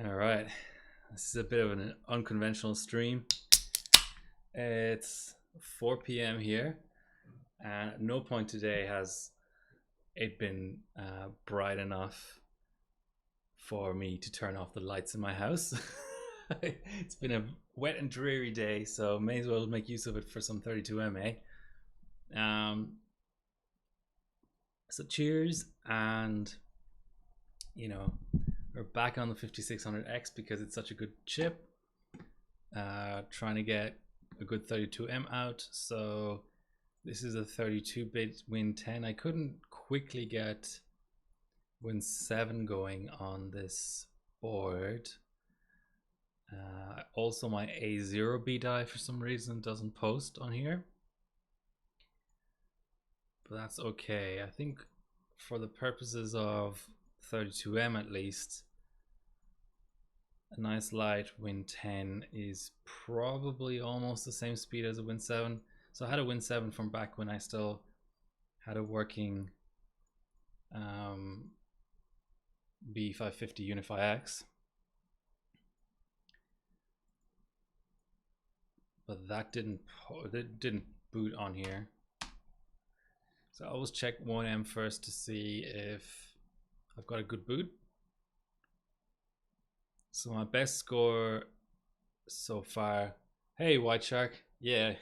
All right, this is a bit of an unconventional stream. It's 4 p.m. here, and at no point today has it been bright enough for me to turn off the lights in my house. It's been a wet and dreary day, so may as well make use of it for some 32 MA. So cheers, and we're back on the 5600X because it's such a good chip. Trying to get a good 32M out. So this is a 32-bit Win 10. I couldn't quickly get Win 7 going on this board. Also, my A0B die for some reason doesn't post on here, but that's okay. I think for the purposes of 32M at least, a nice light Win 10 is probably almost the same speed as a Win 7. So I had a Win 7 from back when I still had a working B550 Unify X, but that didn't boot on here. So I always check 1M first to see if I've got a good boot. So my best score so far, hey White Shark, yeah,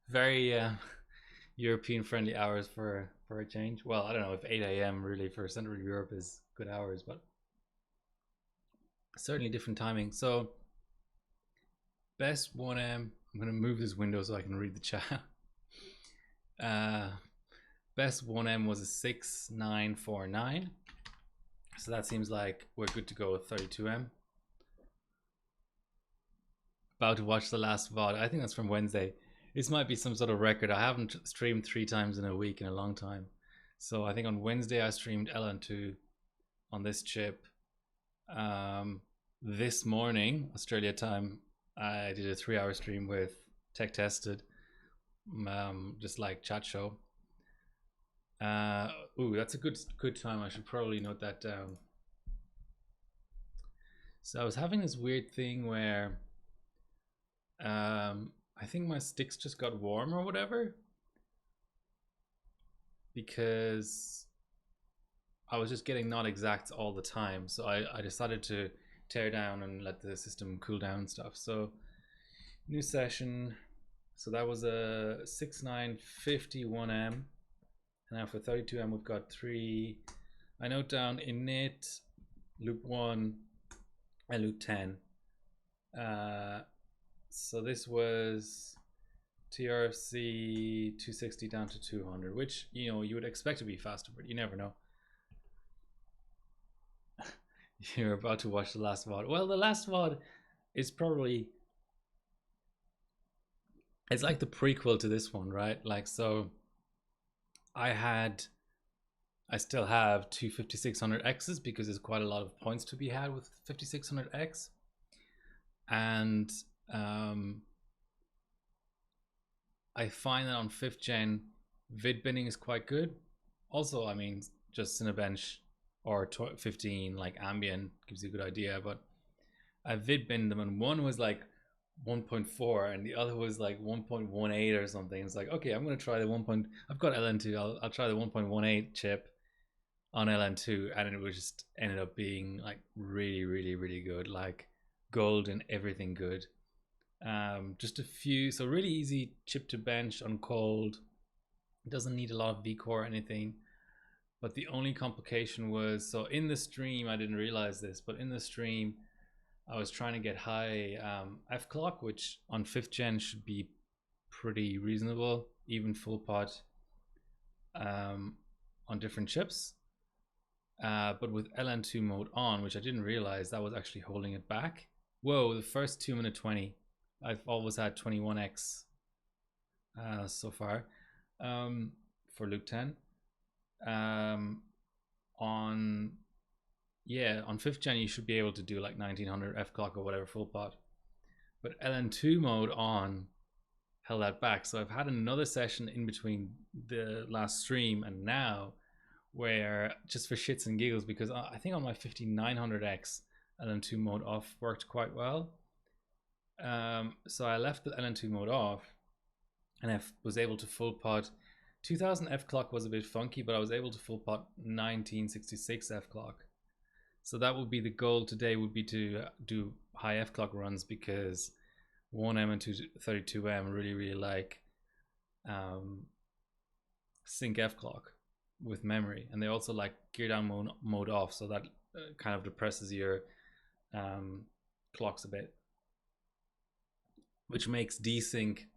very European friendly hours for a change. Well, I don't know if 8 a.m. really for Central Europe is good hours, but certainly different timing. So best 1M, I'm going to move this window so I can read the chat. Best 1M was a 6949. So that seems like we're good to go with 32M. About to watch the last VOD. I think that's from Wednesday. This might be some sort of record. I haven't streamed 3 times in a week in a long time. So I think on Wednesday I streamed LN2 on this chip. This morning, Australia time, I did a 3-hour stream with Tech Tested, just like chat show. Ooh, that's a good time. I should probably note that down. So I was having this weird thing where I think my sticks just got warm or whatever, because I was just getting not exacts all the time. So I decided to tear down and let the system cool down and stuff. So new session. So that was a 6951M. And now for 32M we've got 3. I note down init, loop 1, and loop 10. So this was TRC 260 down to 200, which you would expect to be faster, but you never know. You're about to watch the last VOD. Well, the last VOD is probably, it's like the prequel to this one, right? Like, so I still have 2 5600Xs because there's quite a lot of points to be had with 5600X. And I find that on 5th gen, vid binning is quite good. Also, I mean, just Cinebench or 15 like ambient gives you a good idea, but I vid binned them, and one was like 1.4 and the other was like 1.18 or something. It's like, okay, I'm gonna try the 1. I've got LN2. I'll try the 1.18 chip on LN2, and it was just ended up being like really good, like gold and everything good. Just a few, so really easy chip to bench on cold. It doesn't need a lot of vCore or anything. But the only complication was, so in the stream, I didn't realize this, but in the stream, I was trying to get high F clock, which on 5th gen should be pretty reasonable, even full pot on different chips. But with LN2 mode on, which I didn't realize, that was actually holding it back. Whoa, the first 2 minute 20. I've always had 21X so far for loop 10. On 5th gen you should be able to do like 1900 F clock or whatever full pot, but LN2 mode on held that back. So I've had another session in between the last stream and now where, just for shits and giggles, because I think on my 5900X LN2 mode off worked quite well. So I left the LN2 mode off, and I was able to full pot. 2000 F clock was a bit funky, but I was able to full pot 1966 F clock. So that would be the goal today, would be to do high F clock runs, because 1M and 32M really like sync F clock with memory, and they also like gear down mode off, so that kind of depresses your clocks a bit, which makes desync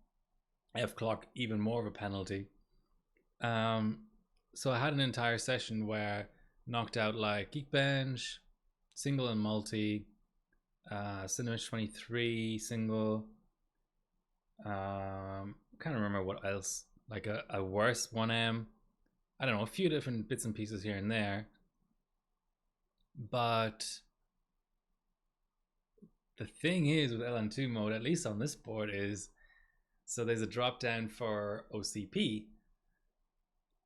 F clock even more of a penalty. So I had an entire session where knocked out like Geekbench, single and multi, Cinebench 23 single. Can't remember what else. Like a worse 1M. I don't know, a few different bits and pieces here and there. But the thing is with LN2 mode, at least on this board, is so there's a drop down for OCP,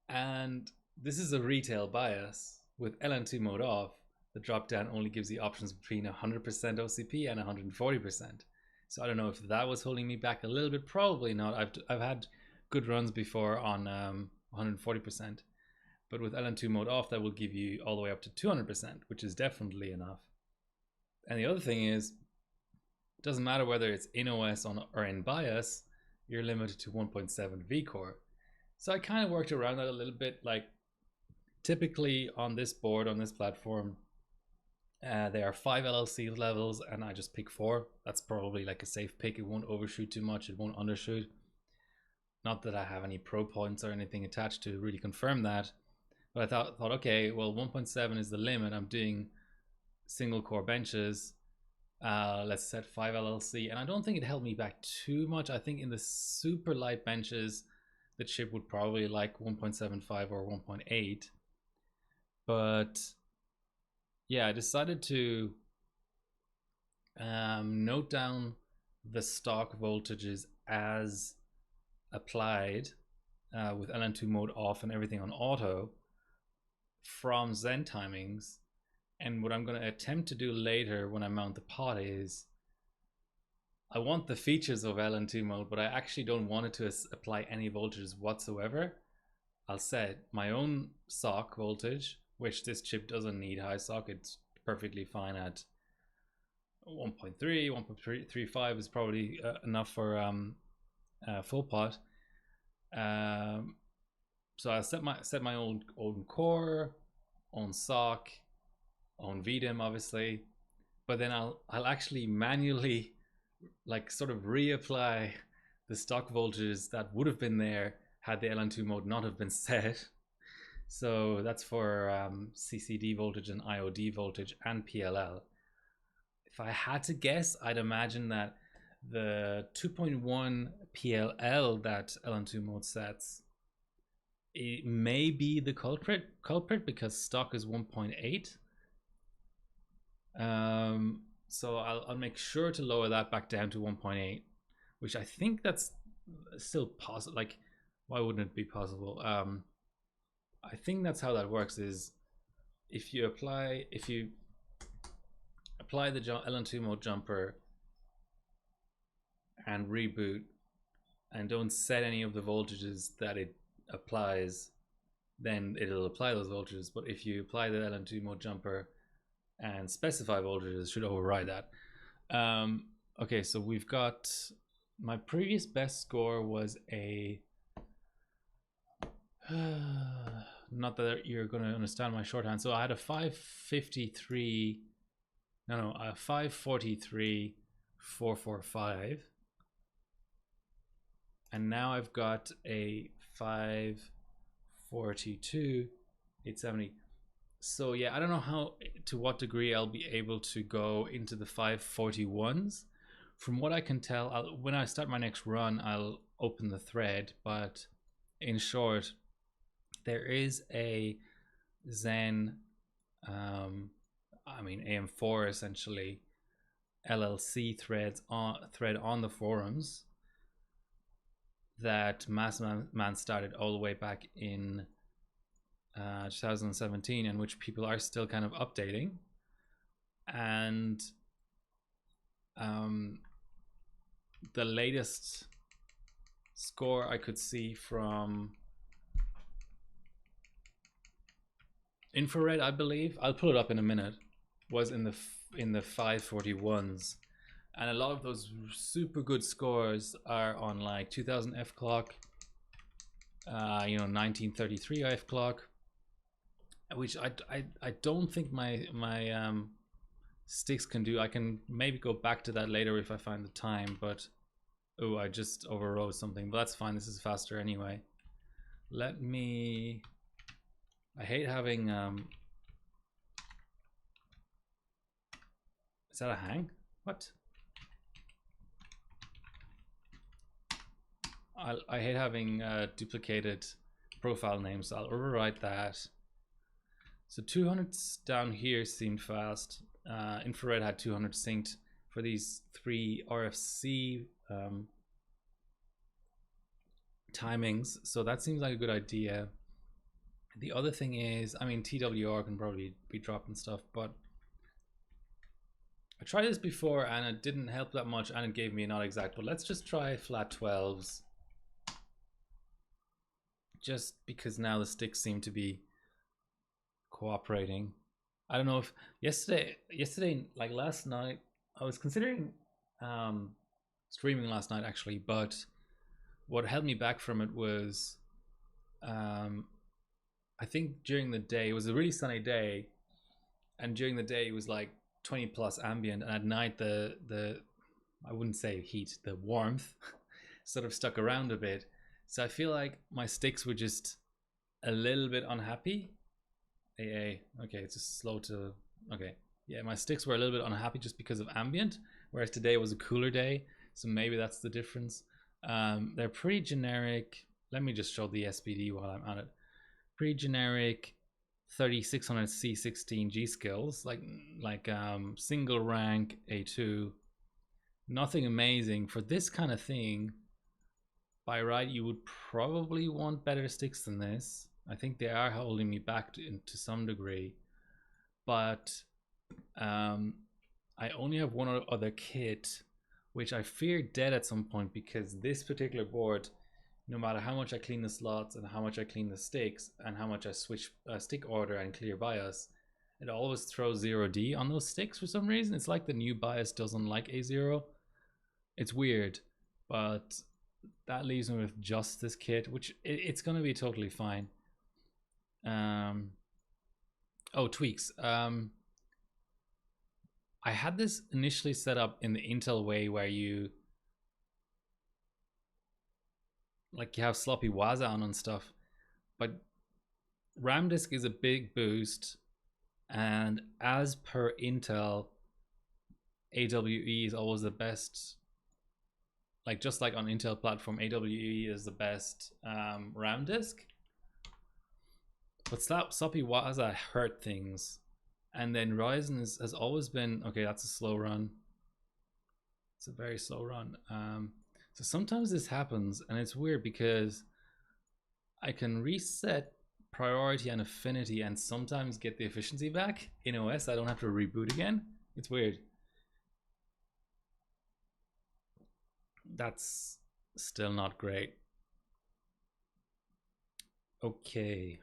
and this is a retail bias. With LN2 mode off, the drop down only gives the options between 100% OCP and 140%. So I don't know if that was holding me back a little bit. Probably not. I've had good runs before on 140%, but with LN2 mode off, that will give you all the way up to 200%, which is definitely enough. And the other thing is, it doesn't matter whether it's in OS or in BIOS, you're limited to 1.7 vCore. So I kind of worked around that a little bit. Like typically on this board, on this platform, there are 5 LLC levels, and I just pick 4. That's probably like a safe pick. It won't overshoot too much, it won't undershoot. Not that I have any pro points or anything attached to really confirm that, but I thought okay, well, 1.7 is the limit. I'm doing single core benches. Let's set 5 LLC, and I don't think it held me back too much. I think in the super light benches, the chip would probably like 1.75 or 1.8. But yeah, I decided to note down the stock voltages as applied with LN2 mode off and everything on auto from Zen timings. And what I'm going to attempt to do later when I mount the pot is, I want the features of LN2 mode, but I actually don't want it to apply any voltages whatsoever. I'll set my own sock voltage, which this chip doesn't need high sock. It's perfectly fine at 1.3, 1.35 is probably enough for full pot. So I set my own core, own sock, own VDIM obviously, but then I'll actually manually like sort of reapply the stock voltages that would have been there had the LN2 mode not have been set. So that's for CCD voltage and IOD voltage and PLL. If I had to guess, I'd imagine that the 2.1 PLL that LN2 mode sets, it may be the culprit because stock is 1.8. So I'll make sure to lower that back down to 1.8, which I think that's still possible. Like, why wouldn't it be possible? I think that's how that works, is if you apply the LN2 mode jumper and reboot and don't set any of the voltages that it applies, then it'll apply those voltages. But if you apply the LN2 mode jumper and specify voltages, it should override that. Okay, so we've got, my previous best score was a not that you're going to understand my shorthand. So I had a 553, a 543.445, and now I've got a 542.870. So yeah, I don't know to what degree I'll be able to go into the 541s. From what I can tell, when I start my next run, I'll open the thread, but in short, there is a Zen, AM4 essentially, LLC thread on the forums that Massman started all the way back in 2017, and which people are still kind of updating. and the latest score I could see from Infrared, I believe, I'll pull it up in a minute, was in the 541s, and a lot of those super good scores are on like 2000 F clock, 1933 F clock, which I don't think my sticks can do. I can maybe go back to that later if I find the time, but oh, I just overrode something, but that's fine. This is faster anyway. Let me. I hate having. Is that a hang? What? I hate having duplicated profile names, so I'll overwrite that. So 200 down here seemed fast. Infrared had 200 synced for these 3 RFC timings, so that seems like a good idea. The other thing is, I mean, TWR can probably be dropping stuff, but I tried this before and it didn't help that much and it gave me a not exact, but let's just try flat 12s. Just because now the sticks seem to be cooperating. I don't know if yesterday, like last night, I was considering streaming last night actually, but what held me back from it was I think during the day, it was a really sunny day, and during the day it was like 20 plus ambient, and at night the I wouldn't say heat, the warmth sort of stuck around a bit. So I feel like my sticks were just a little bit unhappy. Okay, it's just slow to, okay. Yeah, my sticks were a little bit unhappy just because of ambient, whereas today was a cooler day, so maybe that's the difference. They're pretty generic. Let me just show the SPD while I'm at it. Pretty generic 3600 C16 G skills, like single rank A2. Nothing amazing for this kind of thing. By right, you would probably want better sticks than this. I think they are holding me back to some degree, but I only have one other kit, which I fear dead at some point, because this particular board, no matter how much I clean the slots and how much I clean the sticks and how much I switch stick order and clear BIOS, it always throws 0D on those sticks for some reason. It's like the new BIOS doesn't like A0. It's weird, but that leaves me with just this kit, which it's going to be totally fine. Oh, tweaks. I had this initially set up in the Intel way, where you have sloppy Waza on and stuff, but RAM disk is a big boost, and as per Intel, AWE is always the best. Like, just like on Intel platform, AWE is the best RAM disk. But sloppy Waza hurt things. And then Ryzen has always been, okay, that's a slow run. It's a very slow run. So sometimes this happens, and it's weird because I can reset priority and affinity and sometimes get the efficiency back in OS. I don't have to reboot again. It's weird. That's still not great. Okay.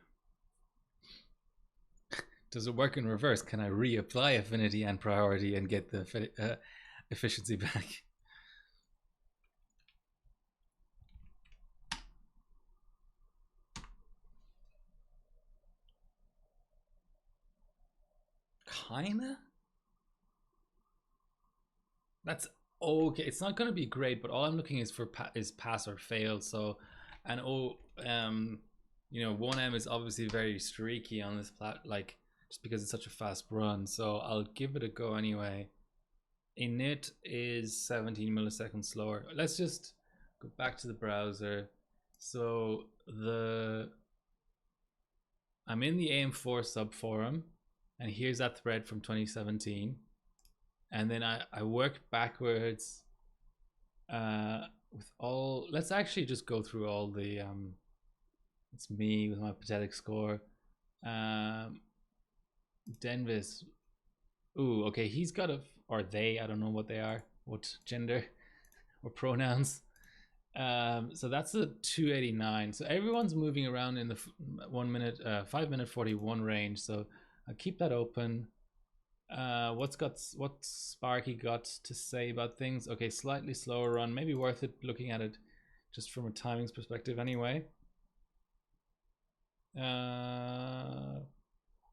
Does it work in reverse? Can I reapply affinity and priority and get the efficiency back? Kinda? That's okay. It's not going to be great, but all I'm looking is for is pass or fail. So, and 1M is obviously very streaky on this like, just because it's such a fast run. So I'll give it a go anyway. Init is 17 milliseconds slower. Let's just go back to the browser. So I'm in the AM4 subforum, and here's that thread from 2017. And then I work backwards with all. Let's actually just go through all the it's me with my pathetic score. Denvis Ooh, okay, he's got a, or they, I don't know what they are, what gender or pronouns. So that's a 289. So everyone's moving around in the 1 minute, 5 minute 41 range. So I'll keep that open. What's Sparky got to say about things? Okay, slightly slower run, maybe worth it looking at it just from a timings perspective anyway.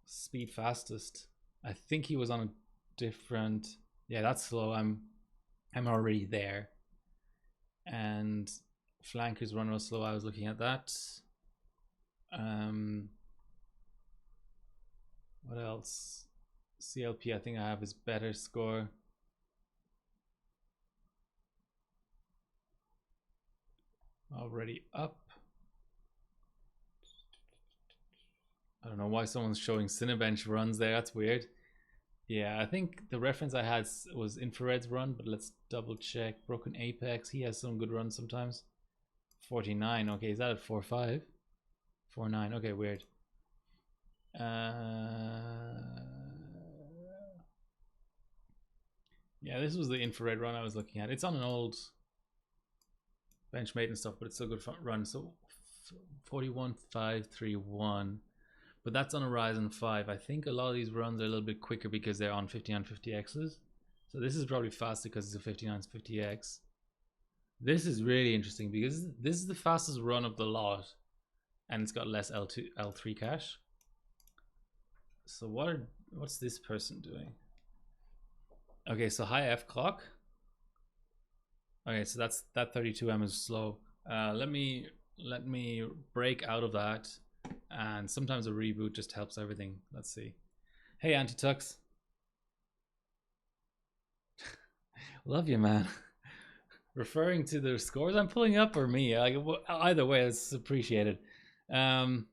Speed fastest. I think he was on a different. Yeah, that's slow. I'm already there. And flankers run real slow. I was looking at that. What else? CLP, I think I have his better score. Already up. I don't know why someone's showing Cinebench runs there. That's weird. Yeah, I think the reference I had was Infrared's run, but let's double check. Broken Apex, he has some good runs sometimes. 49, okay, is that at 4.5? 4.9, okay, weird. Yeah, this was the Infrared run I was looking at. It's on an old Benchmade and stuff, but it's still a good run. So 41.531. But that's on a Ryzen 5. I think a lot of these runs are a little bit quicker because they're on 5950Xs. So this is probably faster because it's a 5950X. This is really interesting because this is the fastest run of the lot, and it's got less L3 cache. So what's this person doing? Okay, so high F clock. Okay, so that 32M is slow. Let me break out of that. And sometimes a reboot just helps everything. Let's see. Hey, Antitux. Love you, man. Referring to the scores I'm pulling up or me? Either way, it's appreciated. Good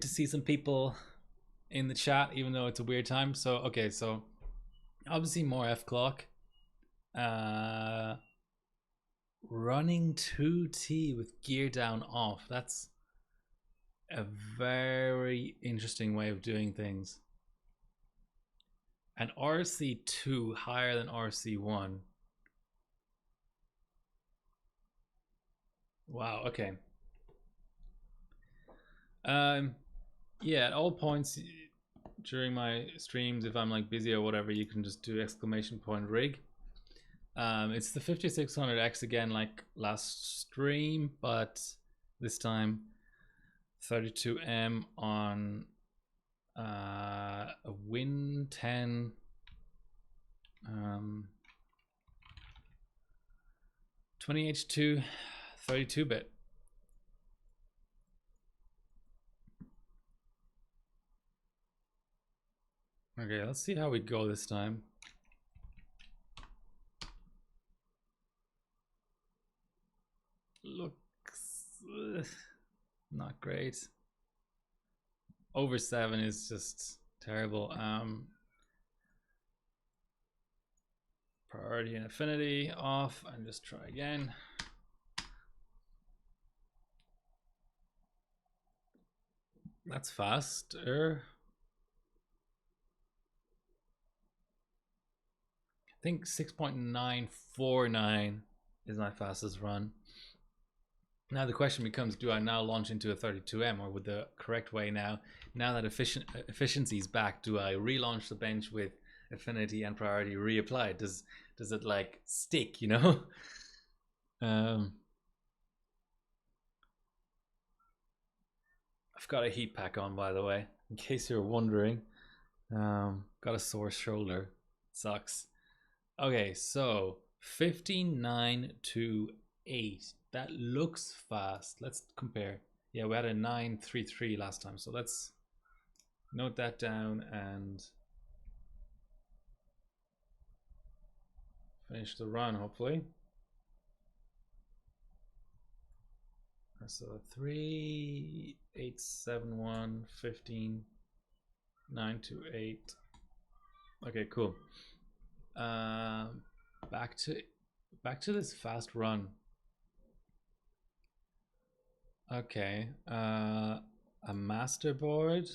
to see some people in the chat, even though it's a weird time. So, okay, so obviously more F clock. Running 2T with gear down off. That's a very interesting way of doing things. And RC2 higher than RC1. Wow, okay. Yeah, at all points during my streams, if I'm like busy or whatever, you can just do !rig. It's the 5600X again, like last stream, but this time 32M on a Win 10 20H2 32-bit. Okay, let's see how we go this time. Looks not great. Over 7 is just terrible. Priority and affinity off, and just try again. That's faster. I think 6.949 is my fastest run. Now the question becomes, do I now launch into a 32M, or with the correct way now that efficiency is back, do I relaunch the bench with affinity and priority reapplied? Does it like stick, you know? I've got a heat pack on, by the way, in case you're wondering. Got a sore shoulder. Sucks. Okay, so 59 to 8. That looks fast. Let's compare. Yeah, we had a 933 last time, so let's note that down and finish the run, hopefully. So 3, 8, 7, 1, 15, 9 to 8. Okay, cool. Back to this fast run. Okay, a master board.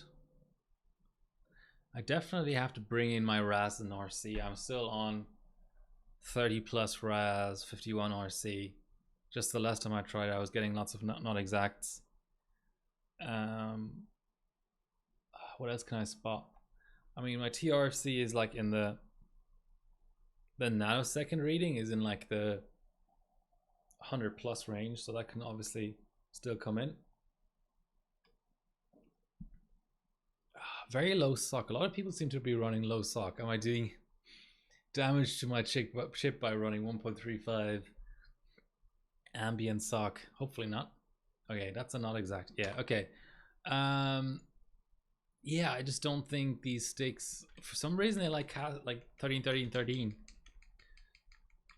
I definitely have to bring in my RAS and RC. I'm still on 30 plus RAS, 51 RC. Just the last time I tried, I was getting lots of not exacts. What else can I spot? I mean, my TRFC is like in the nanosecond reading is in like the 100 plus range, so that can obviously still come in. Very low sock. A lot of people seem to be running low sock. Am I doing damage to my chip by running 1.35 ambient sock? Hopefully not. Okay, that's a not exact. Yeah, okay. Yeah, I just don't think these sticks, for some reason they like 13 13 13.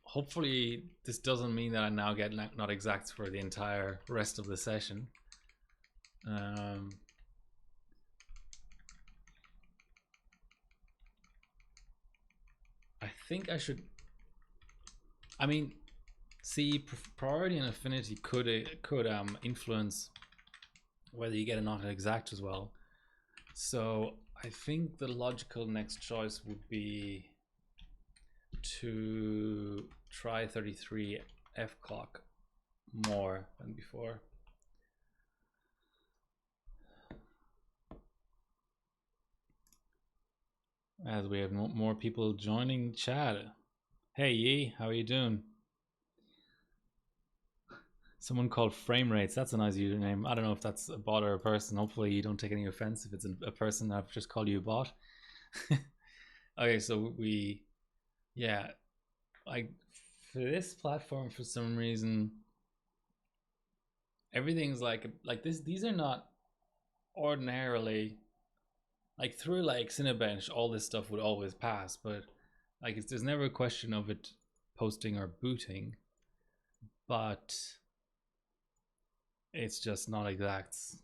Hopefully this doesn't mean that I now get not exacts for the entire rest of the session. I think I should, I mean, see, priority and affinity could influence whether you get a not exact as well. So I think the logical next choice would be to try 33 F clock more than before. As we have more people joining chat. Hey Yi, how are you doing? Someone called frame rates. That's a nice username. I don't know if that's a bot or a person. Hopefully you don't take any offense if it's a person. I've just called you a bot. Okay, so yeah, like for this platform, for some reason, everything's like this. These are not ordinarily like through like Cinebench. All this stuff would always pass, but like there's never a question of it posting or booting. But it's just not exacts.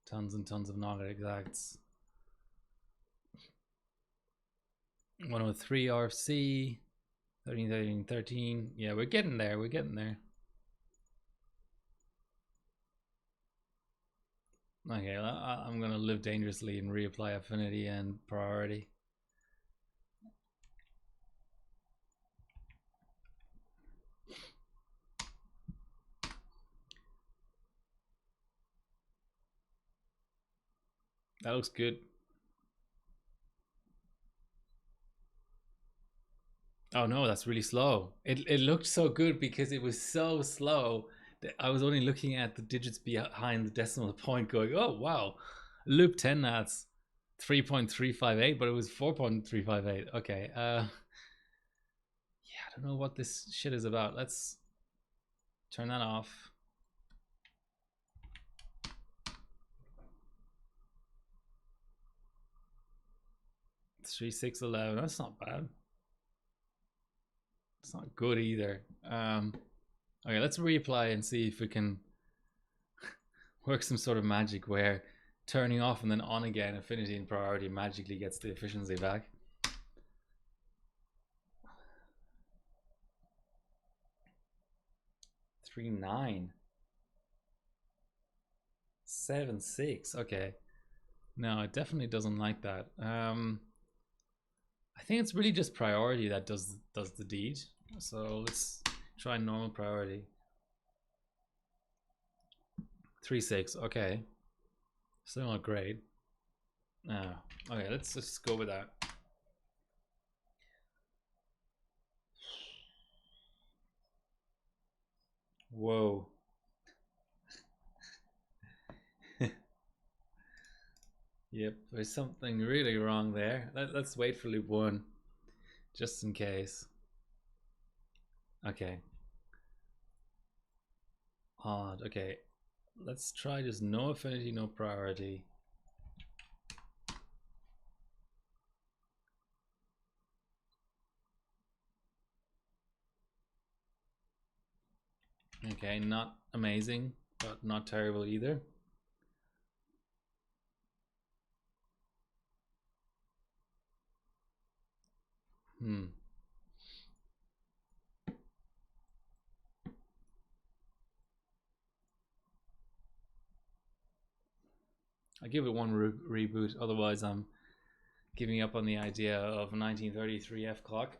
Tons and tons of not exacts. 103 RFC, 13, 13, 13. Yeah, we're getting there. We're getting there. Okay, I'm going to live dangerously and reapply affinity and priority. That looks good. Oh no, that's really slow. It looked so good because it was so slow that I was only looking at the digits behind the decimal point going, oh wow, loop 10 that's 3.358, but it was 4.358. Okay, yeah, I don't know what this shit is about. Let's turn that off. 3611. That's not bad. It's not good either. Okay, let's reapply and see if we can work some sort of magic where turning off and then on again affinity and priority magically gets the efficiency back. Three 9 7 6. Okay, no, it definitely doesn't like that. I think it's really just priority that does the deed. So let's try normal priority. 3 6. Okay, still not great. No. Okay, let's just go with that. Whoa. Yep, there's something really wrong there. Let's wait for loop 1, just in case. Okay. Odd. Okay, let's try just no affinity, no priority. Okay, not amazing, but not terrible either. I give it one reboot, otherwise I'm giving up on the idea of 1933 F clock.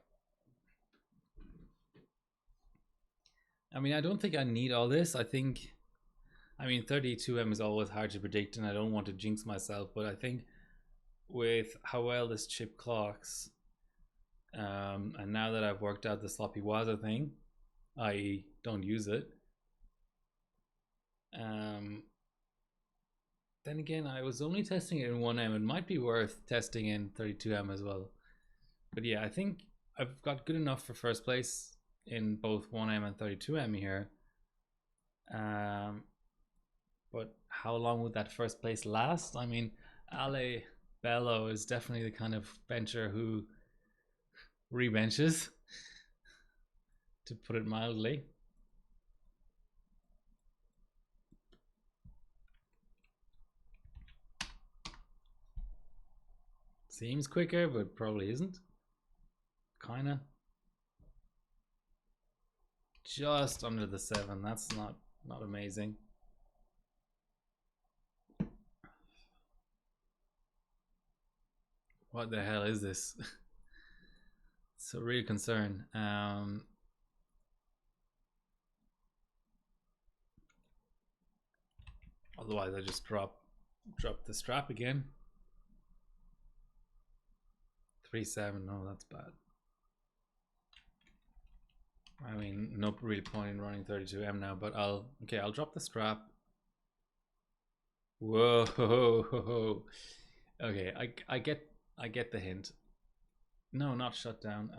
I mean, I don't think I need all this. I mean, 32M is always hard to predict, and I don't want to jinx myself, but I think with how well this chip clocks, and now that I've worked out the sloppy waza thing, I don't use it. Then again, I was only testing it in 1M. It might be worth testing in 32M as well. But yeah, I think I've got good enough for first place in both 1M and 32M here. But how long would that first place last? I mean, Ale Bello is definitely the kind of bencher who rebenches, to put it mildly. Seems quicker, but probably isn't. Kinda. Just under the 7. That's not amazing. What the hell is this? It's a real concern. Otherwise, I just drop the strap again. 3.7. No, that's bad. I mean, no real point in running 32M now, but I'll drop the strap. Whoa. Okay, I get the hint. No, not shut down.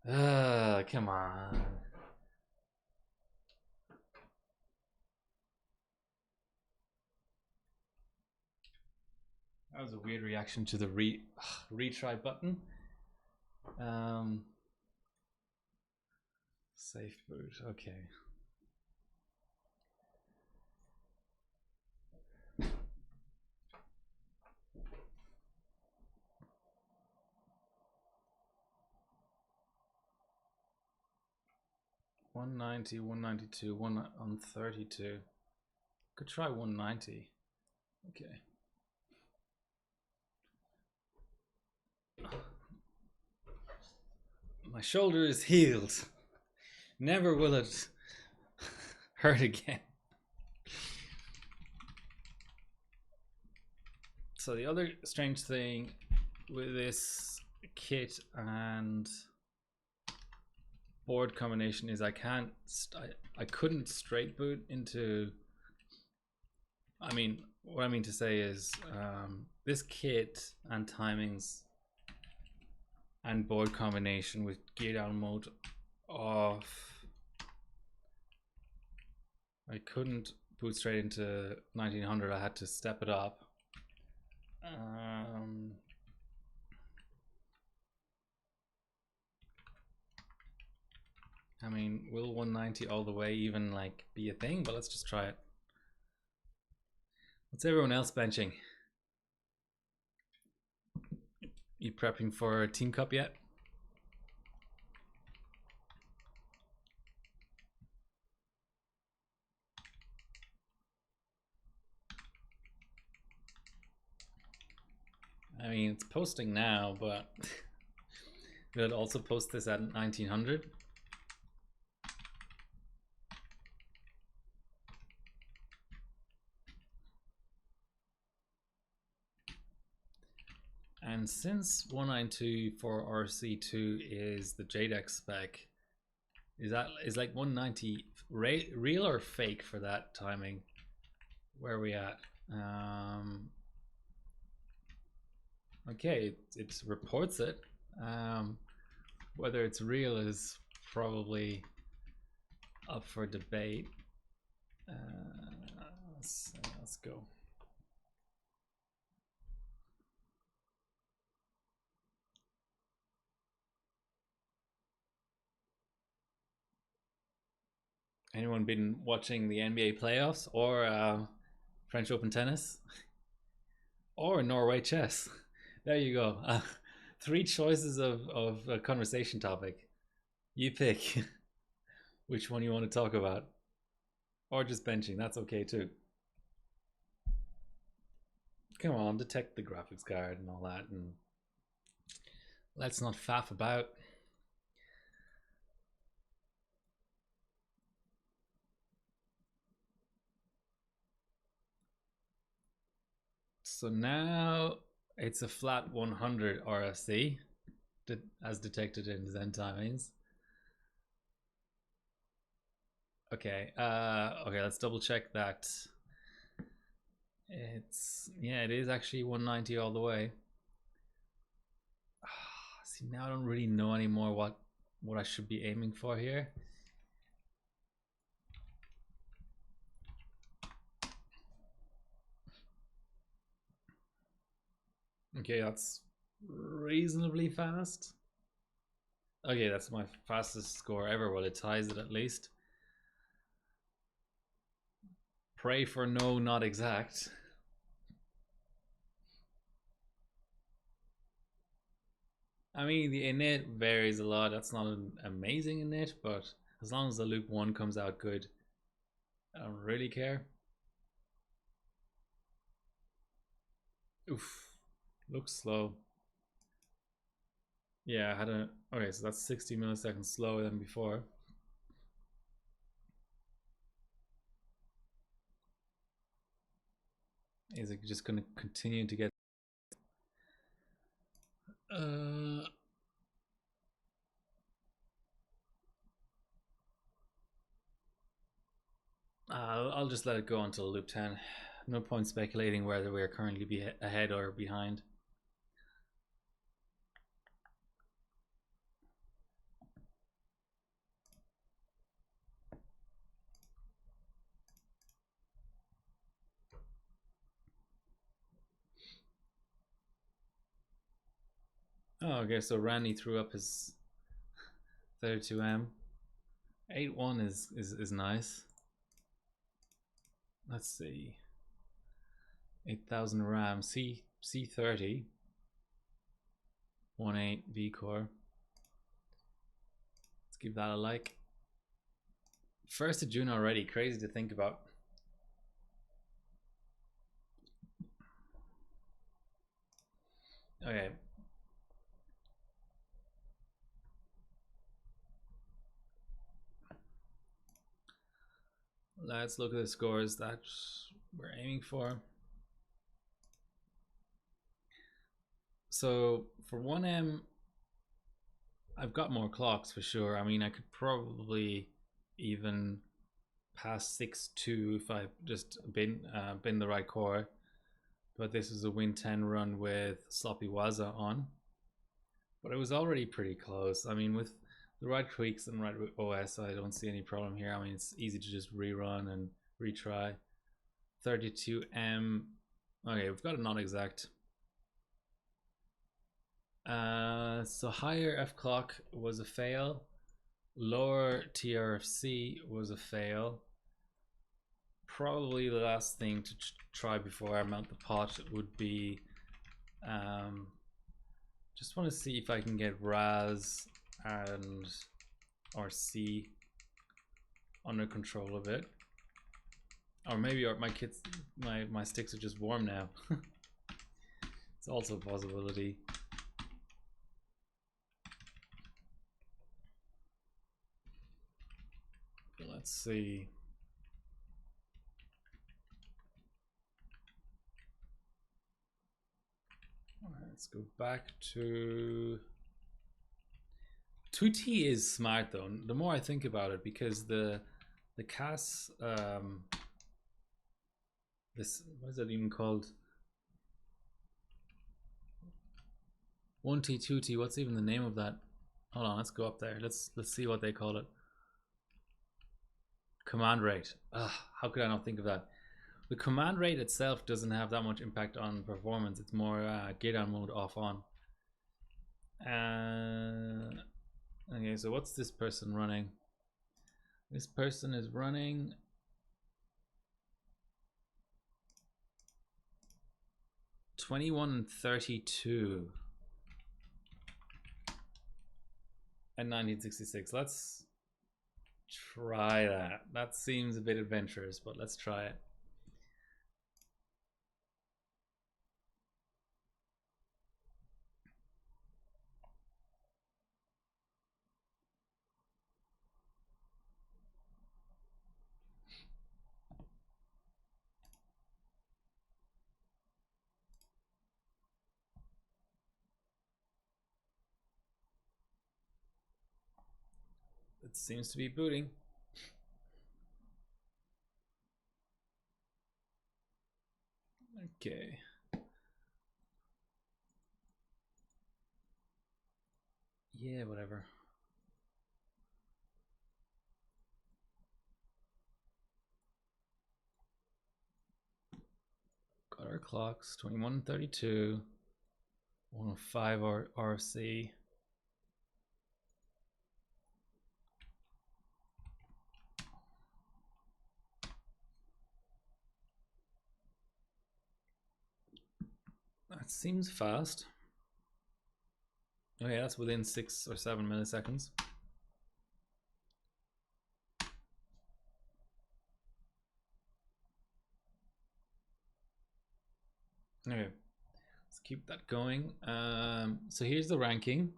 Come on. That was a weird reaction to the retry button. Safe boot. Okay. $190, $192, one on 32. Could try 190. Okay. My shoulder is healed. Never will it hurt again. So the other strange thing with this kit and board combination is I couldn't straight boot into, I mean, what I mean to say is this kit and timings and board combination with gear down mode off, I couldn't boot straight into 1900. I had to step it up. I mean, will 190 all the way even like be a thing? But let's just try it. What's everyone else benching? You prepping for a Team Cup yet? I mean, it's posting now, but will it also post this at 1900? And since 192 for RC2 is the JDEX spec, is like 190 real or fake for that timing? Where are we at? Okay, it reports it. Whether it's real is probably up for debate. Let's go. Anyone been watching the NBA playoffs or French Open tennis or Norway chess? There you go. 3 choices of a conversation topic. You pick. which one you want to talk about, or just benching. That's okay too. Come on, detect the graphics card and all that, and let's not faff about. So now it's a flat 100 RFC as detected in Zen timings. Okay, okay, let's double check that. It is actually 190 all the way. See, now I don't really know anymore what I should be aiming for here. Okay, that's reasonably fast. Okay, that's my fastest score ever. Well, it ties it at least. Pray for no, not exact. I mean, the init varies a lot. That's not an amazing init, but as long as the loop 1 comes out good, I don't really care. Oof, looks slow. Yeah, I had a... Okay, so that's 60 milliseconds slower than before. Is it just going to continue to get... I'll just let it go until loop 10. No point speculating whether we're currently ahead or behind. Oh, okay, so Randy threw up his 32M. 8.1 is nice. Let's see. 8,000 RAM, C30, 1.8 V core. Let's give that a like. 1st of June already, crazy to think about. Okay. Let's look at the scores that we're aiming for. So for 1M, I've got more clocks for sure. I mean, I could probably even pass 6.2 if I just bin the right core. But this is a Win 10 run with Sloppy Waza on. But it was already pretty close. I mean, with the right tweaks and right OS, I don't see any problem here. I mean, it's easy to just rerun and retry. 32M. Okay, we've got a non-exact. So higher F clock was a fail. Lower TRFC was a fail. Probably the last thing to try before I mount the pot would be just want to see if I can get RAS and RC under control a bit, or maybe my sticks are just warm now. It's also a possibility. Let's see. All right, let's go back to 2T is smart though. The more I think about it, because the CAS this, what is it even called? 1T, 2T. What's even the name of that? Hold on, let's go up there. Let's see what they call it. Command rate. How could I not think of that? The command rate itself doesn't have that much impact on performance. It's more gate on mode, off on. Okay, so what's this person running? This person is running 21 and 32 at 1966. try that. That seems a bit adventurous, but let's try it. It seems to be booting. Okay. Yeah, whatever. Got our clocks, 21:32, 105 RC. That seems fast. Okay, that's within 6 or 7 milliseconds. Okay, let's keep that going. So here's the ranking.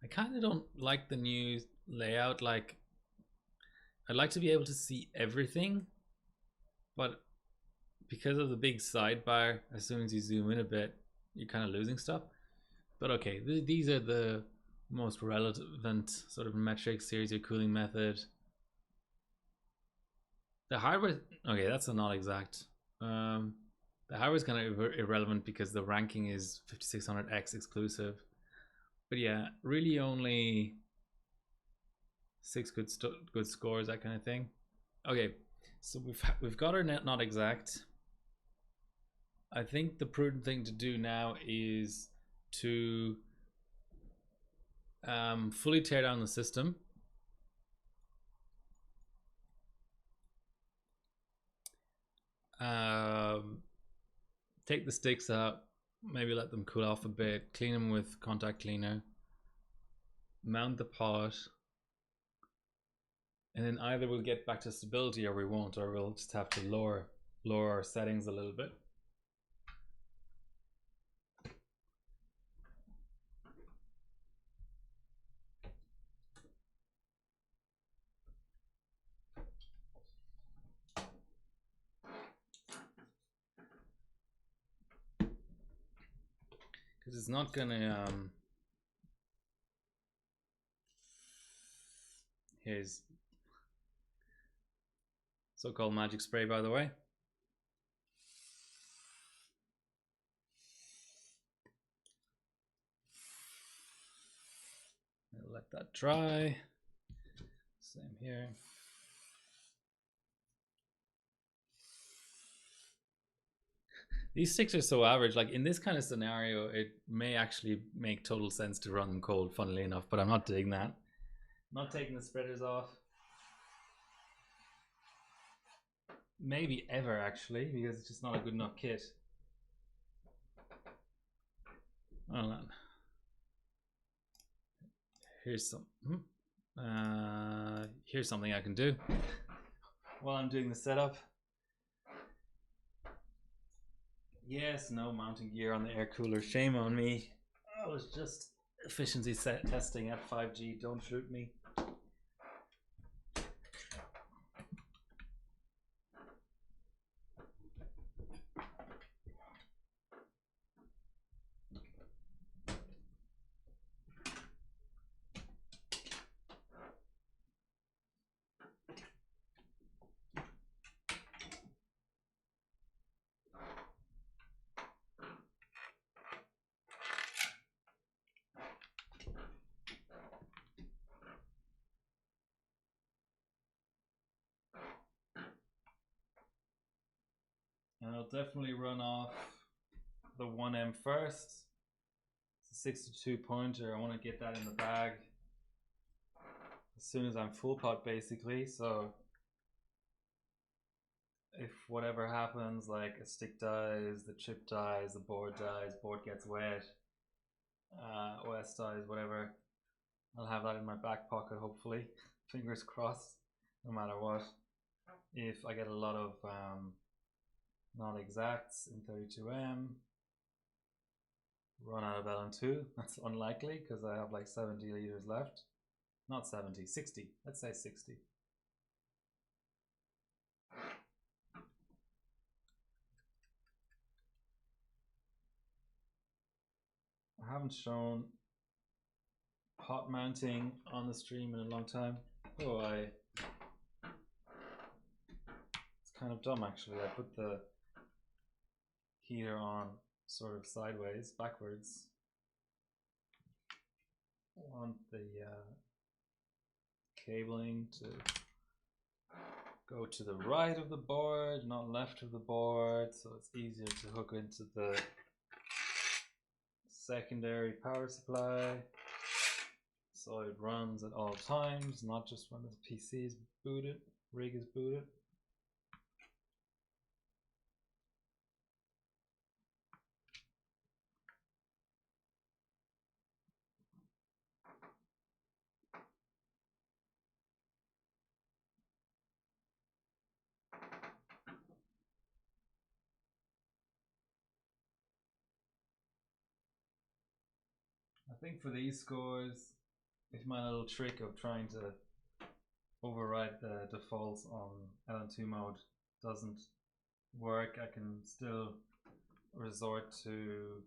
I kind of don't like the new layout. Like, I'd like to be able to see everything, but because of the big sidebar, as soon as you zoom in a bit, you're kind of losing stuff. But okay, these are the most relevant sort of metrics. Series of cooling method. The hardware, okay, that's a not exact. The hardware is kind of irrelevant because the ranking is 5600X exclusive. But yeah, really only 6 good scores, that kind of thing. Okay, so we've got our net not exact. I think the prudent thing to do now is to fully tear down the system. Take the sticks out, maybe let them cool off a bit, clean them with contact cleaner, mount the pot, and then either we'll get back to stability or we won't, or we'll just have to lower our settings a little bit. Because it's not gonna here's so-called magic spray, by the way. I'll let that dry. Same here. These sticks are so average. Like in this kind of scenario, it may actually make total sense to run them cold, funnily enough, but I'm not doing that. Not taking the spreaders off. Maybe ever, actually, because it's just not a good enough kit. Hold on. Here's some. Here's something I can do while I'm doing the setup. Yes, no mounting gear on the air cooler. Shame on me. I was just efficiency testing at 5G. Don't shoot me. And I'll definitely run off the 1M first. It's a 62 pointer. I want to get that in the bag as soon as I'm full pot, basically. So if whatever happens, like a stick dies, the chip dies, the board dies, board gets wet, OS dies, whatever, I'll have that in my back pocket, hopefully. Fingers crossed, no matter what. If I get a lot of non-exacts in 32M, run out of LN2, that's unlikely because I have like 70 liters left. Not 70, 60. Let's say 60. I haven't shown pot mounting on the stream in a long time. Oh, it's kind of dumb actually. I put the heater on sort of sideways, backwards. I want the cabling to go to the right of the board, not left of the board, so it's easier to hook into the secondary power supply, so it runs at all times, not just when the PC is booted, rig is booted. I think for these scores, if my little trick of trying to override the defaults on LN2 mode doesn't work, I can still resort to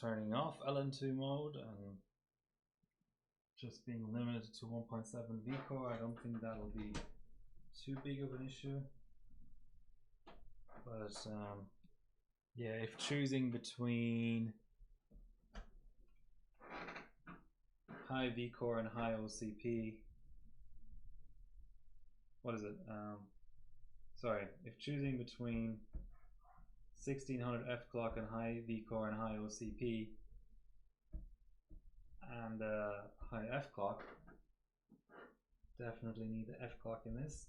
turning off LN2 mode and just being limited to 1.7 vCore. I don't think that'll be too big of an issue, but yeah, if choosing between high vCore and high OCP, what is it? Sorry, if choosing between 1600 F-clock and high vCore and high OCP and high F-clock, definitely need the F-clock in this.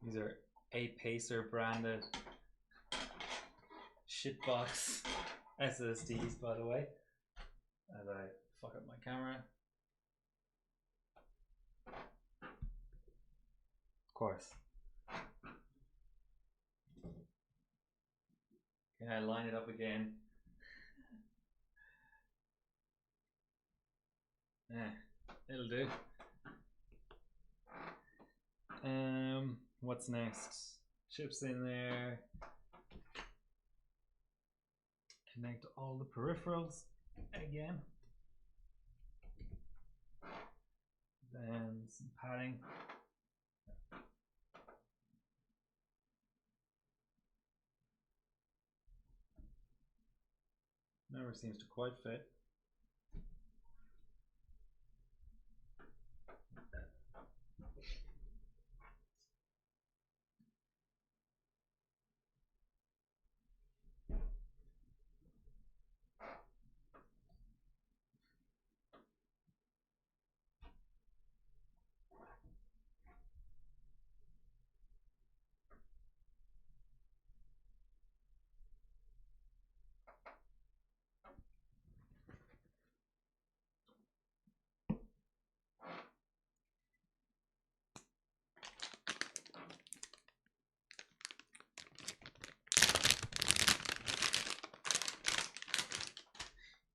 These are A-Pacer branded shitbox SSDs, by the way, as I fuck up my camera. Of course. Can I line it up again? It'll do. What's next? Chips in there. Connect all the peripherals again. Then some padding. Never seems to quite fit.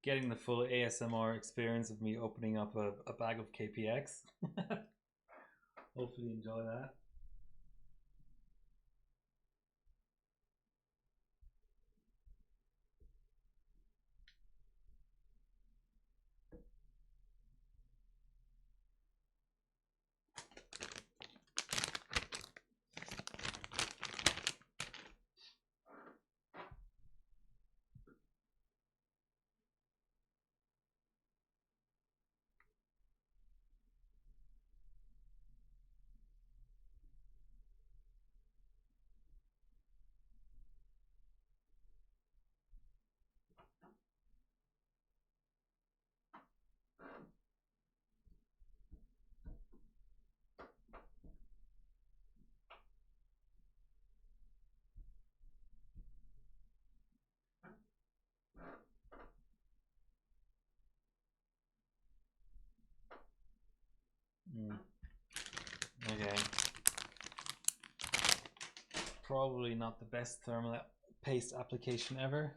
Getting the full ASMR experience of me opening up a bag of KPX. Hopefully enjoy that. probably not the best thermal paste application ever.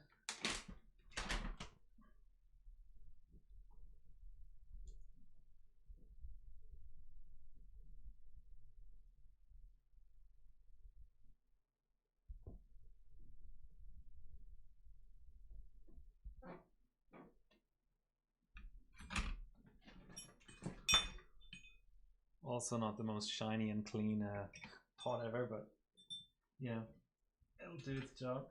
Also not the most shiny and clean pot ever, but yeah, it'll do its job.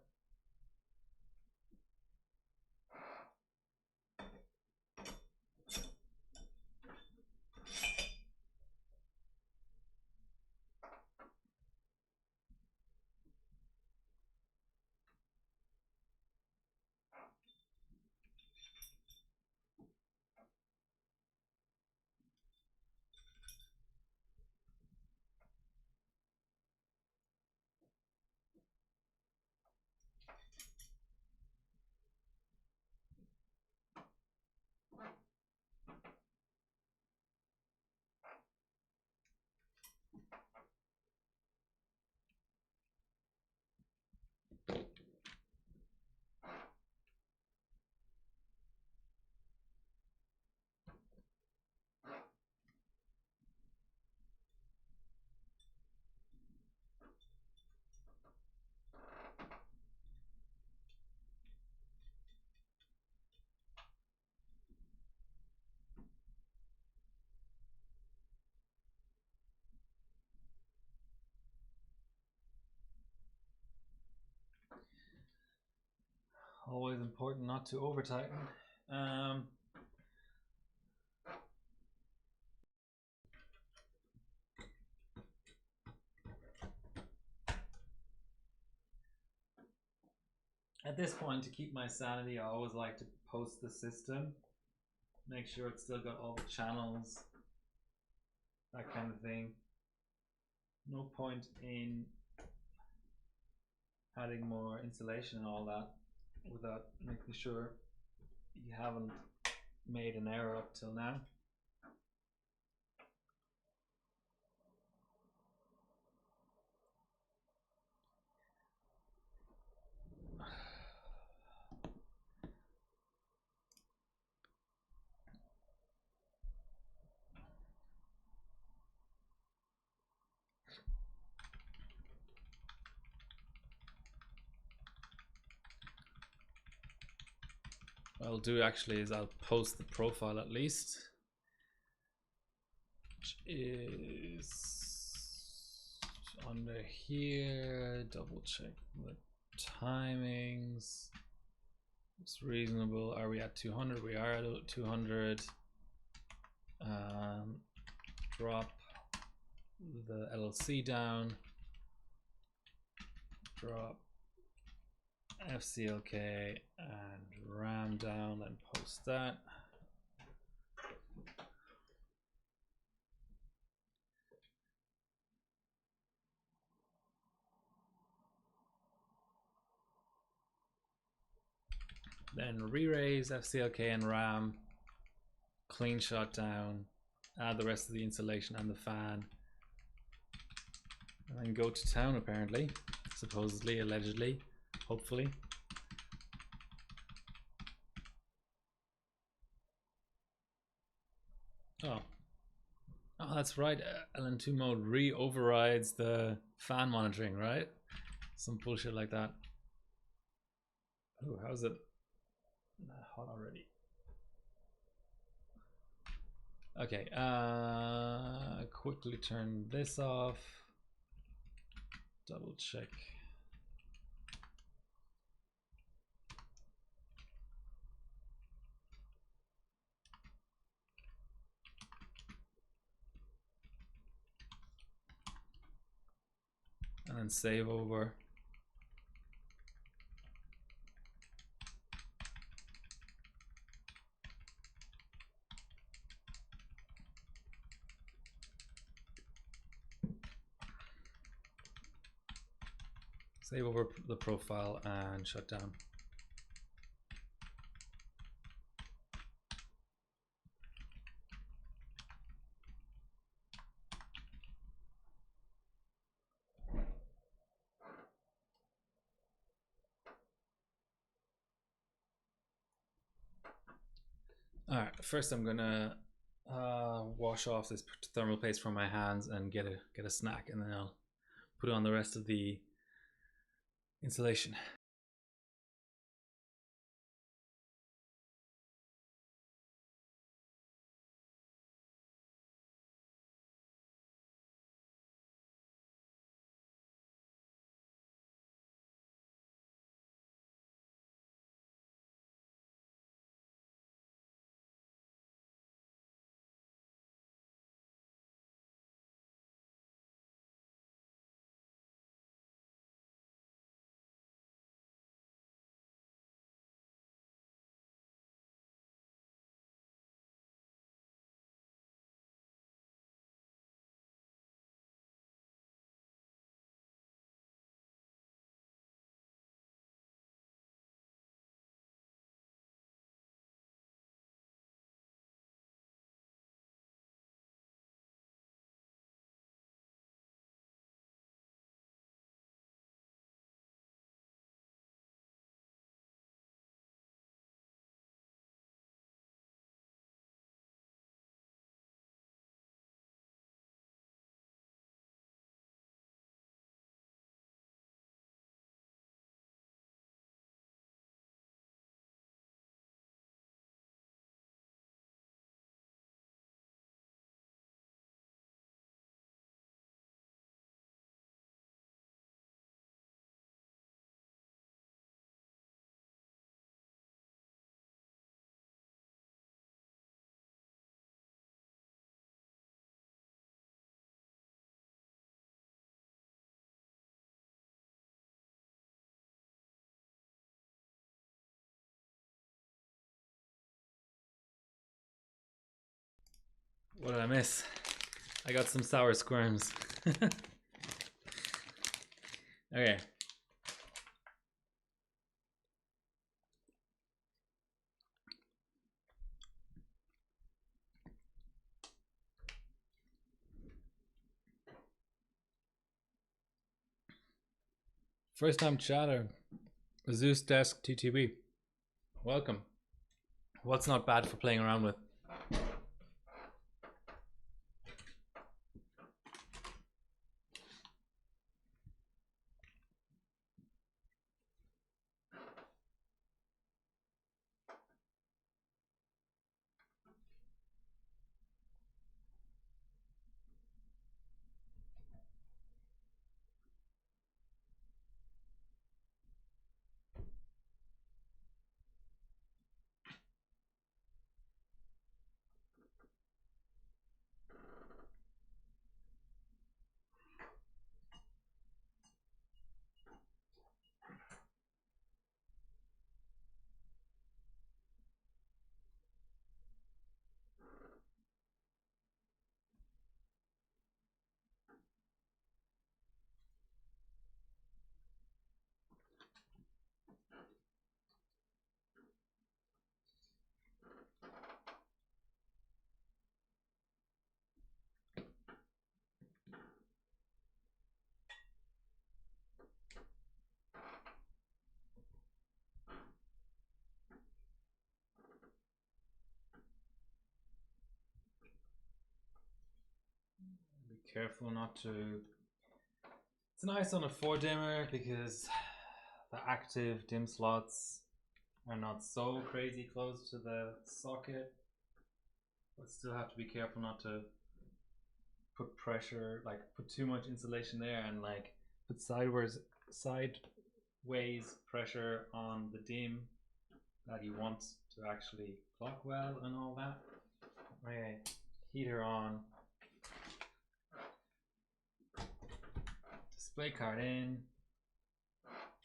Always important not to over tighten. At this point, to keep my sanity, I always like to post the system, make sure it's still got all the channels, that kind of thing. No point in adding more insulation and all that without making sure you haven't made an error up till now. What I'll do actually is I'll post the profile at least, which is under here. Double check the timings. It's reasonable. Are we at 200? We are at 200. Drop the LLC down. Drop FCLK and RAM down and post that. Then re-raise FCLK and RAM, clean shot down, add the rest of the insulation and the fan, and then go to town apparently, supposedly, allegedly, hopefully. Oh, that's right, LN2 mode re-overrides the fan monitoring, right? Some bullshit like that. Oh, how's it hot already? Okay, quickly turn this off, double check. And then save over. Save over the profile and shut down. All right, first I'm gonna wash off this thermal paste from my hands and get a snack, and then I'll put on the rest of the insulation. What did I miss? I got some sour squirms. Okay. First time chatter. Zeus Desk TTB. Welcome. What's not bad for playing around with? Be careful not to. It's nice on a 4 dimmer because the active dim slots are not so crazy close to the socket, but still have to be careful not to put pressure, like put too much insulation there and like put sideways pressure on the dim that you want to actually clock well and all that. Okay, heater on, display card in.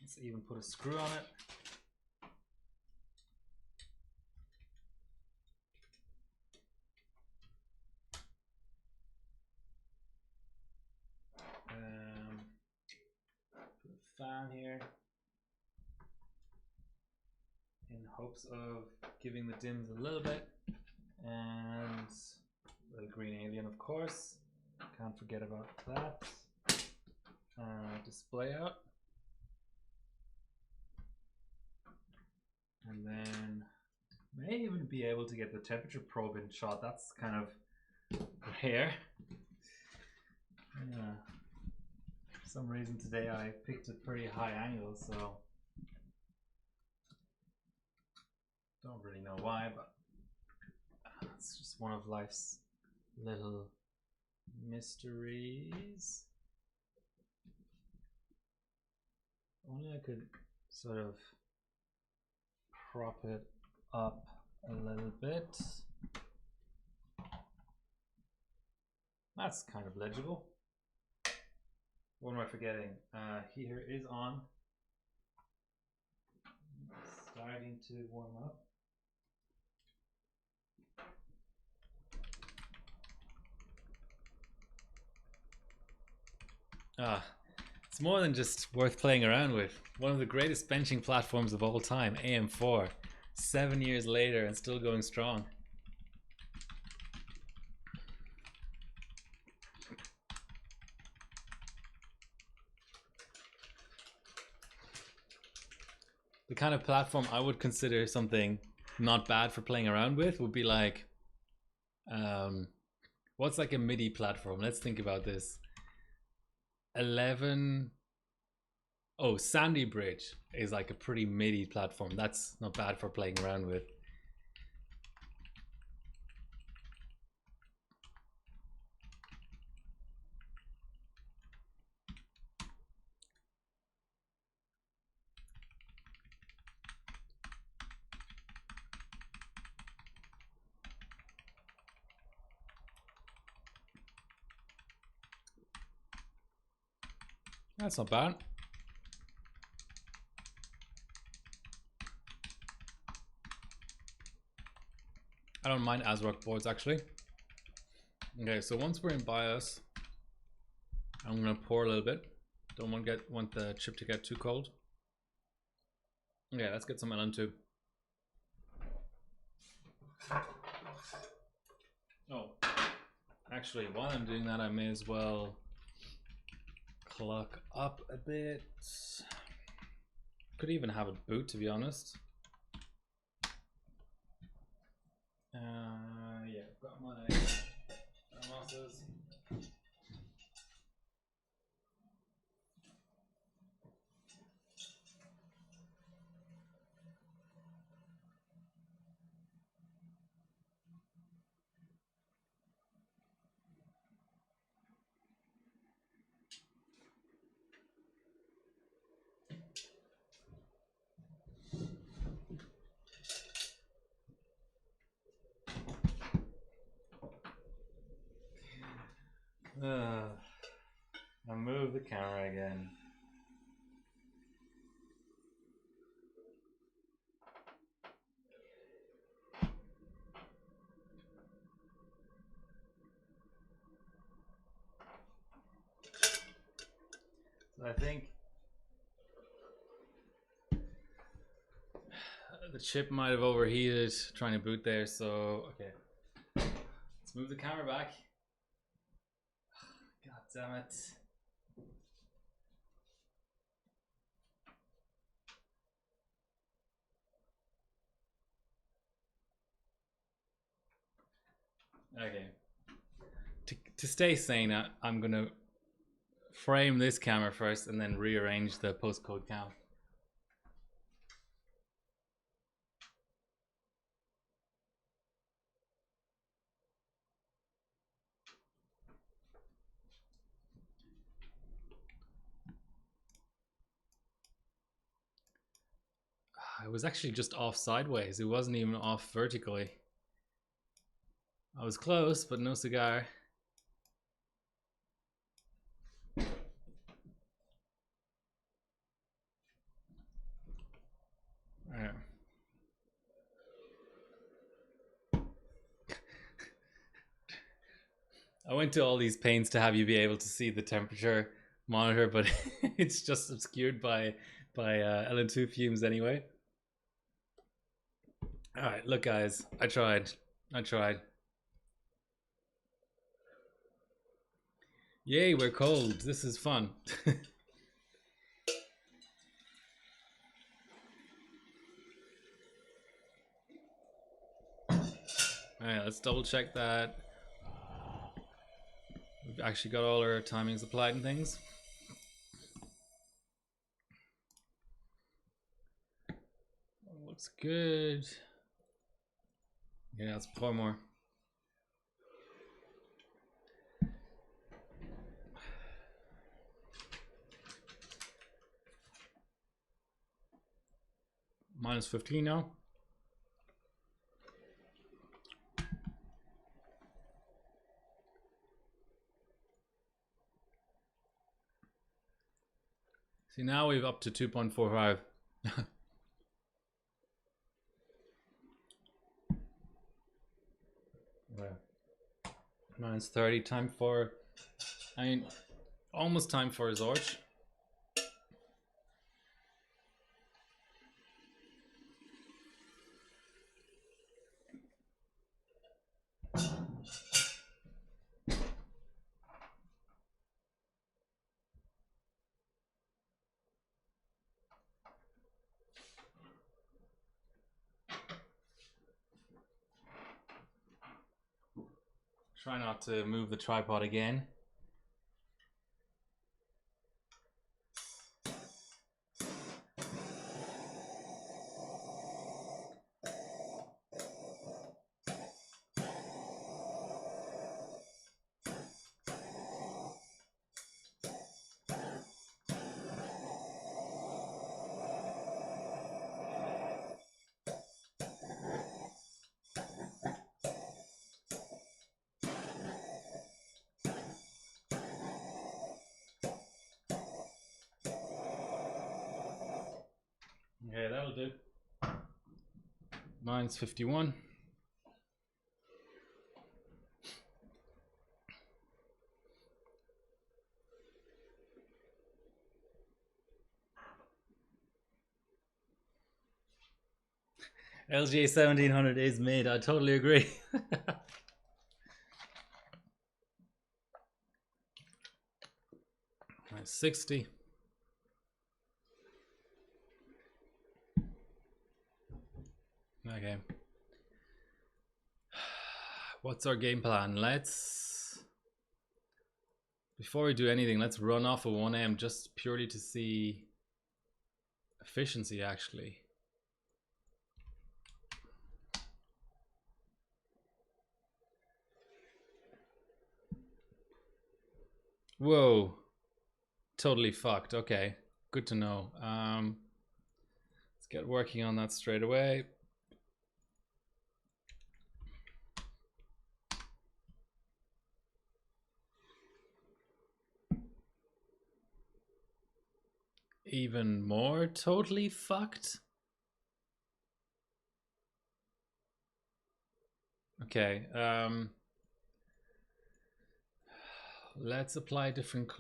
Let's even put a screw on it. Put a fan here in hopes of giving the dims a little bit, and the green alien, of course, can't forget about that. Display out, and then may even be able to get the temperature probe in shot. That's kind of rare. Yeah. For some reason today I picked a pretty high angle, so don't really know why, but it's just one of life's little mysteries. Only I could sort of prop it up a little bit. That's kind of legible. What am I forgetting? Heater is on. Starting to warm up. It's more than just worth playing around with. One of the greatest benching platforms of all time, AM4. 7 years later and still going strong. The kind of platform I would consider something not bad for playing around with would be like, what's like a MIDI platform? Let's think about this. 11. Oh, Sandy Bridge is like a pretty MIDI platform. That's not bad for playing around with. That's not bad. I don't mind ASRock boards actually. Okay, so once we're in BIOS, I'm gonna pour a little bit. Don't want the chip to get too cold. Okay, let's get some LN2. Oh, actually, while I'm doing that, I may as well clock up a bit. Could even have it boot, to be honest. Yeah, I've got my masters. I'll move the camera again. So I think the chip might have overheated trying to boot there, so okay. Let's move the camera back. God damn it. Okay. To stay sane, I'm gonna frame this camera first and then rearrange the postcode count. It was actually just off sideways. It wasn't even off vertically. I was close, but no cigar. Alright. I went to all these pains to have you be able to see the temperature monitor, but it's just obscured by LN2 fumes anyway. Alright, look guys, I tried. Yay, we're cold. This is fun. Alright, let's double check that we've actually got all our timings applied and things. Looks good. Yeah, let's pour more. Minus 15 now. See, now we've up to 2.45. Minus 30, time for, I mean, almost time for a Zorch. Try not to move the tripod again. Okay, that'll do. Minus 51. LGA 1700 is mid, I totally agree. Minus 60. Okay. What's our game plan? Before we do anything, let's run off a 1M just purely to see efficiency actually. Whoa. Totally fucked. Okay. Good to know. Let's get working on that straight away. Even more totally fucked. Okay, let's apply different.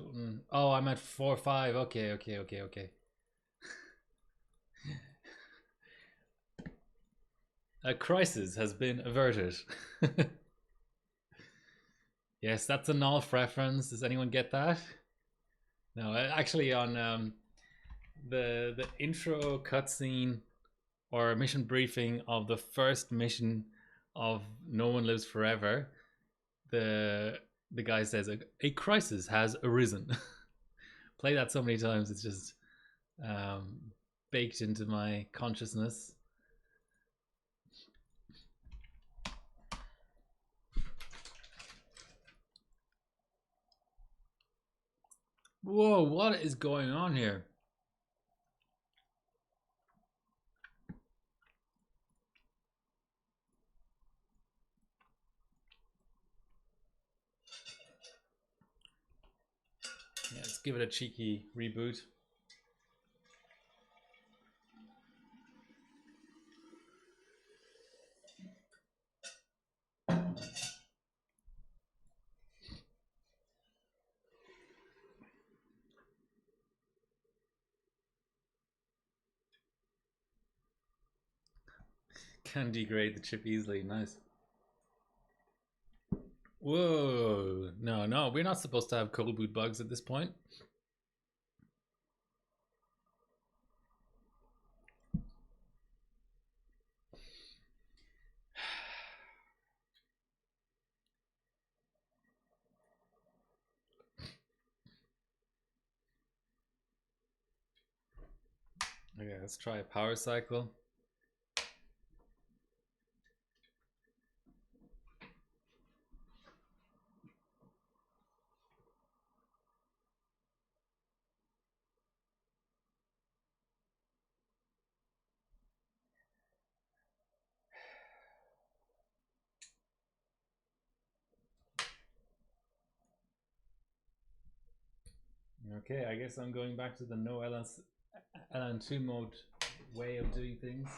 Oh, I'm at 4-5. Okay. A crisis has been averted. Yes, that's a Nolf reference. Does anyone get that? No, actually, on the intro cutscene or mission briefing of the first mission of No One Lives Forever, the guy says a crisis has arisen. Play that so many times, it's just baked into my consciousness. Whoa, what is going on here? Yeah, let's give it a cheeky reboot. Can degrade the chip easily. Nice. Whoa. No, we're not supposed to have cold boot bugs at this point. Okay, let's try a power cycle. Okay, I guess I'm going back to the no LN2 mode way of doing things.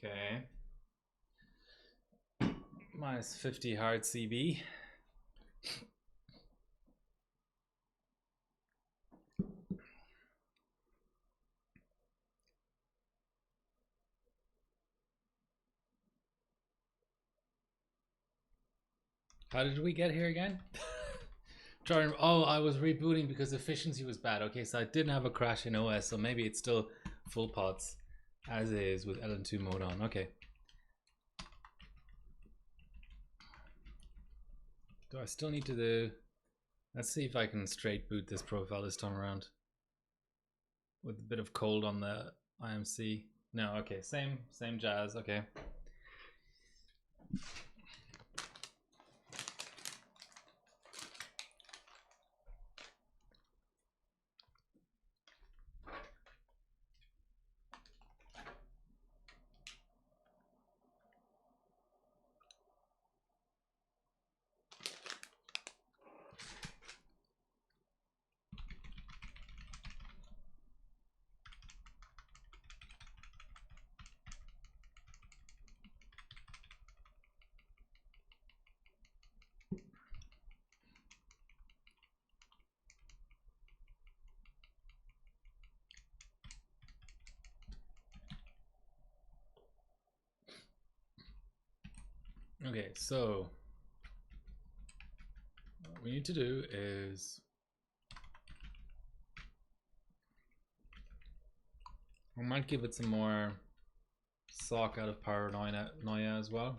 Okay. Minus 50 hard CB. How did we get here again? Oh, I was rebooting because efficiency was bad. Okay, so I didn't have a crash in OS, so maybe it's still full pots as is with LN2 mode on. Okay. Do I still need to do... Let's see if I can straight boot this profile this time around. With a bit of cold on the IMC. No, okay, same jazz, okay. Okay, so what we need to do is we might give it some more sock out of paranoia as well.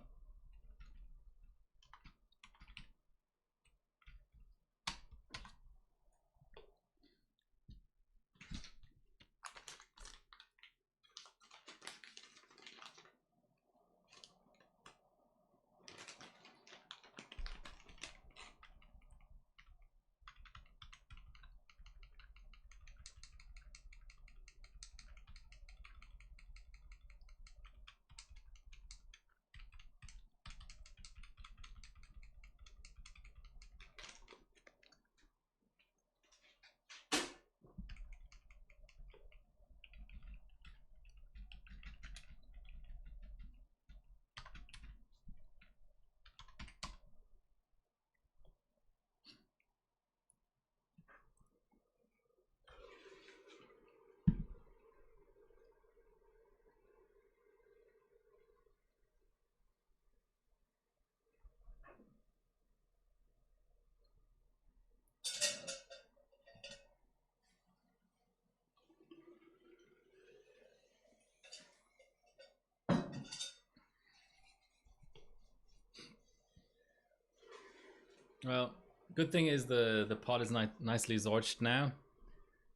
Well, good thing is the pod is nicely zorched now.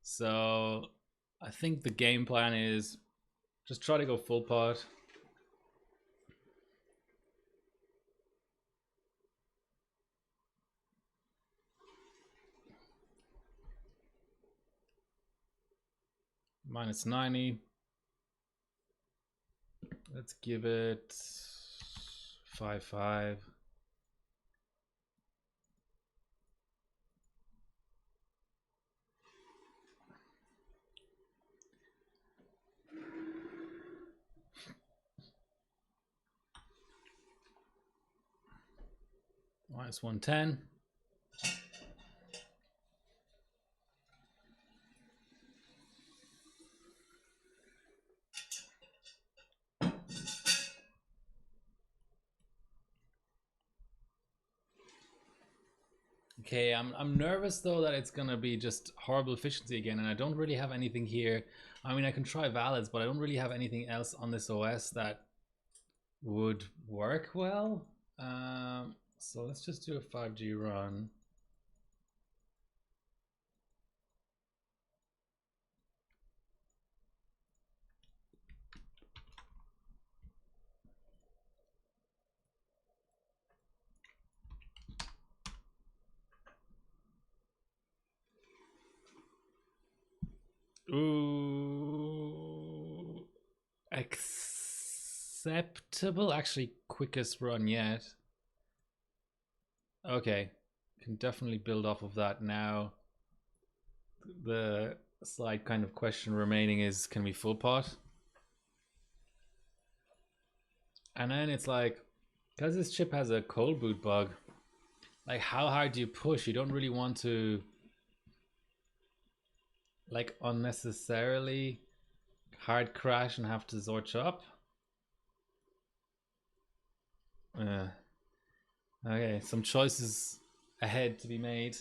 So I think the game plan is just try to go full pod. Minus 90. Let's give it 5-5. Minus 110. Okay, I'm nervous though that it's gonna be just horrible efficiency again, and I don't really have anything here. I mean, I can try valids, but I don't really have anything else on this OS that would work well. So let's just do a 5G run. Ooh, acceptable. Actually, quickest run yet. Okay, can definitely build off of that now. The slight kind of question remaining is, can we full pot? And then it's like, because this chip has a cold boot bug, like how hard do you push? You don't really want to like unnecessarily hard crash and have to zorch up. Okay, some choices ahead to be made.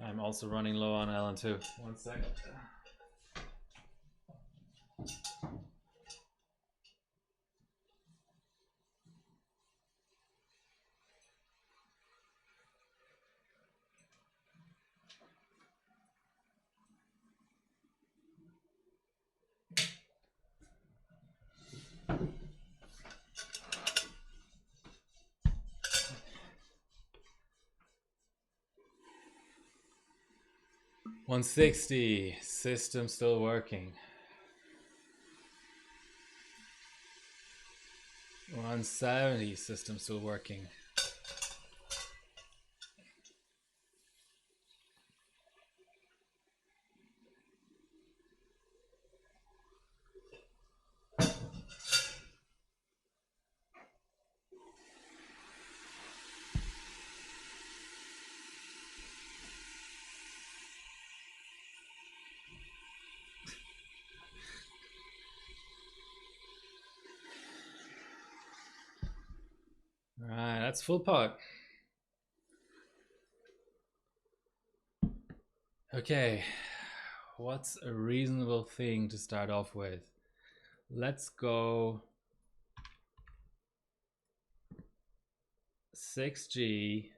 I'm also running low on LN2. 1 second. 160, system still working. 170, system still working. All right, that's full pot. Okay, what's a reasonable thing to start off with? Let's go 6G.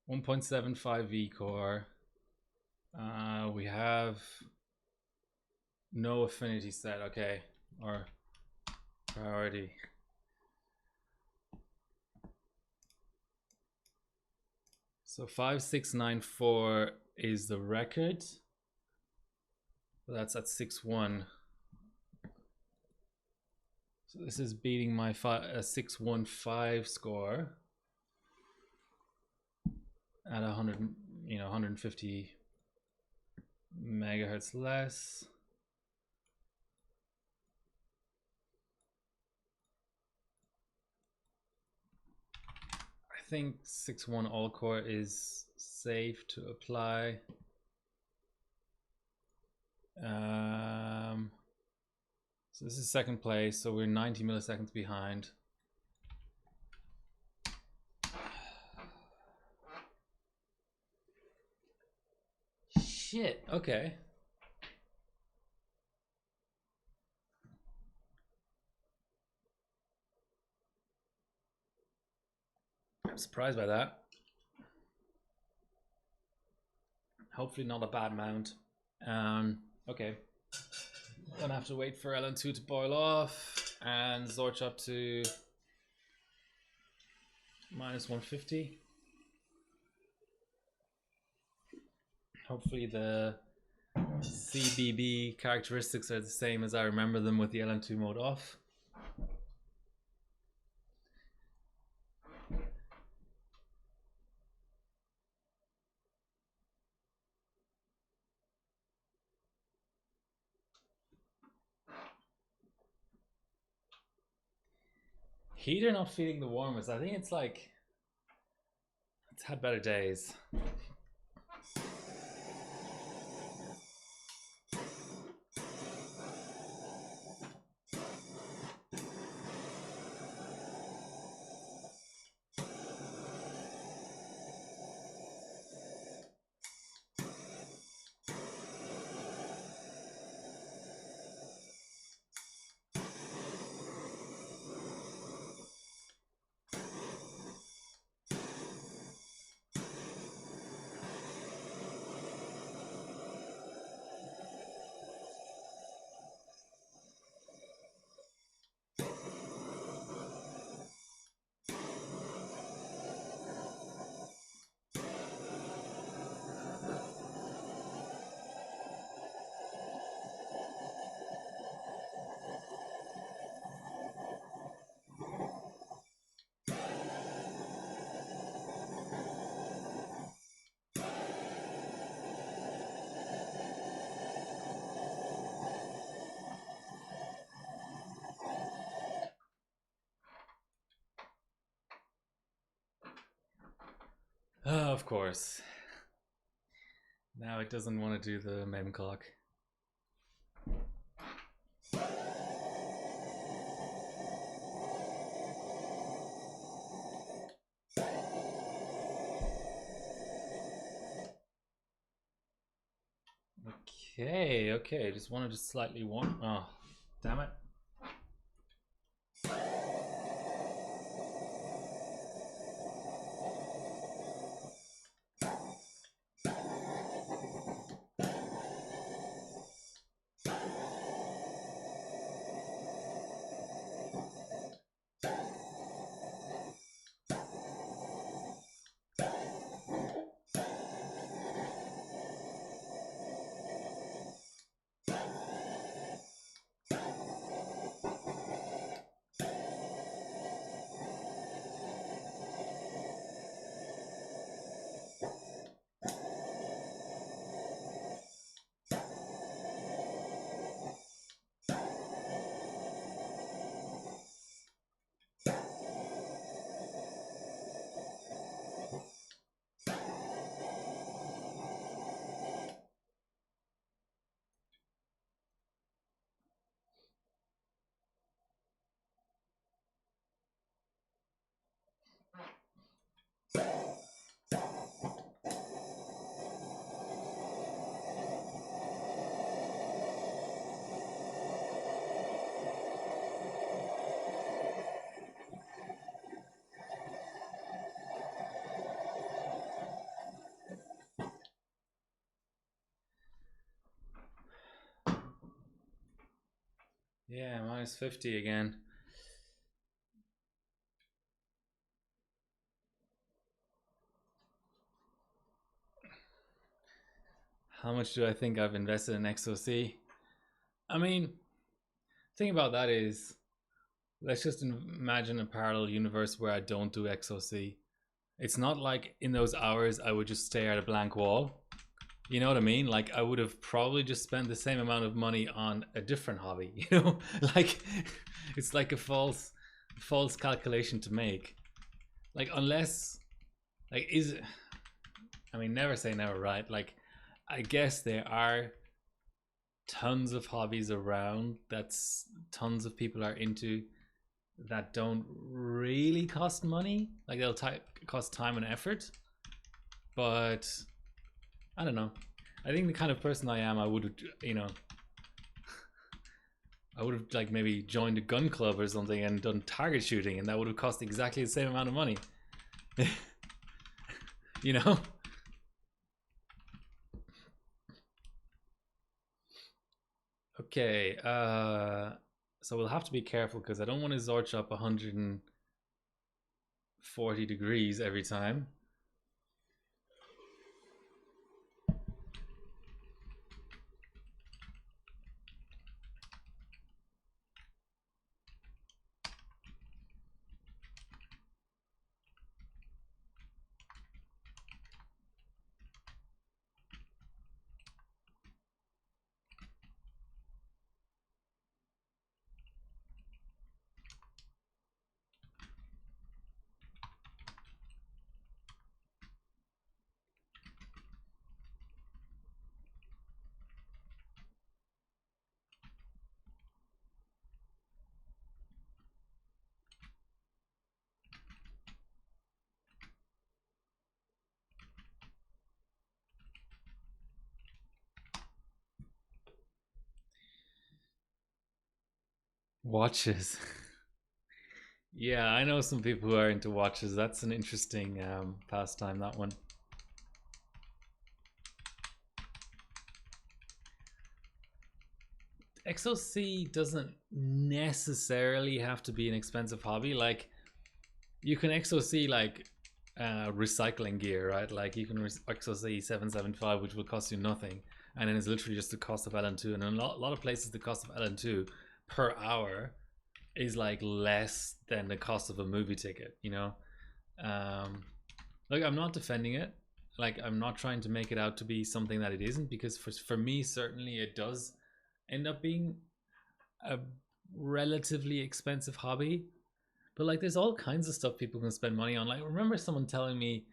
.75 V core. We have no affinity set, okay, or priority. So 5694 is the record. So that's at 6-1. So this is beating my 615 score at 150 megahertz less. I think 6-1 all core is safe to apply. So this is second place, so we're 90 milliseconds behind. Shit, okay. I'm surprised by that. Hopefully not a bad mount. Okay. Gonna have to wait for LN2 to boil off and Zorch up to minus 150. Hopefully the CBB characteristics are the same as I remember them with the LN2 mode off. Heater not feeling the warmest. I think it's like it's had better days. Oh, of course. Now it doesn't want to do the mem clock. Okay, just wanted to slightly warm. Oh, damn it. Yeah, minus 50 again. How much do I think I've invested in XOC? I mean, the thing about that is, let's just imagine a parallel universe where I don't do XOC. It's not like in those hours I would just stare at a blank wall. You know what I mean? Like I would have probably just spent the same amount of money on a different hobby, you know? Like it's like a false calculation to make. Like unless like is I mean never say never, right? Like I guess there are tons of hobbies around that's tons of people are into that don't really cost money. Like they'll cost time and effort. But I don't know. I think the kind of person I am, I would have, you know, I would have like maybe joined a gun club or something and done target shooting, and that would have cost exactly the same amount of money. You know? Okay, so we'll have to be careful because I don't want to Zorch up 140 degrees every time. Watches. Yeah, I know some people who are into watches. That's an interesting pastime, that one. XOC doesn't necessarily have to be an expensive hobby. Like, you can XOC like recycling gear, right? Like, you can XOC 775, which will cost you nothing, and then it's literally just the cost of LN2. And in a lot of places, the cost of LN2 per hour is like less than the cost of a movie ticket, you know? Like, I'm not defending it. Like, I'm not trying to make it out to be something that it isn't, because for me, certainly it does end up being a relatively expensive hobby. But like, there's all kinds of stuff people can spend money on. Like, I remember someone telling me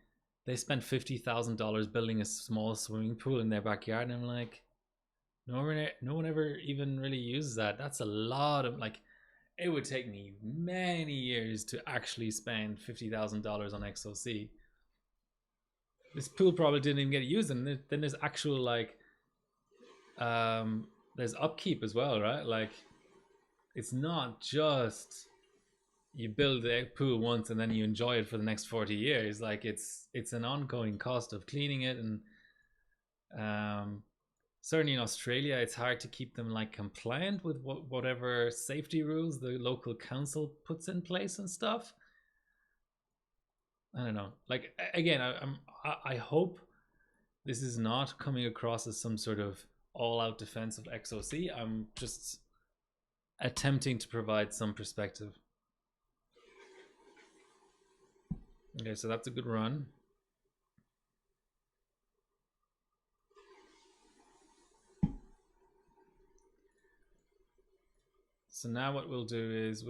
they spent $50,000 building a small swimming pool in their backyard, and I'm like, no one ever even really uses that. That's a lot of like. It would take me many years to actually spend $50,000 on XOC. This pool probably didn't even get used, and then there's actual like, there's upkeep as well, right? Like, it's not just you build the pool once and then you enjoy it for the next 40 years. Like, it's an ongoing cost of cleaning it, and certainly in Australia it's hard to keep them like compliant with whatever safety rules the local council puts in place and stuff. I don't know. Like, again, I hope this is not coming across as some sort of all-out defense of XOC. I'm just attempting to provide some perspective. Okay, so that's a good run. So now what we'll do is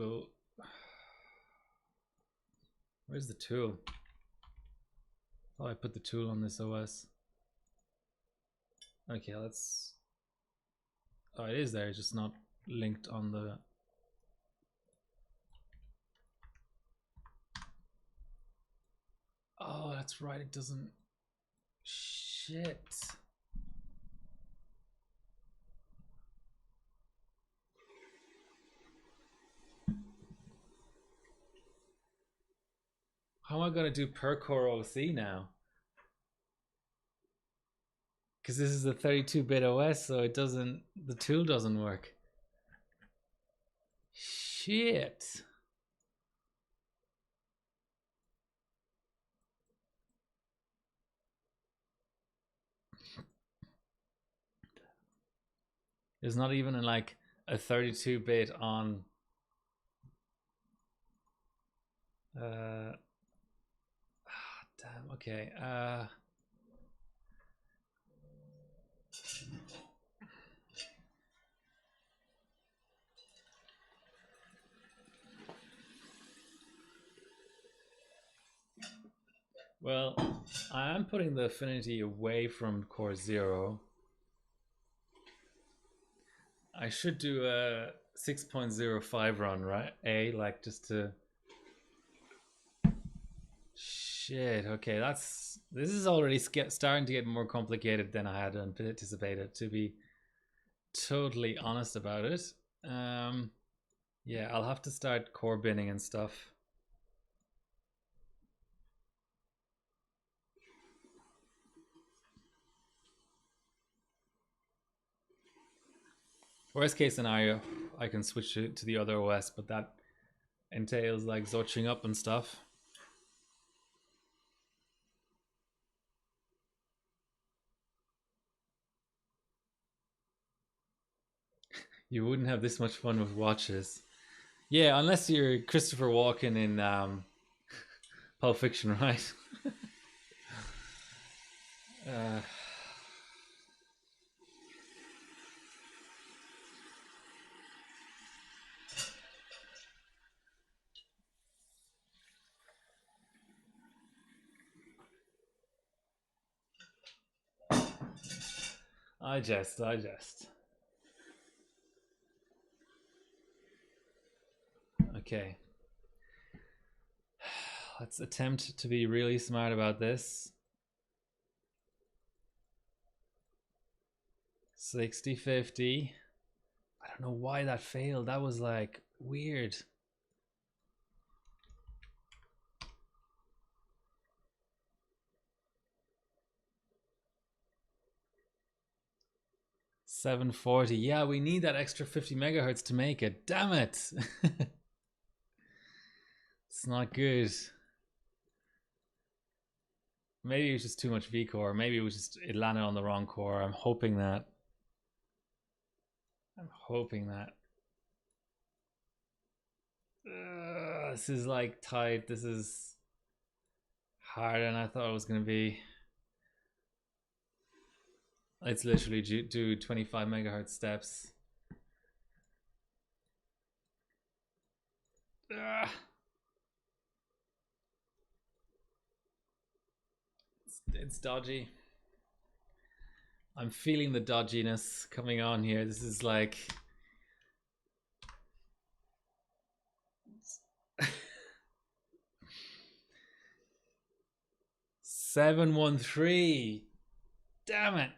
where's the tool? Oh, I put the tool on this OS. Okay, let's. Oh, it is there. It's just not linked on the. Oh, that's right. It doesn't. Shit. How am I gonna do per core OC now? Because this is a 32-bit OS, so it doesn't. The tool doesn't work. Shit. There's not even like a 32-bit on. Damn. Okay. Well, I am putting the affinity away from core 0. I should do a 6.05 run, right? Like, just to. shit. Okay, this is already starting to get more complicated than I had anticipated, to be totally honest about it. Yeah, I'll have to start core binning and stuff. Worst case scenario, I can switch it to the other OS, but that entails like zotching up and stuff. You wouldn't have this much fun with watches. Yeah, unless you're Christopher Walken in Pulp Fiction, right? uh, I jest. Okay. Let's attempt to be really smart about this. 60-50. I don't know why that failed. That was like weird. $740. Yeah, we need that extra 50 megahertz to make it. Damn it. It's not good. Maybe it was just too much V core. Maybe it was just it landed on the wrong core. I'm hoping that. This is like tight. This is harder than I thought it was going to be. It's literally do 25 megahertz steps. It's dodgy. I'm feeling the dodginess coming on here. This is like $713. Damn it.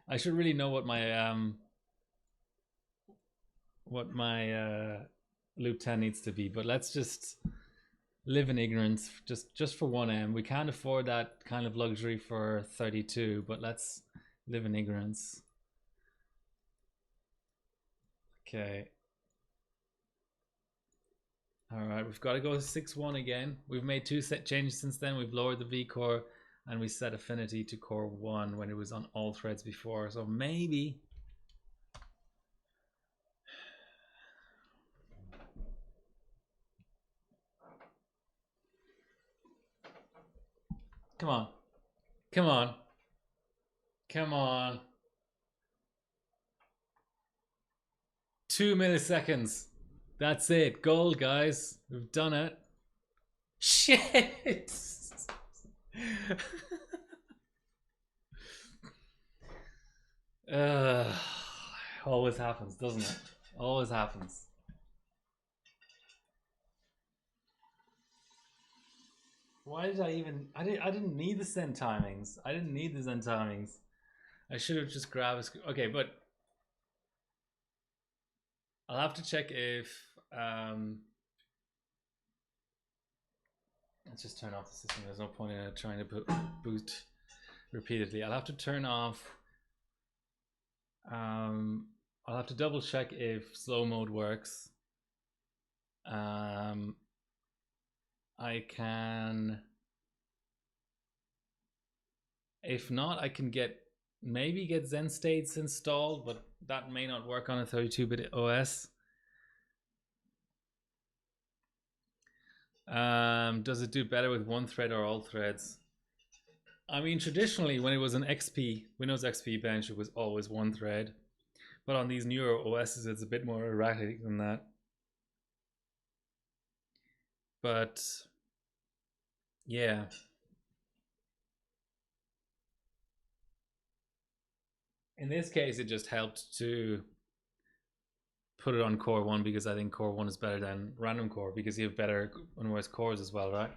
I should really know what my loop 10 needs to be, but let's just live in ignorance just for 1M. We can't afford that kind of luxury for 32, but let's live in ignorance. Okay. All right, we've got to go 6-1 again. We've made 2 set changes since then. We've lowered the V core and we set affinity to core 1 when it was on all threads before. So maybe come on. 2 milliseconds. That's it. Gold, guys. We've done it. Shit. Always happens, doesn't it? Always happens. Why did I even? I didn't need the send timings. I should have just grabbed a. Okay, but I'll have to check if. Let's just turn off the system. There's no point in trying to boot repeatedly. I'll have to turn off. I'll have to double check if slow mode works. I can. If not, I can maybe get Zen States installed, but that may not work on a 32-bit OS. Does it do better with one thread or all threads? I mean, traditionally, when it was an Windows XP bench, it was always one thread. But on these newer OSs, it's a bit more erratic than that. But yeah. In this case, it just helped to put it on core 1 because I think core 1 is better than random core because you have better and worse cores as well, right?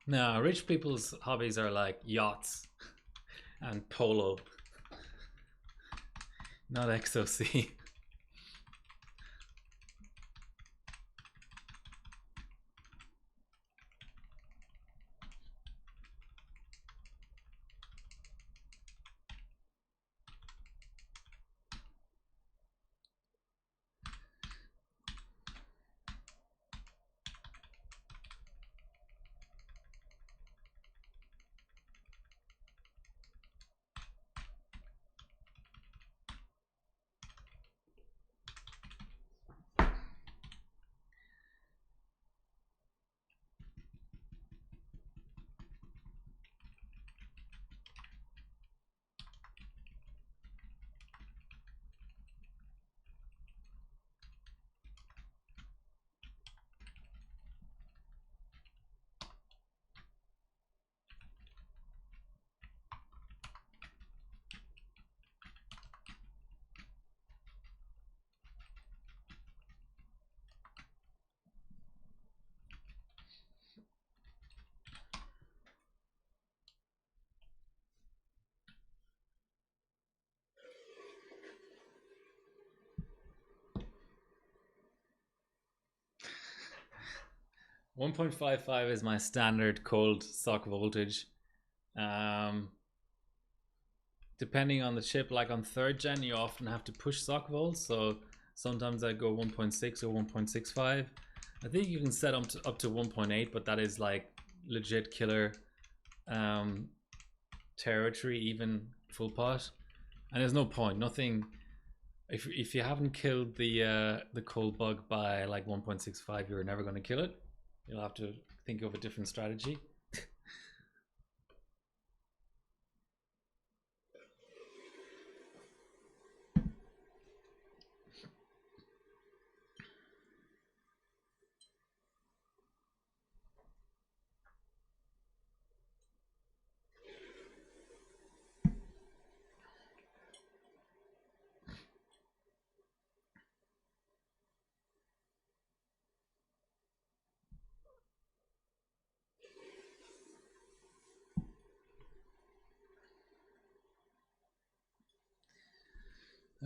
No, rich people's hobbies are like yachts and polo, not XOC. One 1.55 is my standard cold sock voltage. Um, Depending on the chip, like on third gen, you often have to push sock volts. So sometimes I go 1.6 or 1.65. I think you can set up to 1.8, but that is like legit killer territory, even full pot. And there's no point. Nothing. If you haven't killed the cold bug by like 1.65, you're never going to kill it. You'll have to think of a different strategy.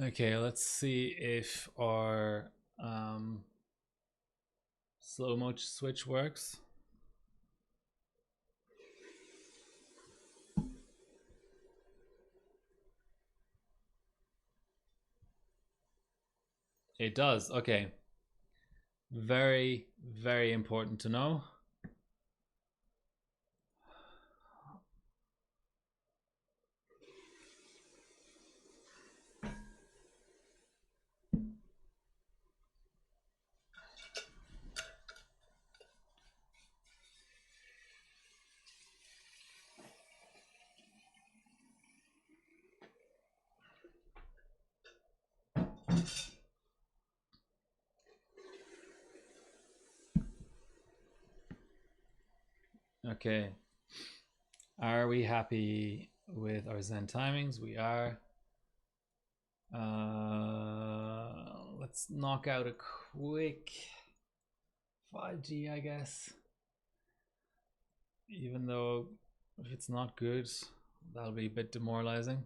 Okay, let's see if our slow mo switch works. It does. Okay. Very, very important to know. Okay. Are we happy with our Zen timings? We are. Let's knock out a quick 5G, I guess. Even though if it's not good, that'll be a bit demoralizing.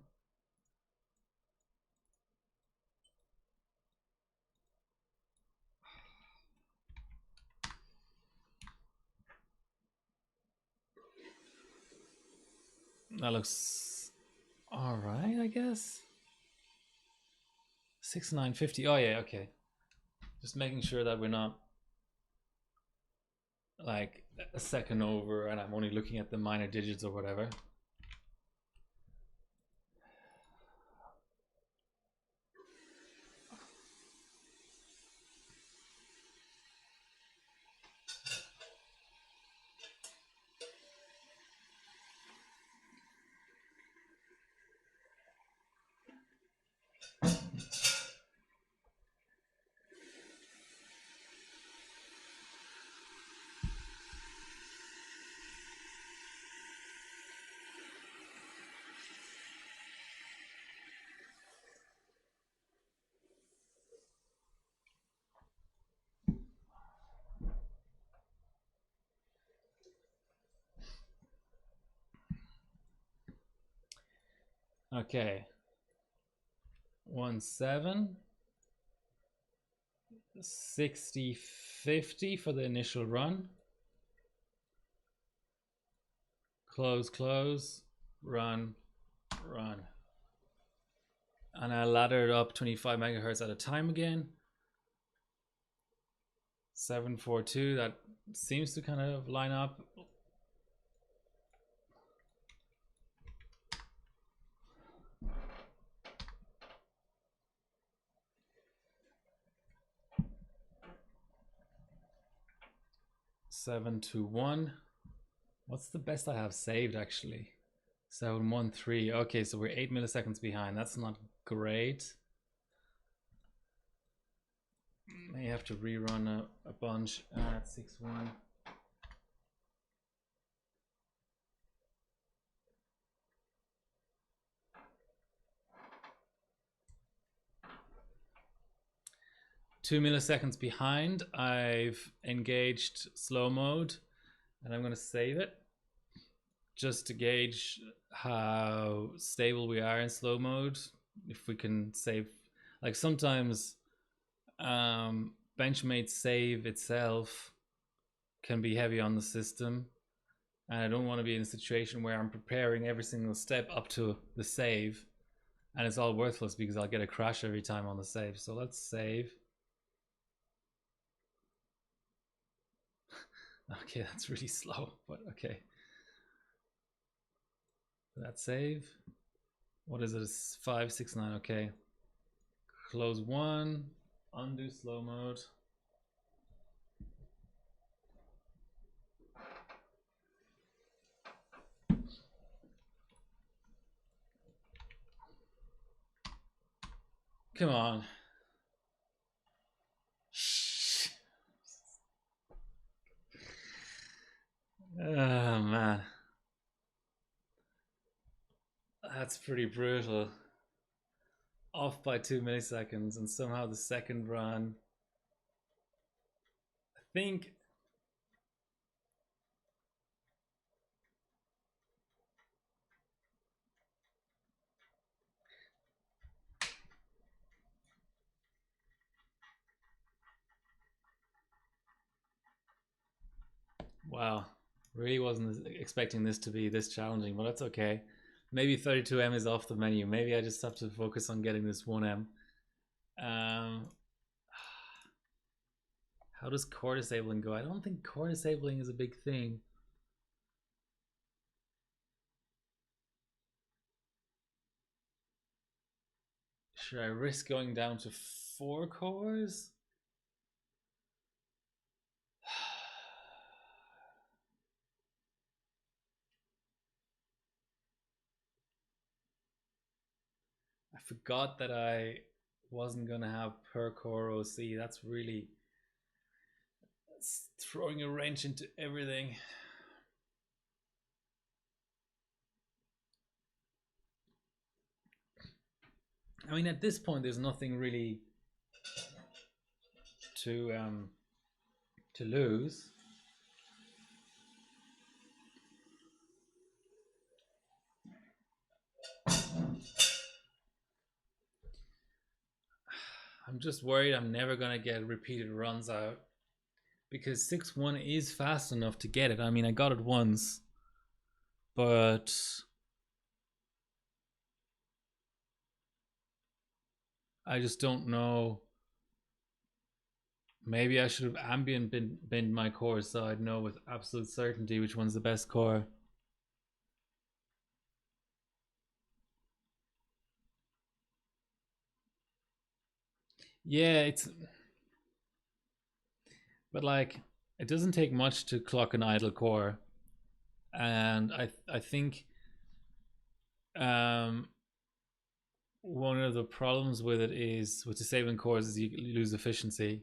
That looks all right, I guess. 6950. Oh yeah, okay. Just making sure that we're not like a second over and I'm only looking at the minor digits or whatever. Okay. 17 60 50 for the initial run. Close, close, run, run. And I laddered up 25 megahertz at a time again. 742, that seems to kind of line up. Seven two one. What's the best I have saved actually? 713. Okay, so we're 8 milliseconds behind. That's not great. May have to rerun a bunch at 6.1. Two milliseconds behind. I've engaged slow mode and I'm going to save it just to gauge how stable we are in slow mode. If we can save, like sometimes Benchmade save itself can be heavy on the system, and I don't want to be in a situation where I'm preparing every single step up to the save and it's all worthless because I'll get a crash every time on the save. So let's save. Okay, that's really slow, but okay. That save. What is it? It's 569. Okay. Close one. Undo slow mode. Come on. Oh man. That's pretty brutal. Off by 2 milliseconds, and somehow the second run, I think. Wow. Really wasn't expecting this to be this challenging, but that's okay. Maybe 32M is off the menu. Maybe I just have to focus on getting this 1M. How does core disabling go? I don't think core disabling is a big thing. Should I risk going down to 4 cores? I forgot that I wasn't gonna have per core OC. That's throwing a wrench into everything. I mean, at this point, there's nothing really to lose. I'm just worried I'm never gonna get repeated runs out, because 6-1 is fast enough to get it. I mean, I got it once, but I just don't know. Maybe I should have ambient binned my core so I'd know with absolute certainty which one's the best core. Yeah, but like, it doesn't take much to clock an idle core, and I think one of the problems with it is with disabling cores is you lose efficiency.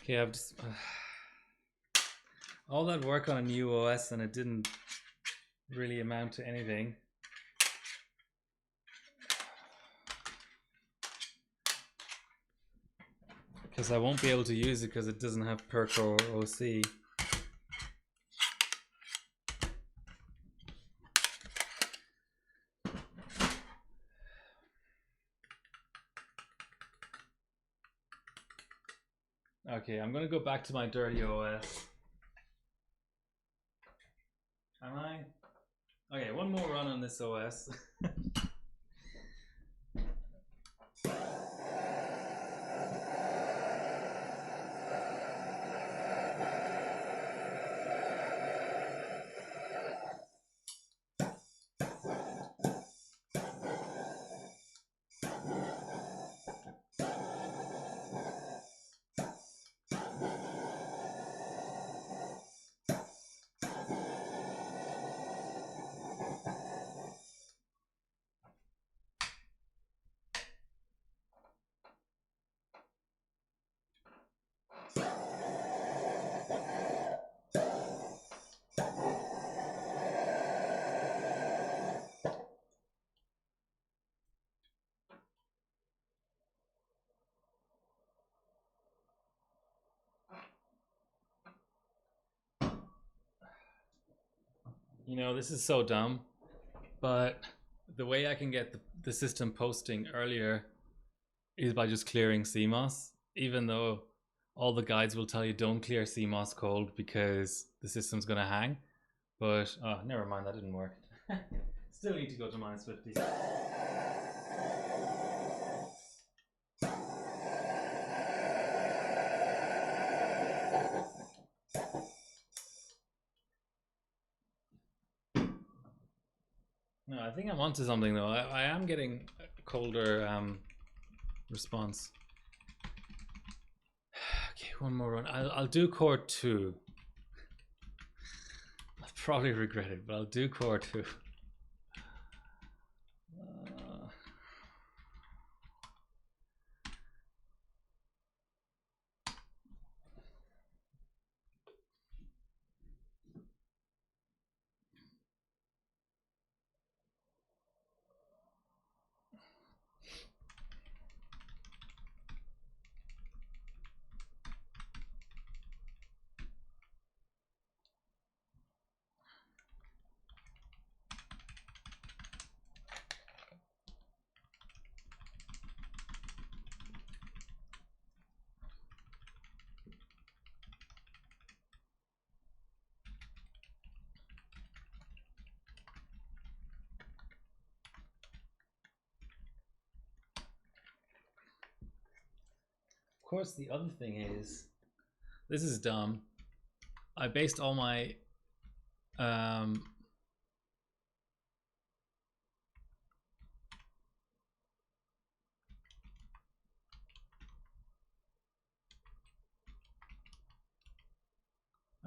Okay, I've just all that work on a new OS and it didn't really amount to anything. Because I won't be able to use it because it doesn't have per core OC. Okay, I'm gonna go back to my dirty OS. Am I? Okay, one more run on this OS. You know, this is so dumb, but the way I can get the system posting earlier is by just clearing CMOS, even though all the guides will tell you don't clear CMOS cold because the system's gonna hang. But oh, never mind, that didn't work. Still need to go to -50. No, I think I'm onto something though. I am getting a colder response. Okay, one more run. I'll do core 2. I'll probably regret it, but I'll do core 2. Of course, the other thing is, this is dumb. I based all my I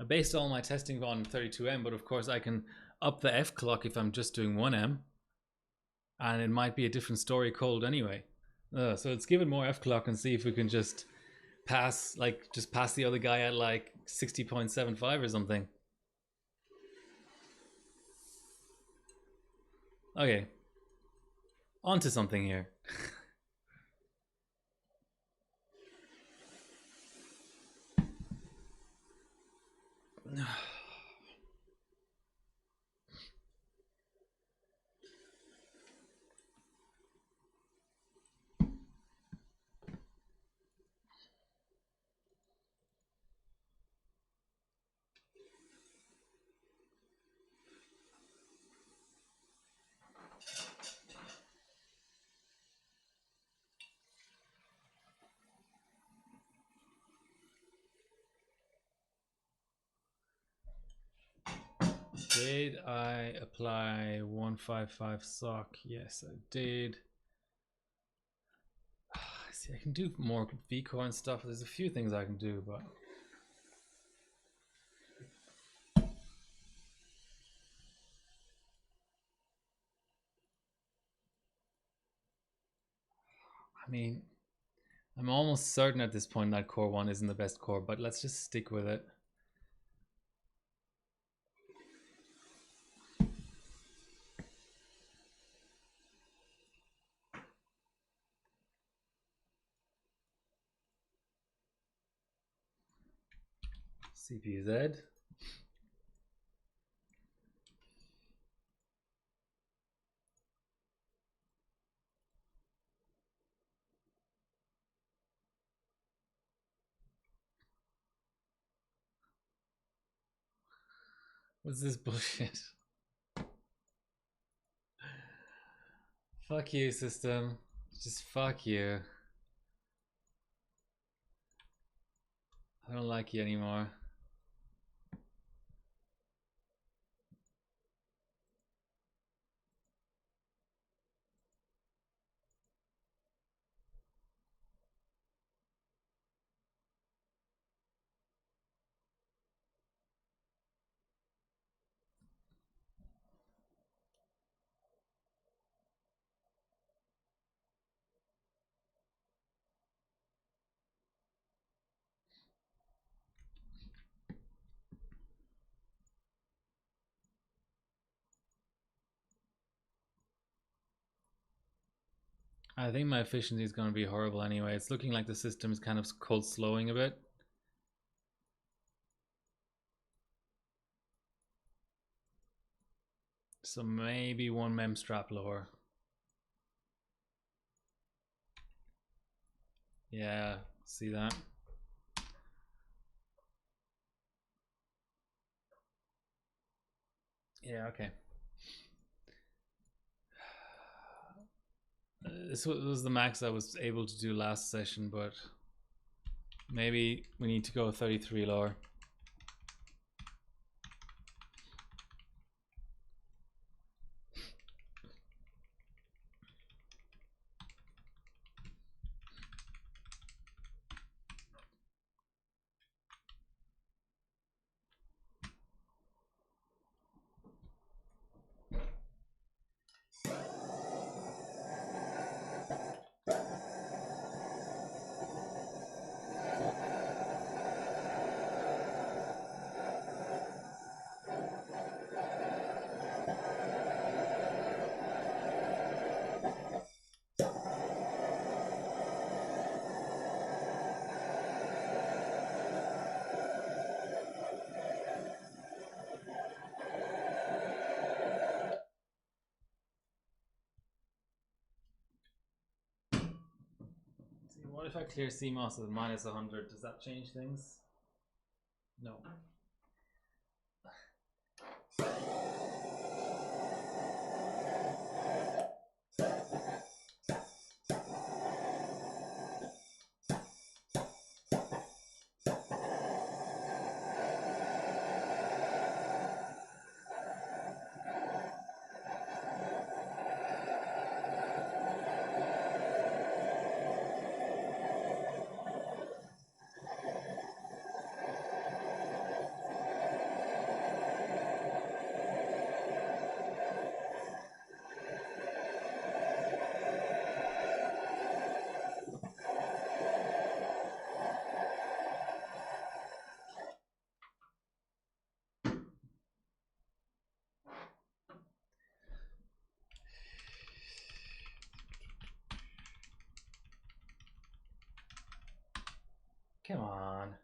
based all my testing on 32M, but of course I can up the F clock if I'm just doing 1M, and it might be a different story cold anyway. So let's give it more F clock and see if we can just pass the other guy at like 60.75 or something. Okay, on to something here. Did I apply 155 sock? Yes, I did. See, I can do more VCore and stuff. There's a few things I can do, but I mean, I'm almost certain at this point that core 1 isn't the best core, but let's just stick with it. CPU Z. What's this bullshit? Fuck you, system. Just fuck you. I don't like you anymore. I think my efficiency is going to be horrible anyway. It's looking like the system is kind of cold slowing a bit. So maybe one mem strap lower. Yeah, see that? Yeah, okay. This was the max I was able to do last session, but maybe we need to go 33 lower. What if I clear CMOS at minus 100? Does that change things? No. Come on.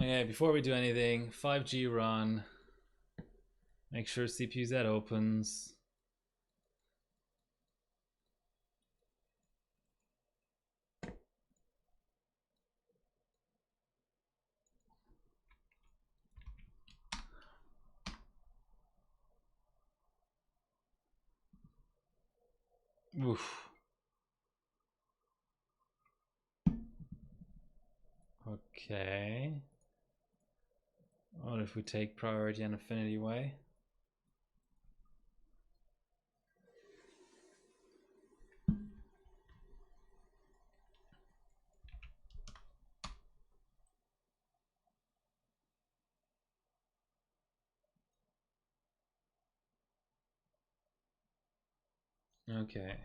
Okay, before we do anything, 5G run. Make sure CPU-Z opens. Oof. Okay. What if we take priority and affinity away? Okay.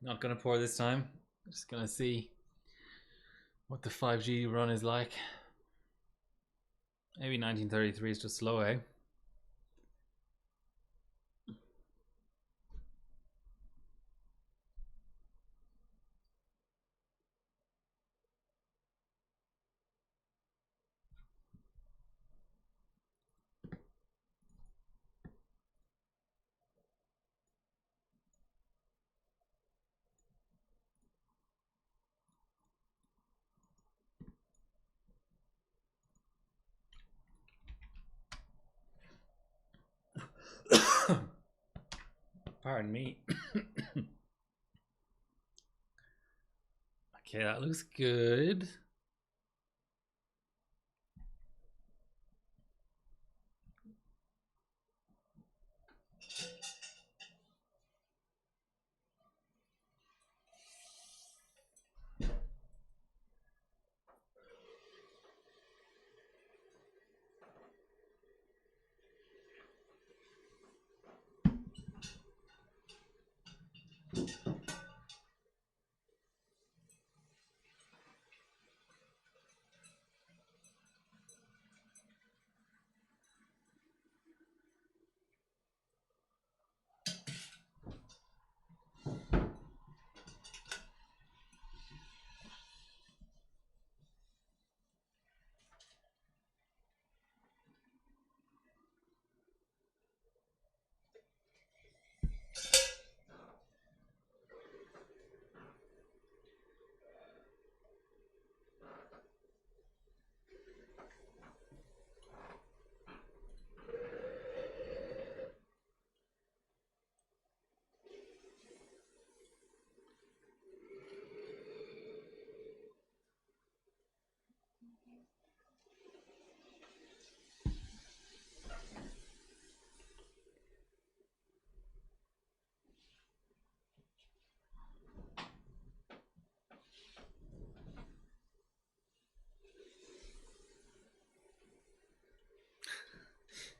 Not gonna pour this time. Just gonna see what the 5G run is like. Maybe 1933 is just slow, eh? Pardon me. Okay, that looks good.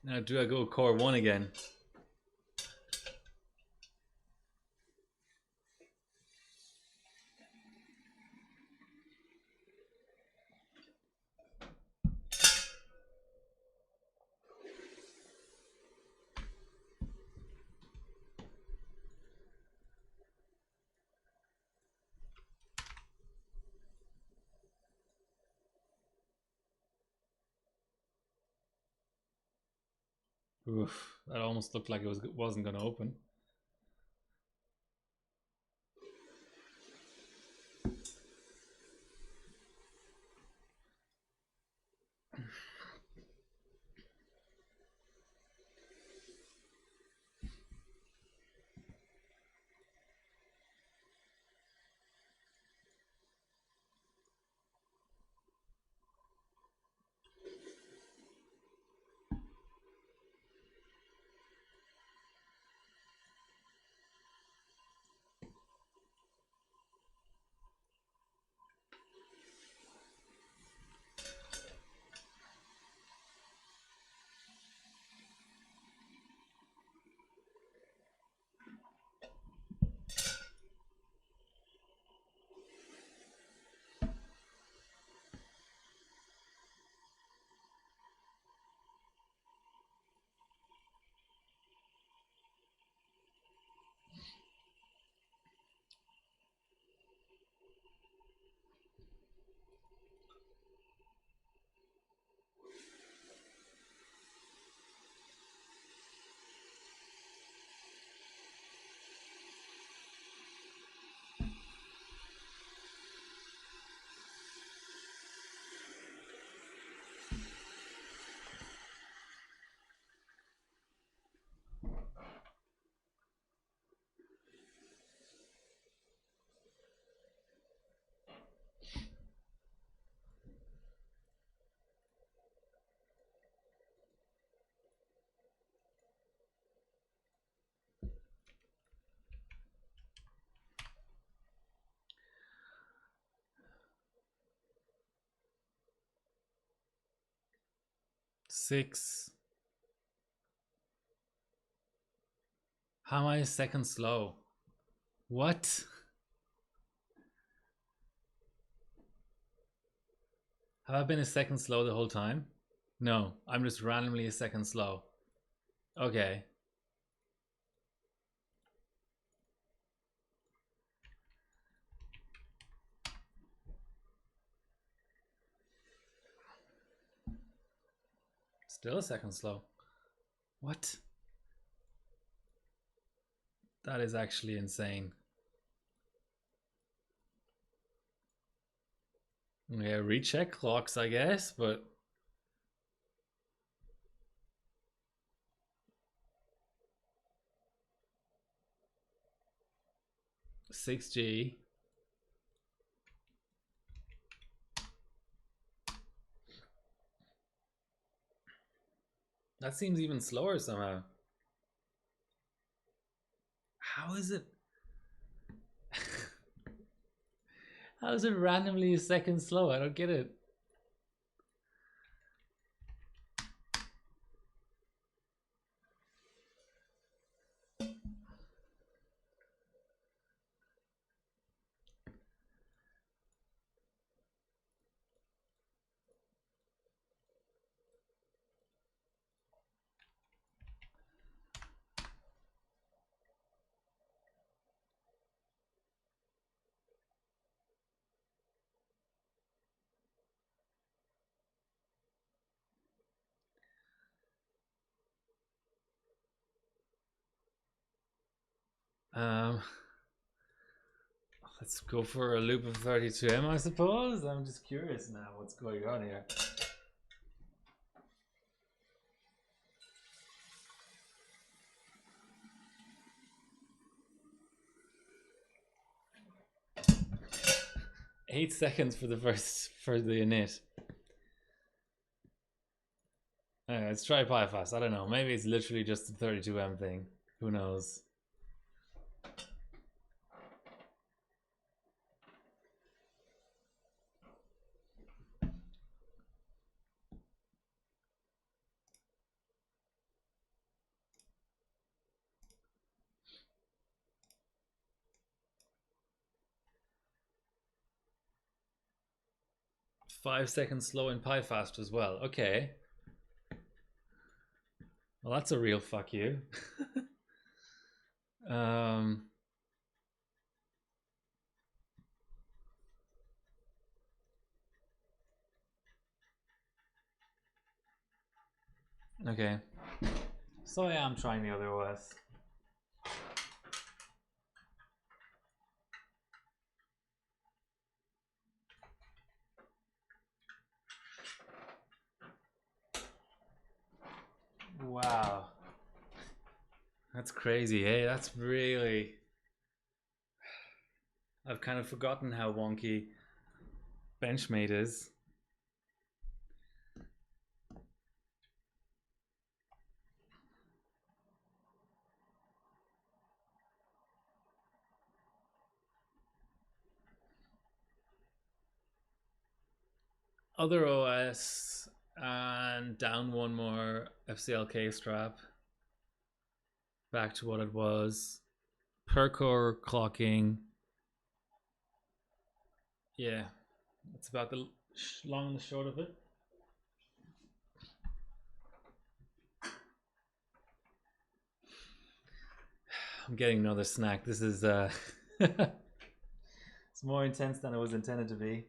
Now do I go core 1 again? Oof, that almost looked like it wasn't going to open. Six. How am I a second slow? What? Have I been a second slow the whole time? No, I'm just randomly a second slow. Okay. Still a second slow. What? That is actually insane. Yeah, recheck clocks, I guess, but 6G. That seems even slower somehow. How is it? How is it randomly a second slow? I don't get it. Let's go for a loop of 32M, I suppose. I'm just curious now what's going on here. Eight seconds for the init. Let's try pi fast. I don't know. Maybe it's literally just a 32M thing. Who knows? 5 seconds slow in PyFast as well. Okay. Well, that's a real fuck you. Okay. So yeah, I'm trying the other OS. Wow. That's crazy, hey? That's really... I've kind of forgotten how wonky Benchmade is. Other OS and down one more FCLK strap. Back to what it was. Per core clocking. Yeah, that's about the long and the short of it. I'm getting another snack. This is it's more intense than it was intended to be.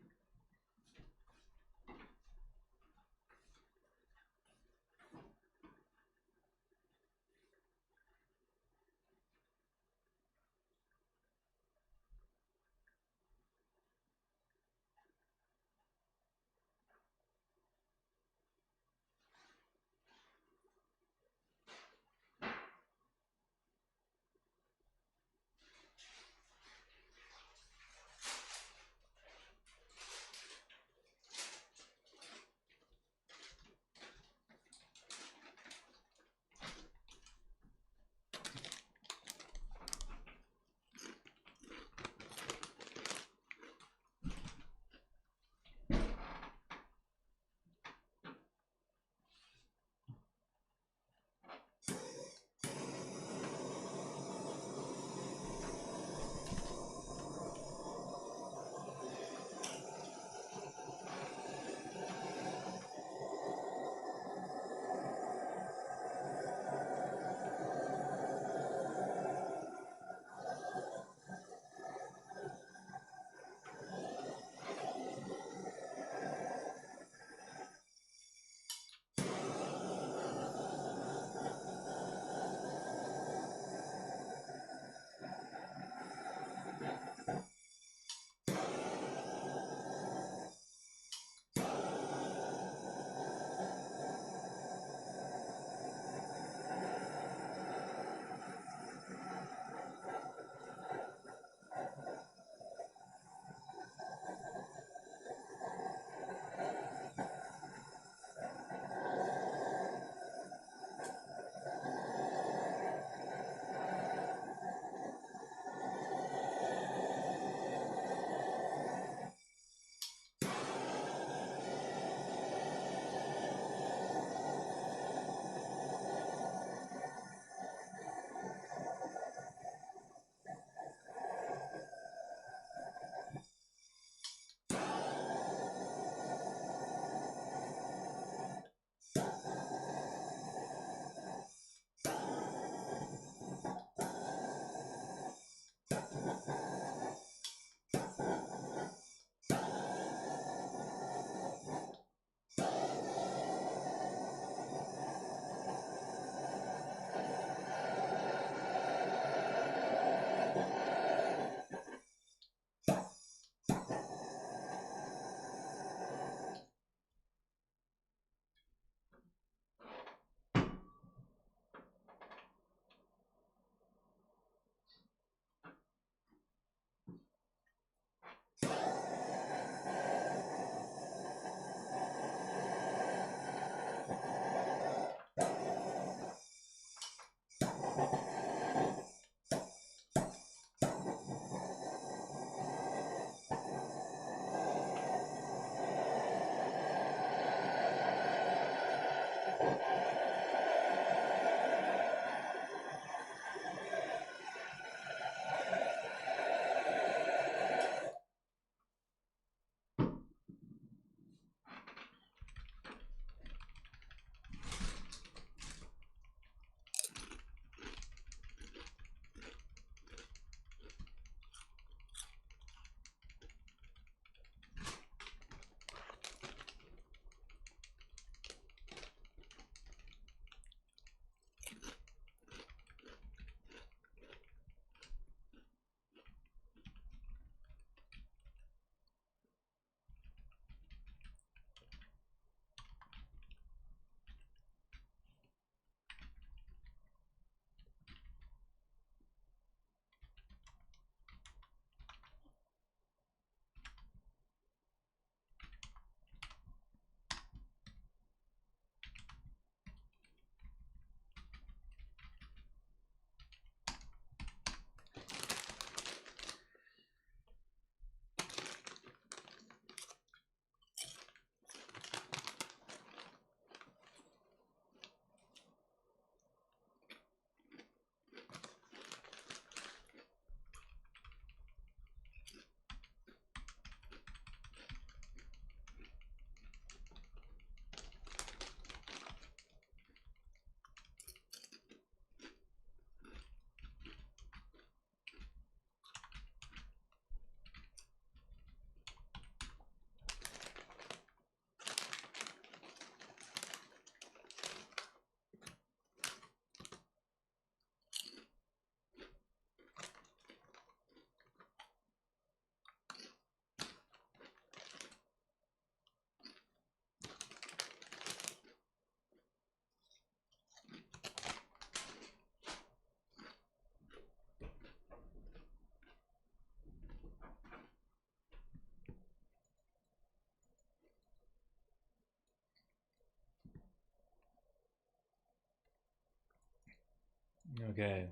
Okay.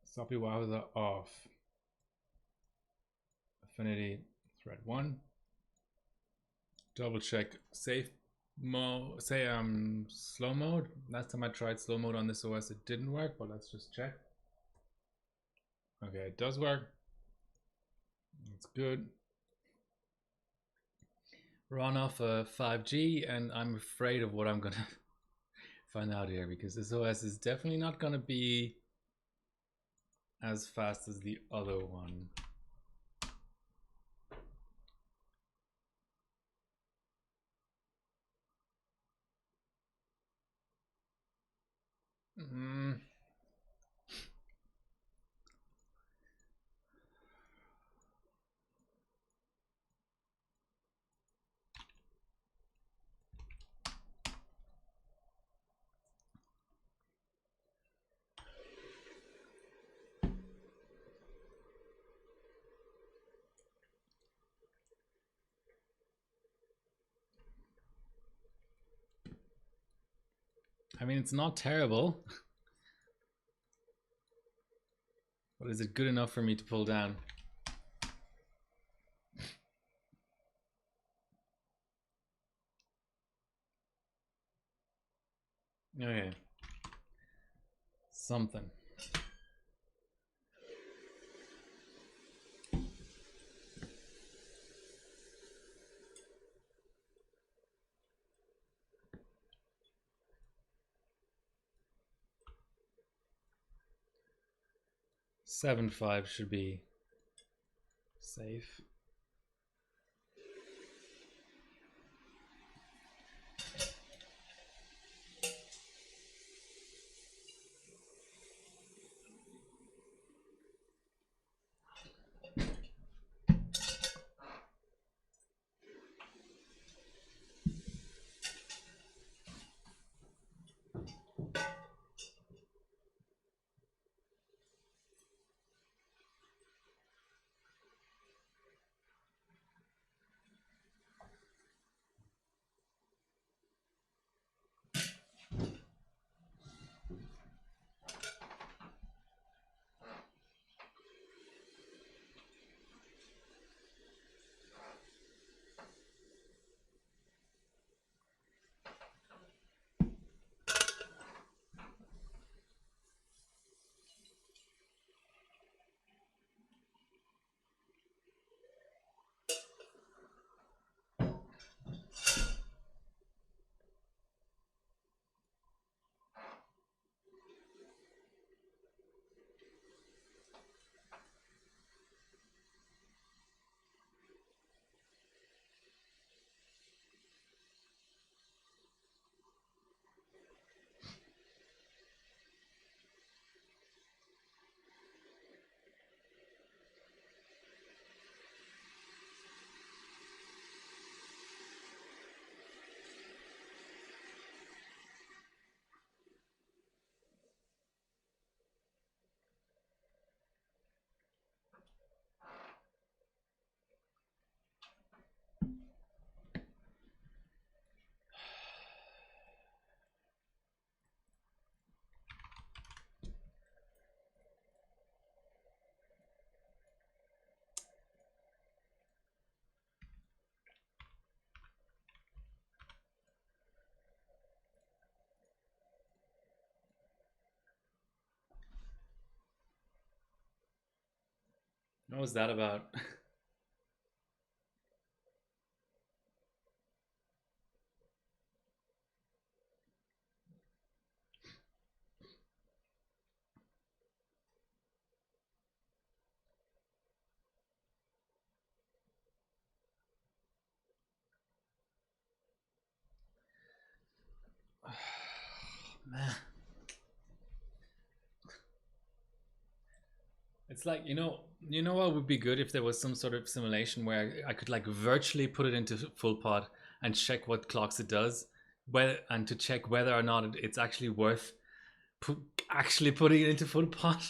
Sloppy wows are off. Affinity thread 1. Double check safe mode. Say slow mode. Last time I tried slow mode on this OS, it didn't work, but let's just check. Okay, it does work. It's good. We're on off 5G, and I'm afraid of what I'm gonna find out here, because this OS is definitely not gonna be as fast as the other one. Mm. I mean, it's not terrible. But is it good enough for me to pull down? Okay. Something. Seven five should be safe. What was that about? Man. It's like, you know what would be good if there was some sort of simulation where I could like virtually put it into full pod and check what clocks it does, whether and to check whether or not it's actually worth actually putting it into full pod.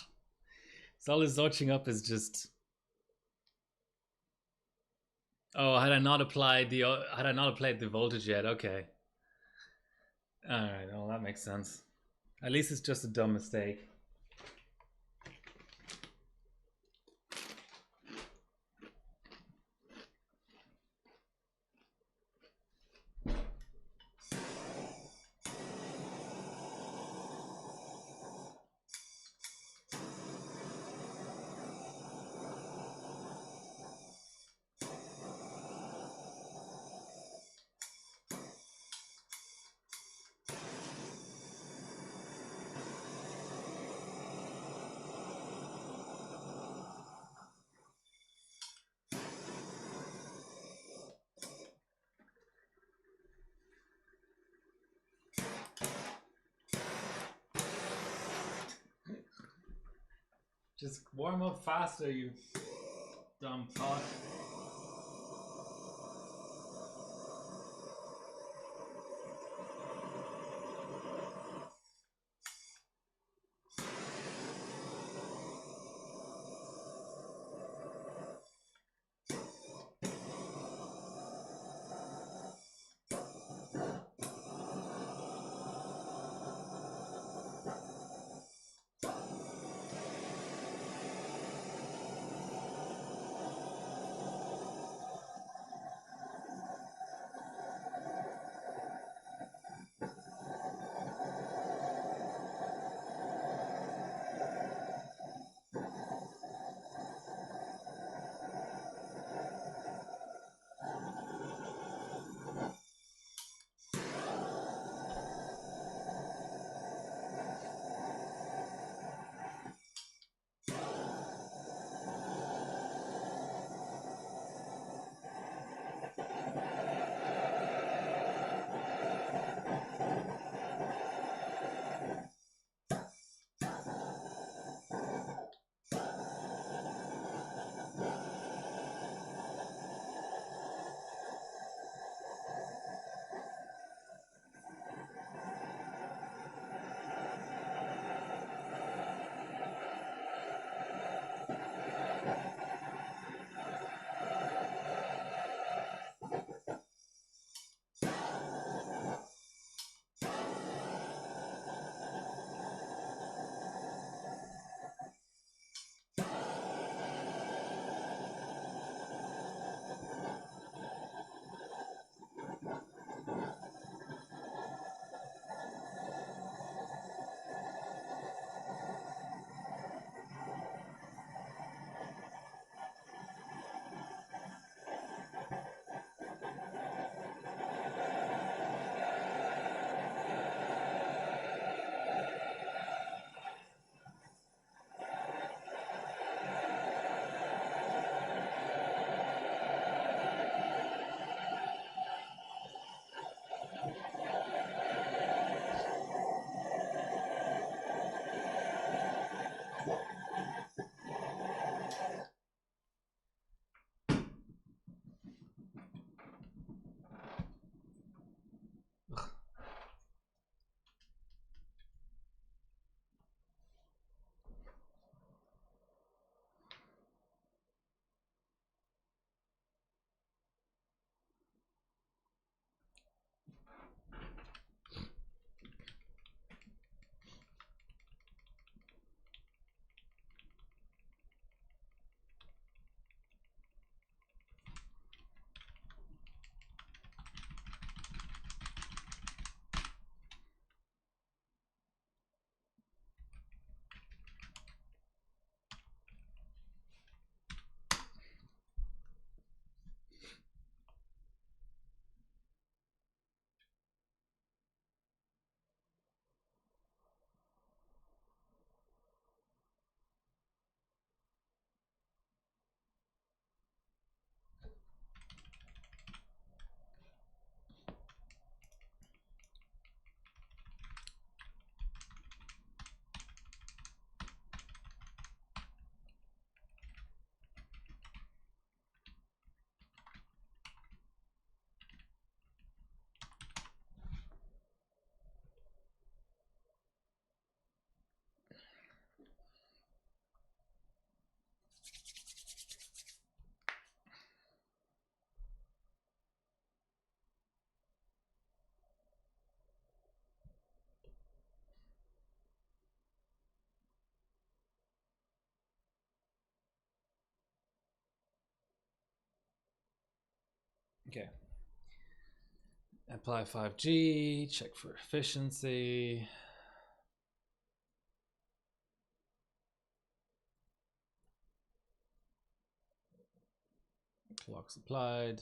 So all this watching up is just. Oh, had I not applied the voltage yet? Okay. All right. Well, that makes sense. At least it's just a dumb mistake. Just warm up faster, you dumb pot. Okay. Apply 5G, check for efficiency. Clocks applied.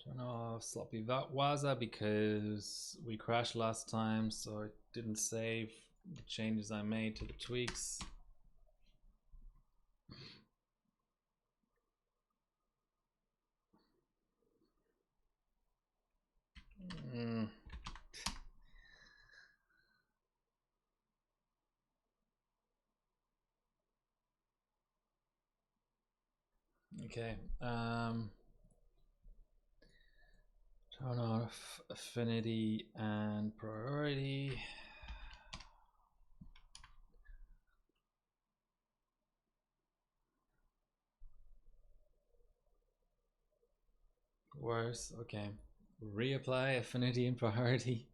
Turn off sloppy Waza because we crashed last time, so it didn't save the changes I made to the tweaks. Okay. Turn off affinity and priority. Worse. Okay. Reapply affinity and priority.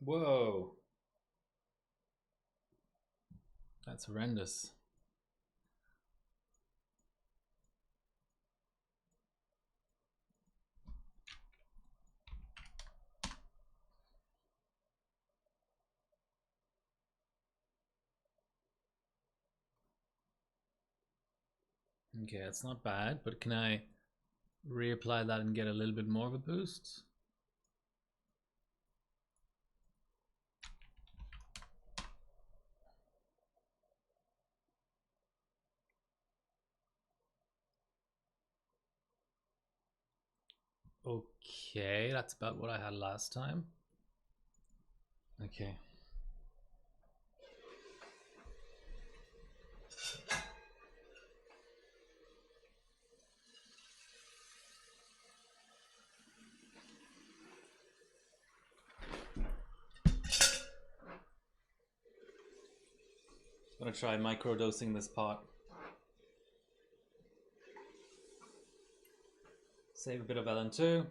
Whoa. That's horrendous. Okay, it's not bad, but can I reapply that and get a little bit more of a boost? Okay, that's about what I had last time. Okay. I'm gonna try microdosing this pot. Save a bit of LN2.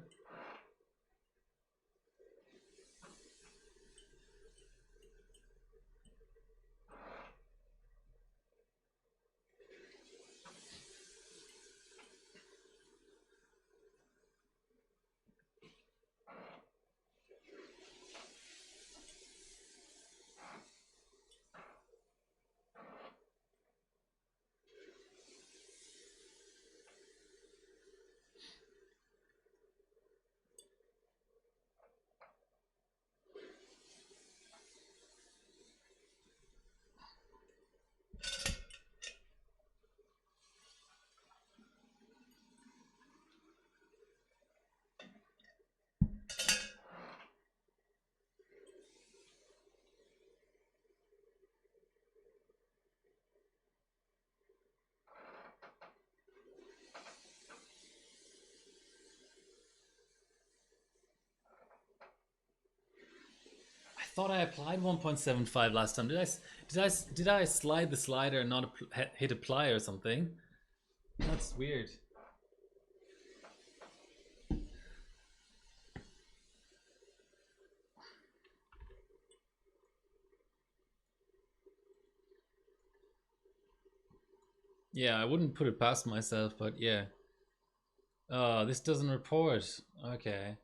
I thought I applied 1.75 last time. Did I slide the slider and not hit apply or something? That's weird. Yeah, I wouldn't put it past myself, but yeah. Oh, this doesn't report. Okay.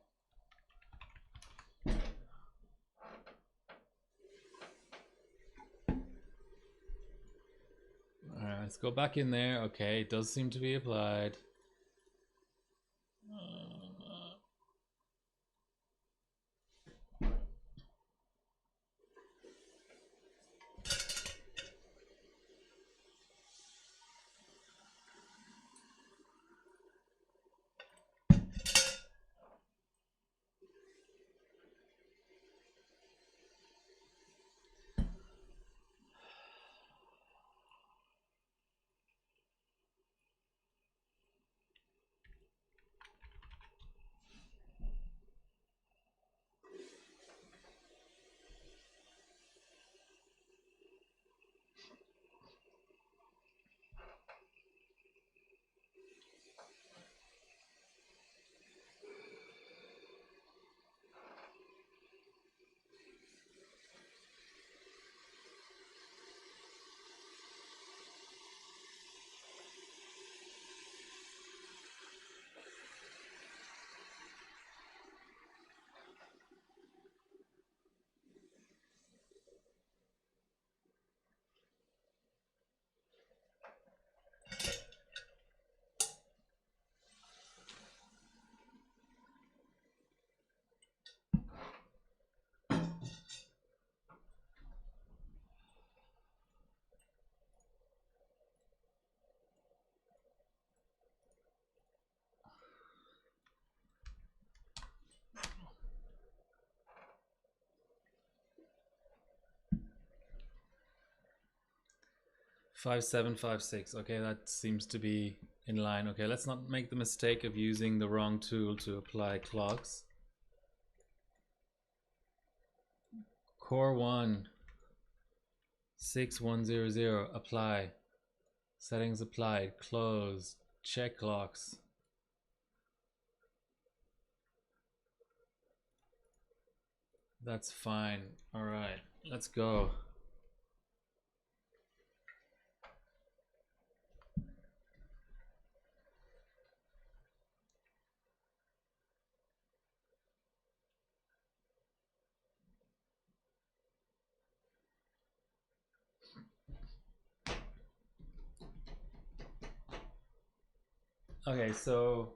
Alright, let's go back in there. Okay, it does seem to be applied. 5756. Okay, that seems to be in line. Okay, let's not make the mistake of using the wrong tool to apply clocks. Core 1 6100. Apply. Settings applied. Close. Check clocks. That's fine. All right, let's go. Okay, so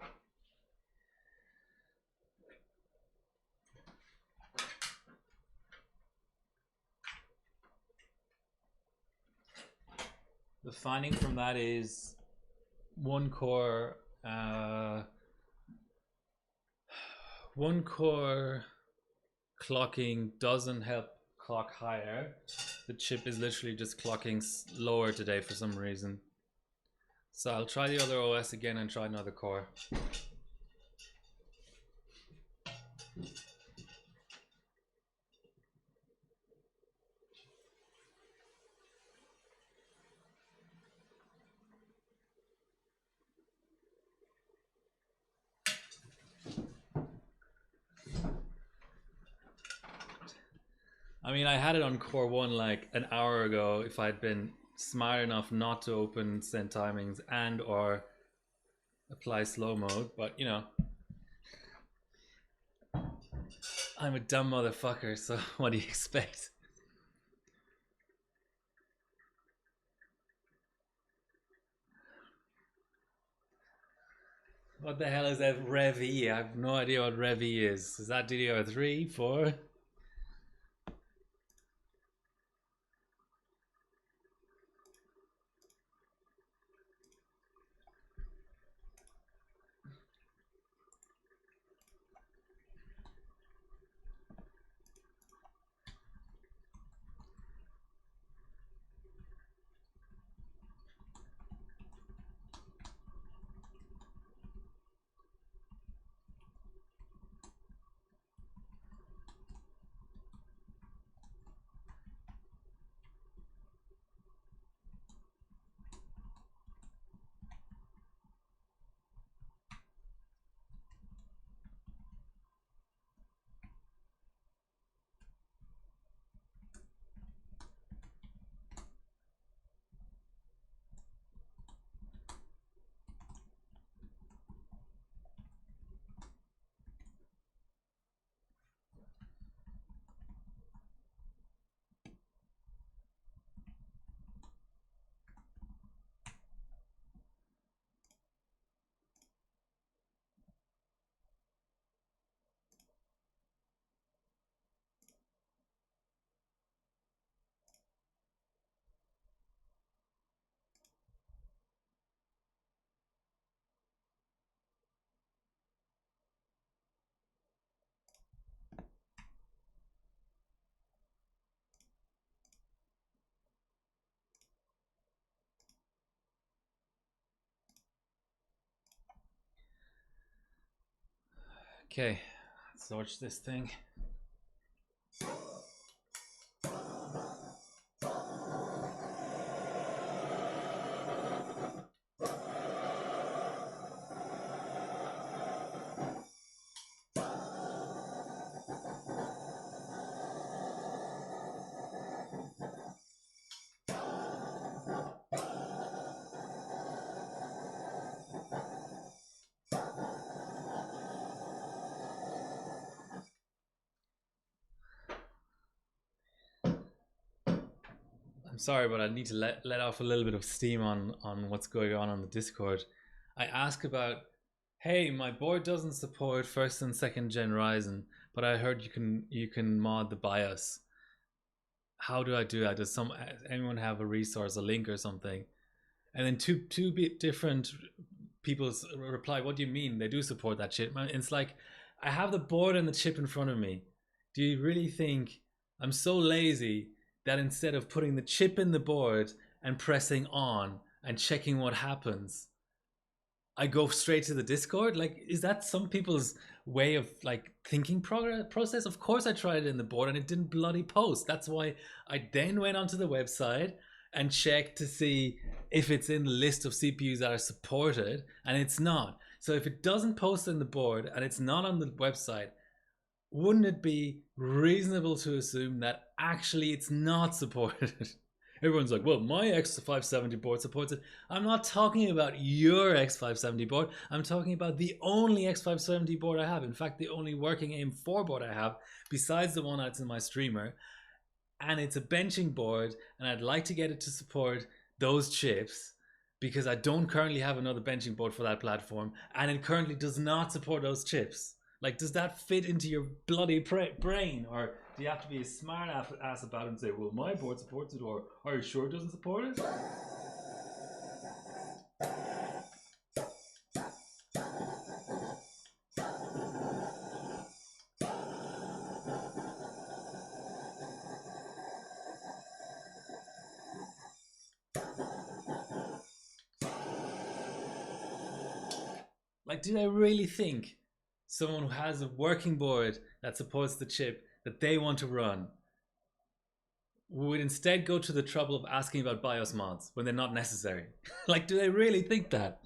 the finding from that is one core clocking doesn't help clock higher. The chip is literally just clocking lower today for some reason. So I'll try the other OS again and try another core. I mean, I had it on core 1 like an hour ago. If I'd been smart enough not to open send timings and or apply slow mode, but you know, I'm a dumb motherfucker, so what do you expect? What the hell is that Rev E? I have no idea what Rev E is. Is that DDR3, 4? Okay, let's watch this thing. I'm sorry, but I need to let off a little bit of steam on what's going on the Discord. I ask about, hey, my board doesn't support first and second gen Ryzen, but I heard you can mod the BIOS. How do I do that? Does anyone have a resource, a link or something? And then two different people reply, what do you mean they do support that shit? It's like, I have the board and the chip in front of me. Do you really think I'm so lazy that instead of putting the chip in the board and pressing on and checking what happens, I go straight to the Discord. Like, is that some people's way of like thinking process? Of course I tried it in the board and it didn't bloody post. That's why I then went onto the website and checked to see if it's in the list of CPUs that are supported, and it's not. So if it doesn't post in the board and it's not on the website, wouldn't it be reasonable to assume that actually it's not supported? Everyone's like, well, my X570 board supports it. I'm not talking about your X570 board. I'm talking about the only X570 board I have. In fact, the only working AIM4 board I have, besides the one that's in my streamer. And it's a benching board, and I'd like to get it to support those chips because I don't currently have another benching board for that platform, and it currently does not support those chips. Like, does that fit into your bloody brain? Or do you have to be a smart ass about it and say, well, my board supports it, or are you sure it doesn't support it? Like, do they really think someone who has a working board that supports the chip that they want to run would instead go to the trouble of asking about BIOS mods when they're not necessary? Like, do they really think that?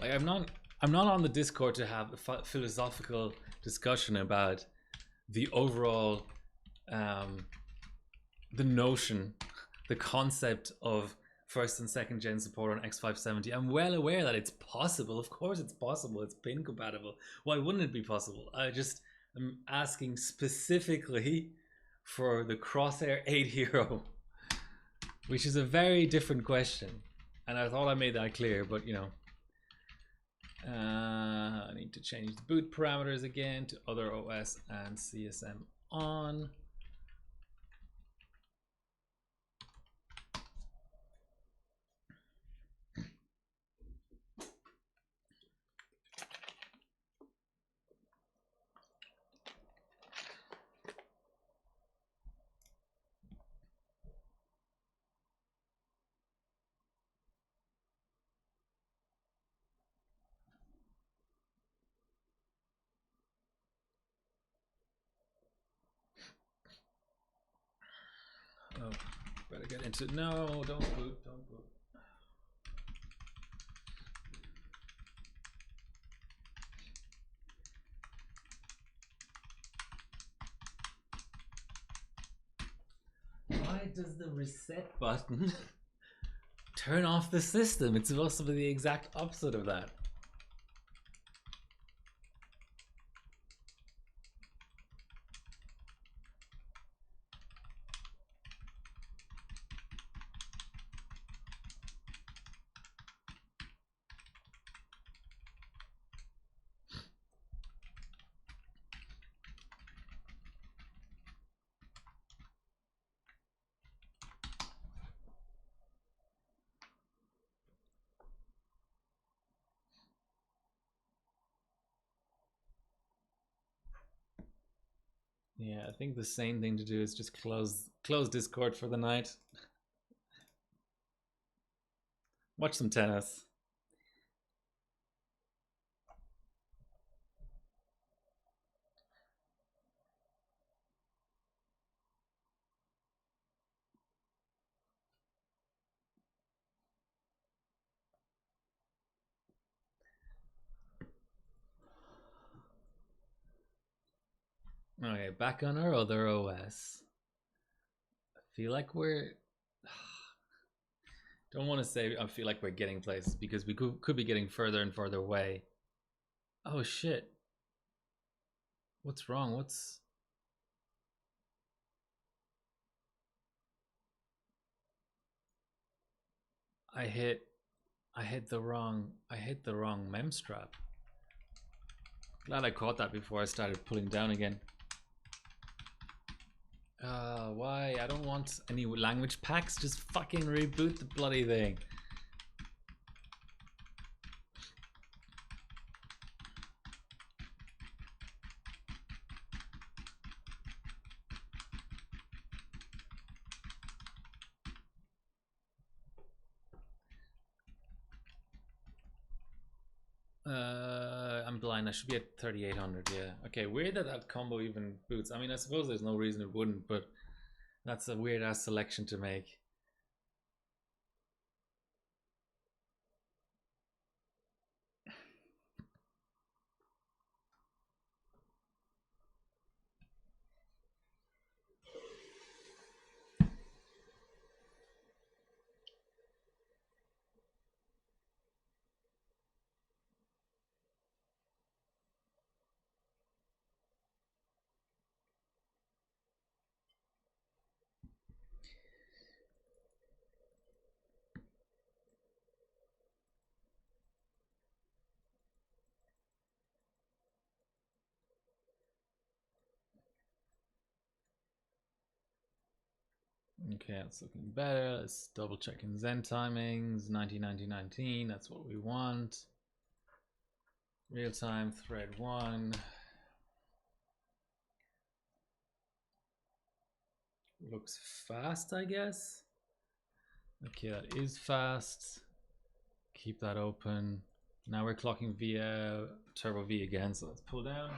Like, I'm not on the Discord to have a philosophical discussion about the overall the notion, the concept of first and second gen support on X570. I'm well aware that it's possible. Of course it's possible. It's pin compatible. Why wouldn't it be possible? I just am asking specifically for the Crosshair 8 Hero, which is a very different question. And I thought I made that clear, but you know, I need to change the boot parameters again to other OS and CSM on. Oh, better get into it. No, don't boot, don't boot. Why does the reset button turn off the system? It's supposed to be the exact opposite of that. Yeah, I think the same thing to do is just close Discord for the night. Watch some tennis. Okay, back on our other OS. I feel like we're don't want to say I feel like we're getting places because we could be getting further and further away. Oh shit. What's wrong? What's I hit I hit the wrong mem strap. Glad I caught that before I started pulling down again. Why? I don't want any language packs. Just fucking reboot the bloody thing. I'm blind. I should be at 3800. Yeah. Okay. Weird that that combo even boots. I mean, I suppose there's no reason it wouldn't, but that's a weird ass selection to make. Okay, that's looking better. Let's double check in Zen timings. 1919. That's what we want. Real time thread 1. Looks fast, I guess. Okay, that is fast. Keep that open. Now we're clocking via Turbo V again, so let's pull down.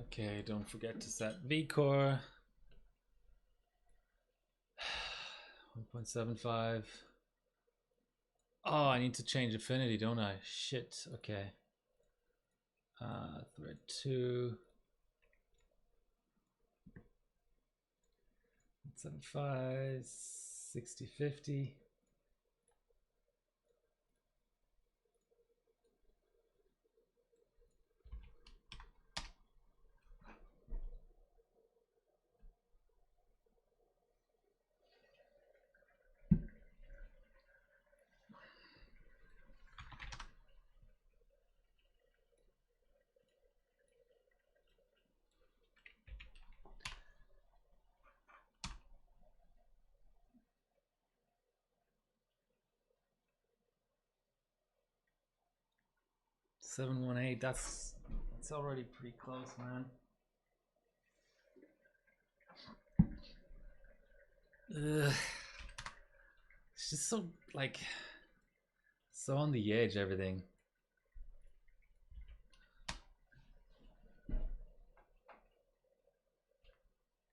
Okay, don't forget to set vCore. 1.75. Oh, I need to change affinity, don't I? Shit. Okay. Thread 2. 1.75. 60/50. $718. That's already pretty close, man. Ugh. It's just so like so on the edge, everything.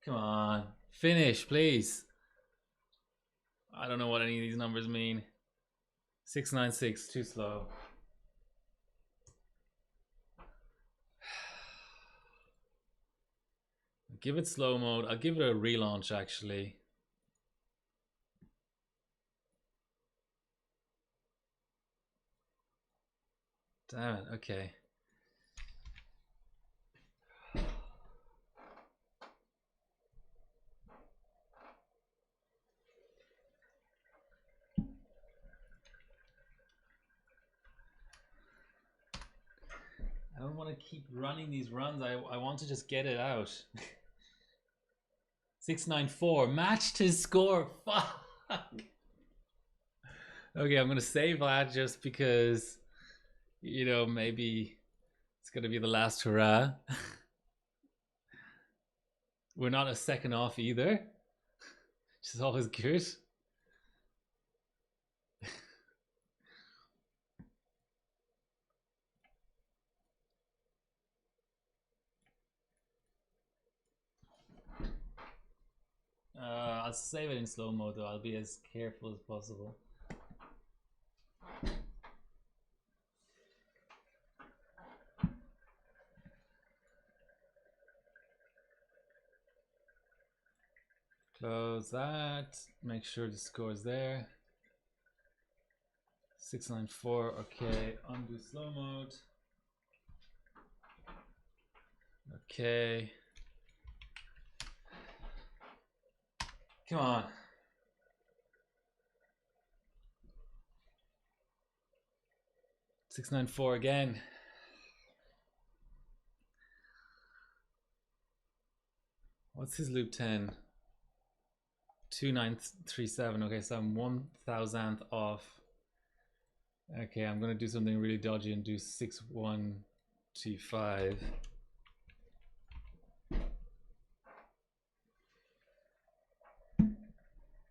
Come on, finish, please. I don't know what any of these numbers mean. 696, too slow. Give it slow mode. I'll give it a relaunch actually. Damn it, okay. I don't want to keep running these runs. I want to just get it out. 694, matched his score. Fuck. Okay, I'm gonna save that just because, you know, maybe it's gonna be the last hurrah. We're not a second off either, which is always good. I'll save it in slow mode though. I'll be as careful as possible. Close that. Make sure the score is there. 694. Okay, undo slow mode. Okay. Come on. $694 again. What's his loop 10? 2937. Okay, so I'm 1,000th off. Okay, I'm gonna do something really dodgy and do 6125.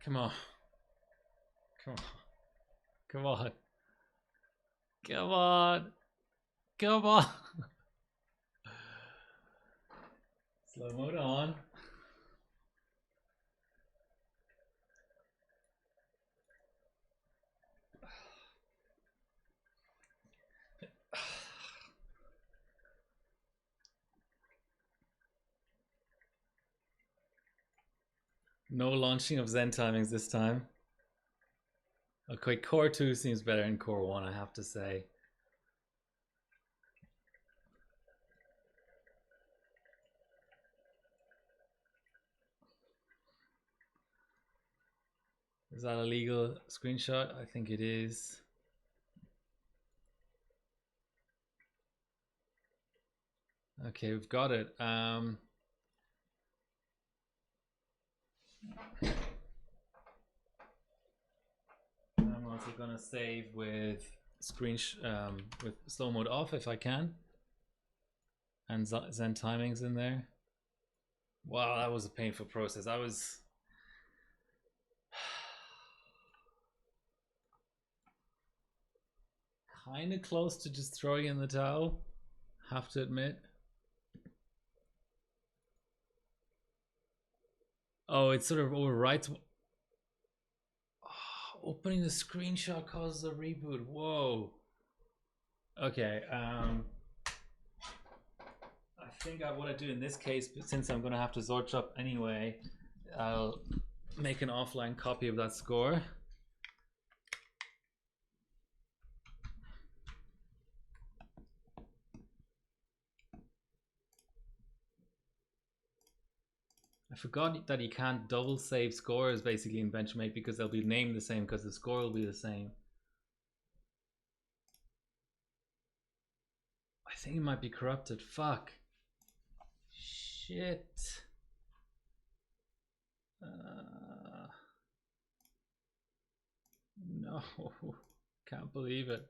Come on. Come on. Come on. Come on. Come on. Slow mode on. No launching of Zen timings this time. Okay, core 2 seems better than core 1, I have to say. Is that a legal screenshot? I think it is. Okay, we've got it. I'm also gonna save with with slow mode off if I can, and Zen timings in there. Wow, that was a painful process. I was kind of close to just throwing in the towel, have to admit. Oh, it sort of overwrites. Oh, opening the screenshot causes a reboot. Whoa. Okay. I think what I do in this case, since I'm going to have to Zorch up anyway, I'll make an offline copy of that score. I forgot that you can't double save scores basically in Benchmade because they'll be named the same because the score will be the same. I think it might be corrupted. Fuck. Shit. No. Can't believe it.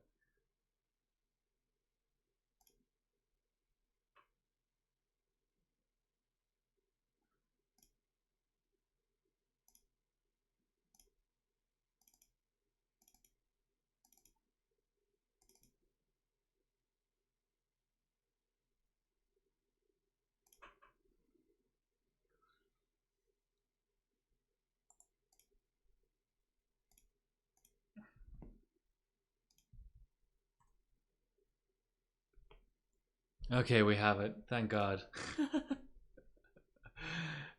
Okay, we have it. Thank God.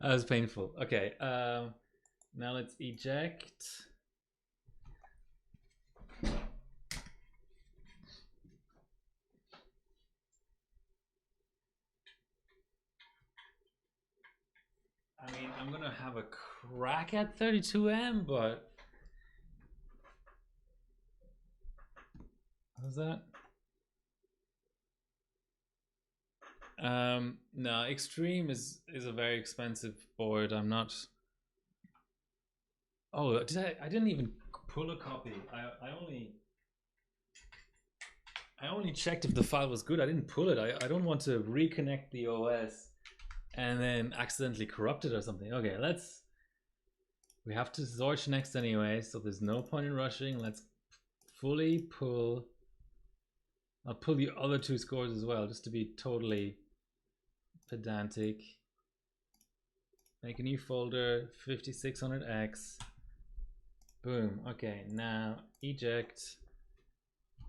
That was painful. Okay, now let's eject. I mean, I'm gonna have a crack at 32M, but how's that? No, Extreme is a very expensive board. I'm not. Oh, I didn't even pull a copy. I only checked if the file was good. I didn't pull it. I don't want to reconnect the OS and then accidentally corrupt it or something. Okay, we have to Zorch next anyway, so there's no point in rushing. Let's fully pull. I'll pull the other two scores as well, just to be totally pedantic. Make a new folder, 5600X. Boom. Okay, now eject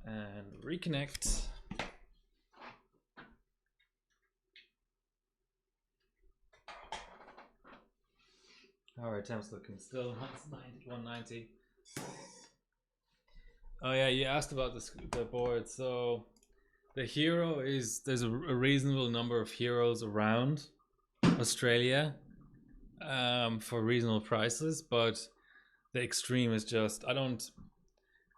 and reconnect. How are attempts looking? Still 190. Oh yeah, you asked about the board. So the hero there's a reasonable number of heroes around Australia for reasonable prices, but the Extreme is just I don't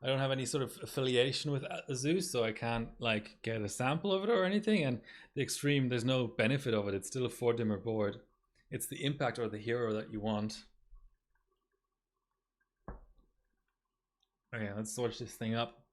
have any sort of affiliation with Azus, so I can't like get a sample of it or anything. And the Extreme, there's no benefit of it. It's still a 4-dimmer board. It's the impact or the hero that you want. Okay, let's switch this thing up.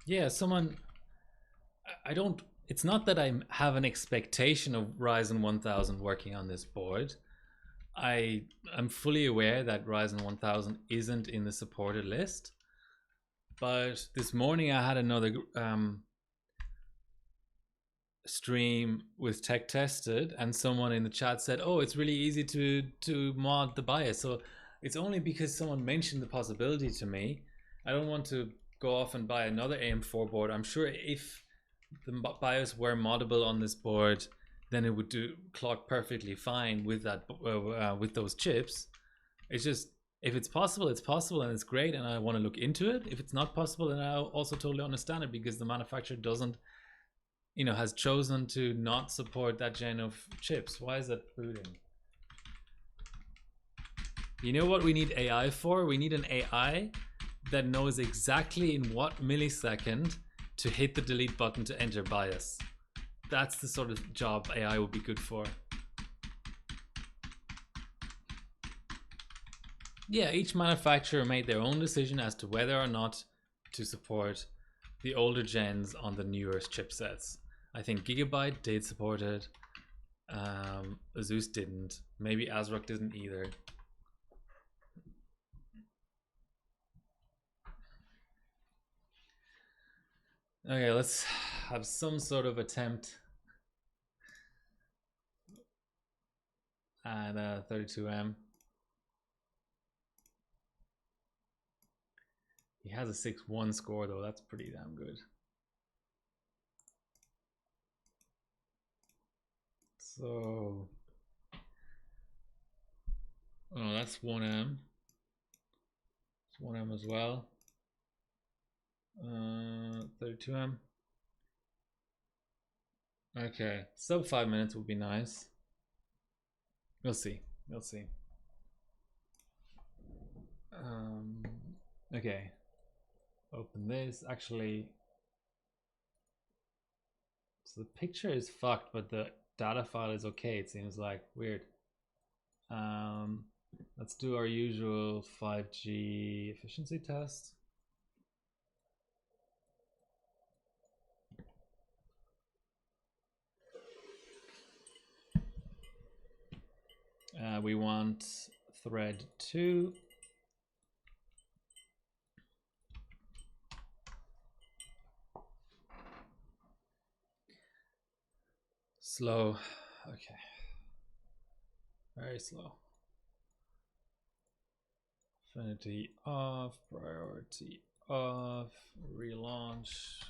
Yeah, someone. I don't. It's not that I have an expectation of Ryzen 1000 working on this board. I'm fully aware that Ryzen 1000 isn't in the supported list, but this morning I had another stream with Tech Tested, and someone in the chat said, "Oh, it's really easy to mod the BIOS." So it's only because someone mentioned the possibility to me. I don't want to go off and buy another AM4 board. I'm sure if the BIOS were moddable on this board, then it would do clock perfectly fine with that with those chips. It's just if it's possible, it's possible, and it's great, and I want to look into it. If it's not possible, then I also totally understand it because the manufacturer doesn't, has chosen to not support that gen of chips. Why is that booting? You know what we need AI for? We need an AI that knows exactly in what millisecond to hit the delete button to enter BIOS. That's the sort of job AI would be good for. Yeah, each manufacturer made their own decision as to whether or not to support the older gens on the newer chipsets. I think Gigabyte did support it. Asus didn't. Maybe ASRock didn't either. Okay, let's have some sort of attempt at 32M. He has a 6-1 score though, that's pretty damn good. So, oh, that's 1M. It's 1M as well. 32M. Okay, sub 5 minutes would be nice. We'll see. We'll see. Okay. Open this. Actually, so the picture is fucked, but the data file is okay. It seems like weird. Let's do our usual 5G efficiency test. We want thread 2. Slow. Okay. Very slow. Affinity off. Priority off. Relaunch.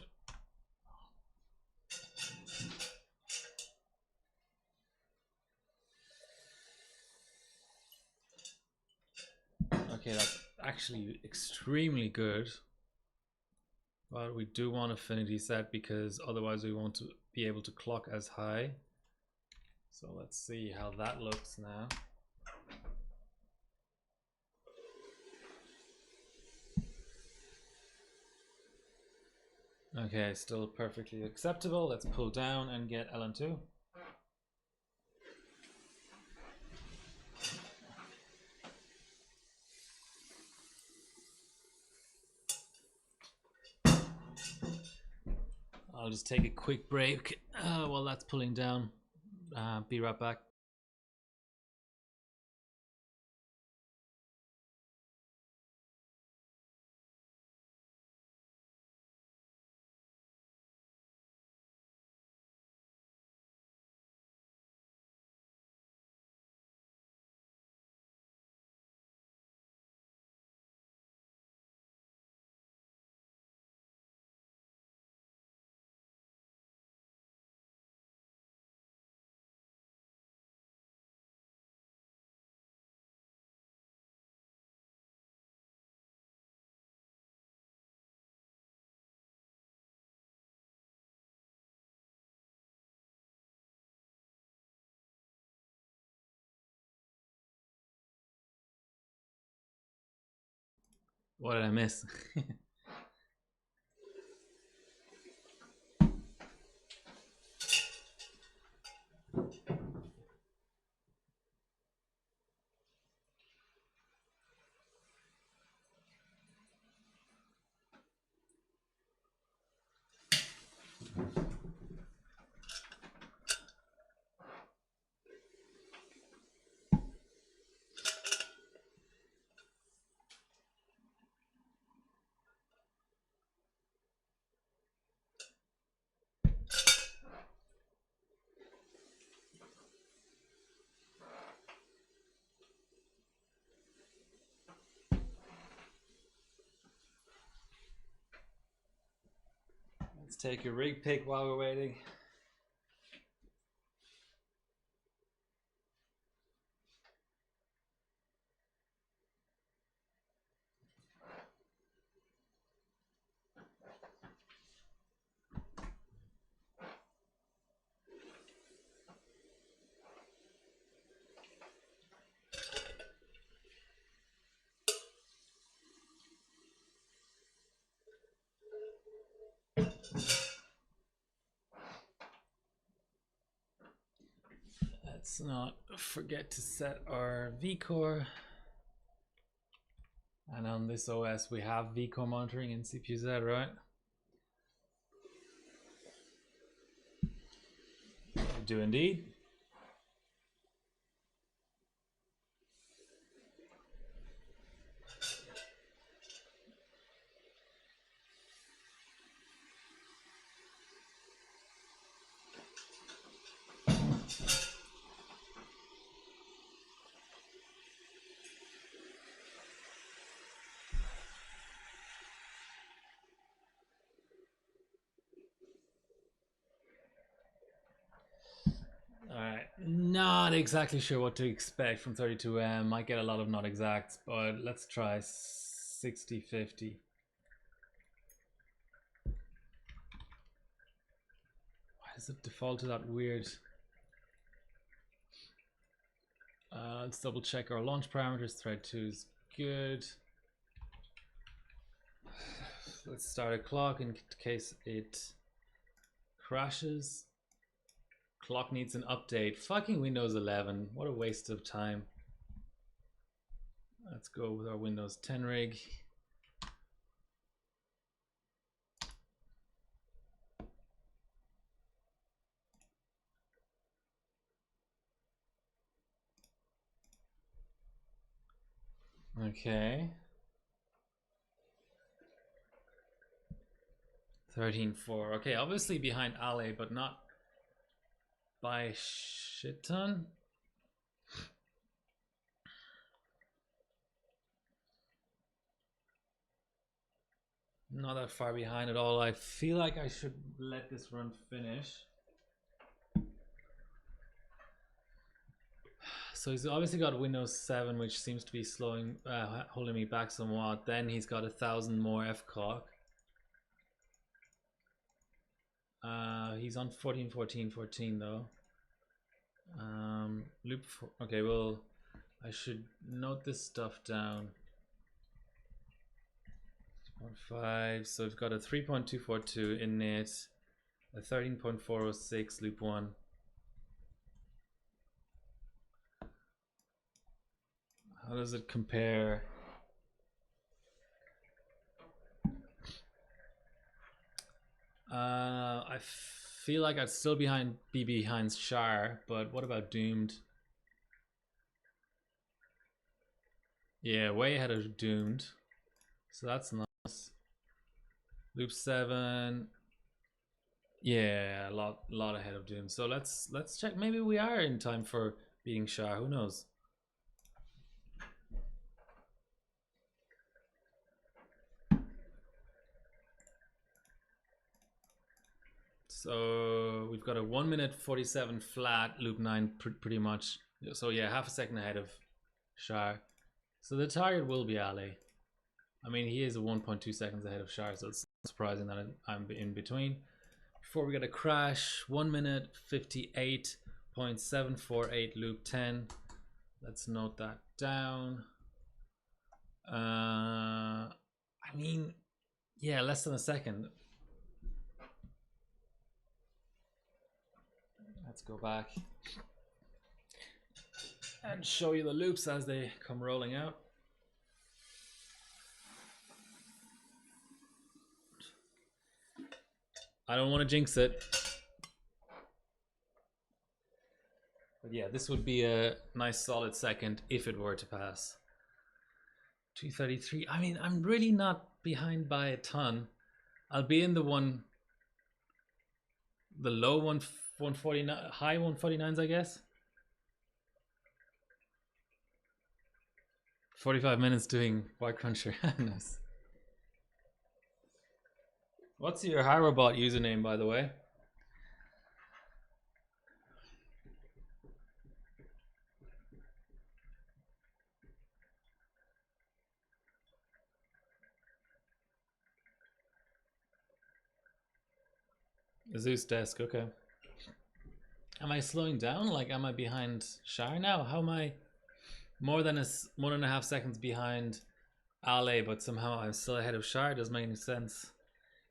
Okay, that's actually extremely good. But we do want affinity set because otherwise we won't be able to clock as high. So let's see how that looks now. Okay, still perfectly acceptable. Let's pull down and get LN2. I'll just take a quick break while that's pulling down. Be right back. What did I miss? take your rig pick while we're waiting. Let's not forget to set our vCore. And on this OS we have vCore monitoring in CPU-Z, right? We do indeed. Alright, not exactly sure what to expect from 32M. Might get a lot of not exacts, but let's try 60-50. Why does it default to that weird? Let's double check our launch parameters. Thread 2 is good. Let's start a clock in case it crashes. Clock needs an update. Fucking Windows 11. What a waste of time. Let's go with our Windows 10 rig. Okay. 13.4. Okay, obviously behind Ale, but not by a shit ton. Not that far behind at all. I feel like I should let this run finish. So he's obviously got Windows 7, which seems to be slowing, holding me back somewhat. Then he's got 1,000 more F-clock. He's on 14.14.14 though. Loop. Okay, well, I should note this stuff down. 5. So we've got a 3.242 init, a 13.406 loop 1. How does it compare? I feel like I'd still be behind Shar, but what about Doomed? Yeah, way ahead of Doomed. So that's nice. Loop 7. Yeah, a lot ahead of Doomed. So let's check. Maybe we are in time for beating Shar. Who knows? So we've got a 1 minute 47 flat, loop 9 pretty much. So yeah, half a second ahead of Shar. So the target will be Ali. I mean, he is a 1.2 seconds ahead of Shar, so it's not surprising that I'm in between. Before we get a crash, 1 minute 58.748 loop 10. Let's note that down. I mean, yeah, less than a second. Let's go back and show you the loops as they come rolling out. I don't want to jinx it, but yeah, this would be a nice solid second if it were to pass. 233. I mean, I'm really not behind by a ton. I'll be in the low 149, high 149s, I guess. 45 minutes doing Y Cruncher. Nice. What's your Harrowbot username, by the way? Zeus Desk, okay. Am I slowing down? Like, am I behind Shire now? How am I more than 1.5 seconds behind Ale, but somehow I'm still ahead of Shire? Doesn't make any sense.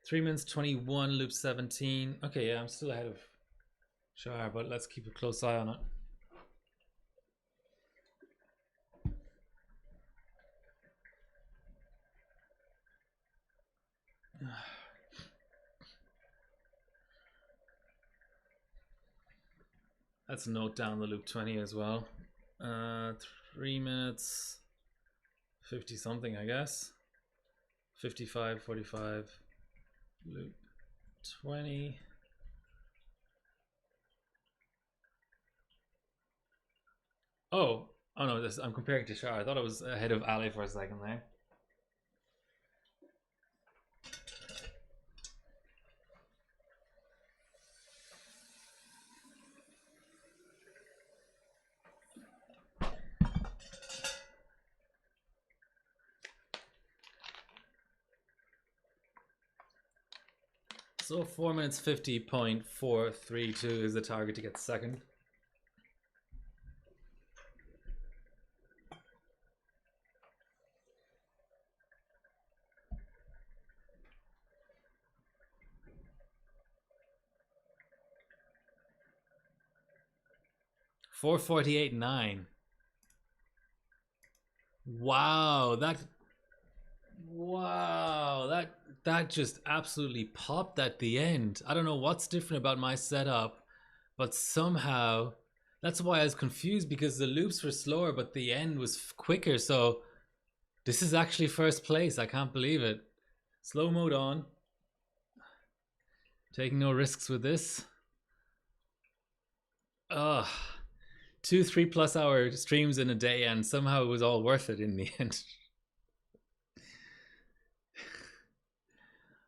3 minutes 21, loop 17. Okay, yeah, I'm still ahead of Shire, but let's keep a close eye on it. Let's note down the loop 20 as well. 3 minutes 50 something, I guess. 55, 45, loop 20. Oh no, I'm comparing to Shire. I thought I was ahead of Ali for a second there. So 4 minutes 50.432 is the target to get second. $448.9. Wow, that just absolutely popped at the end. I don't know what's different about my setup, but somehow that's why I was confused, because the loops were slower but the end was quicker. So this is actually first place. I can't believe it. Slow mode on. Taking no risks with this. Ugh. 2 3+ hour streams in a day, and somehow it was all worth it in the end.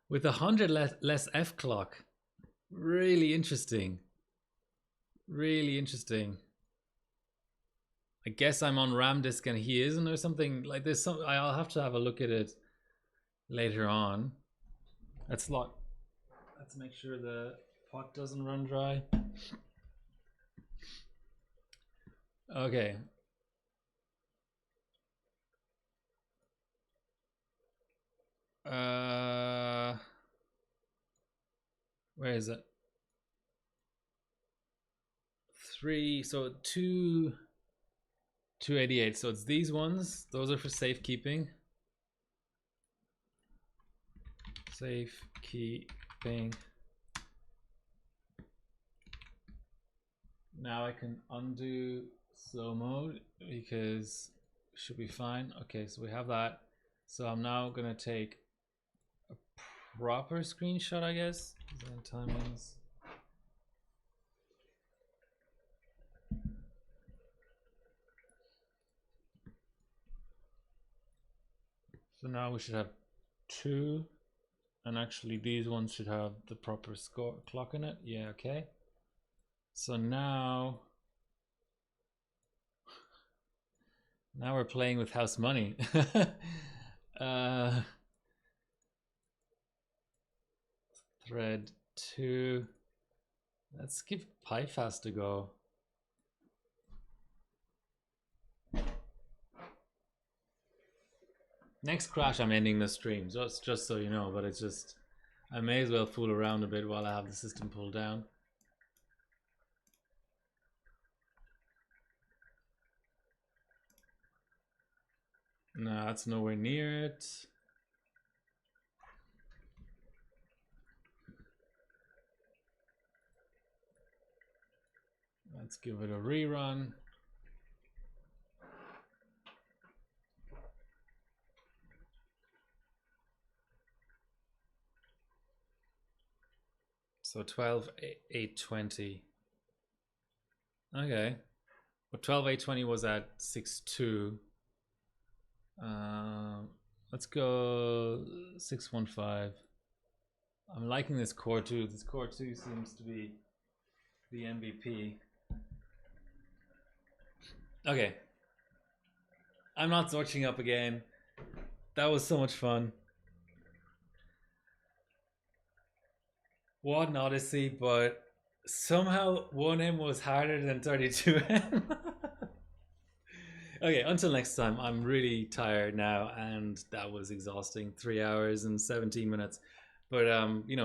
With 100 less F clock. Really interesting. Really interesting. I guess I'm on RAM disk and he isn't, or something like this. I'll have to have a look at it later on. Let's make sure the pot doesn't run dry. Okay. Where is it? 3, so 288. So it's these ones. Those are for safekeeping. Safekeeping. Now I can undo slow mode because it should be fine. Okay, so we have that. So I'm now gonna take a proper screenshot, I guess. Design timings. So now we should have 2, and actually these ones should have the proper score clock in it. Yeah, okay. So now we're playing with house money. Thread 2. Let's give PyFast a go. Next crash, I'm ending the stream, just so you know, but it's just, I may as well fool around a bit while I have the system pulled down. No, that's nowhere near it. Let's give it a rerun. So 12.820. Okay. But 12.820 was at 6.2. Let's go 6.15. I'm liking this core 2. This core 2 seems to be the MVP. Okay. I'm not searching up again. That was so much fun. What an odyssey, but somehow 1M was harder than 32M. Okay, until next time. I'm really tired now, and that was exhausting. 3 hours and 17 minutes. But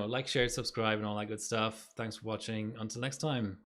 like, share, subscribe, and all that good stuff. Thanks for watching. Until next time.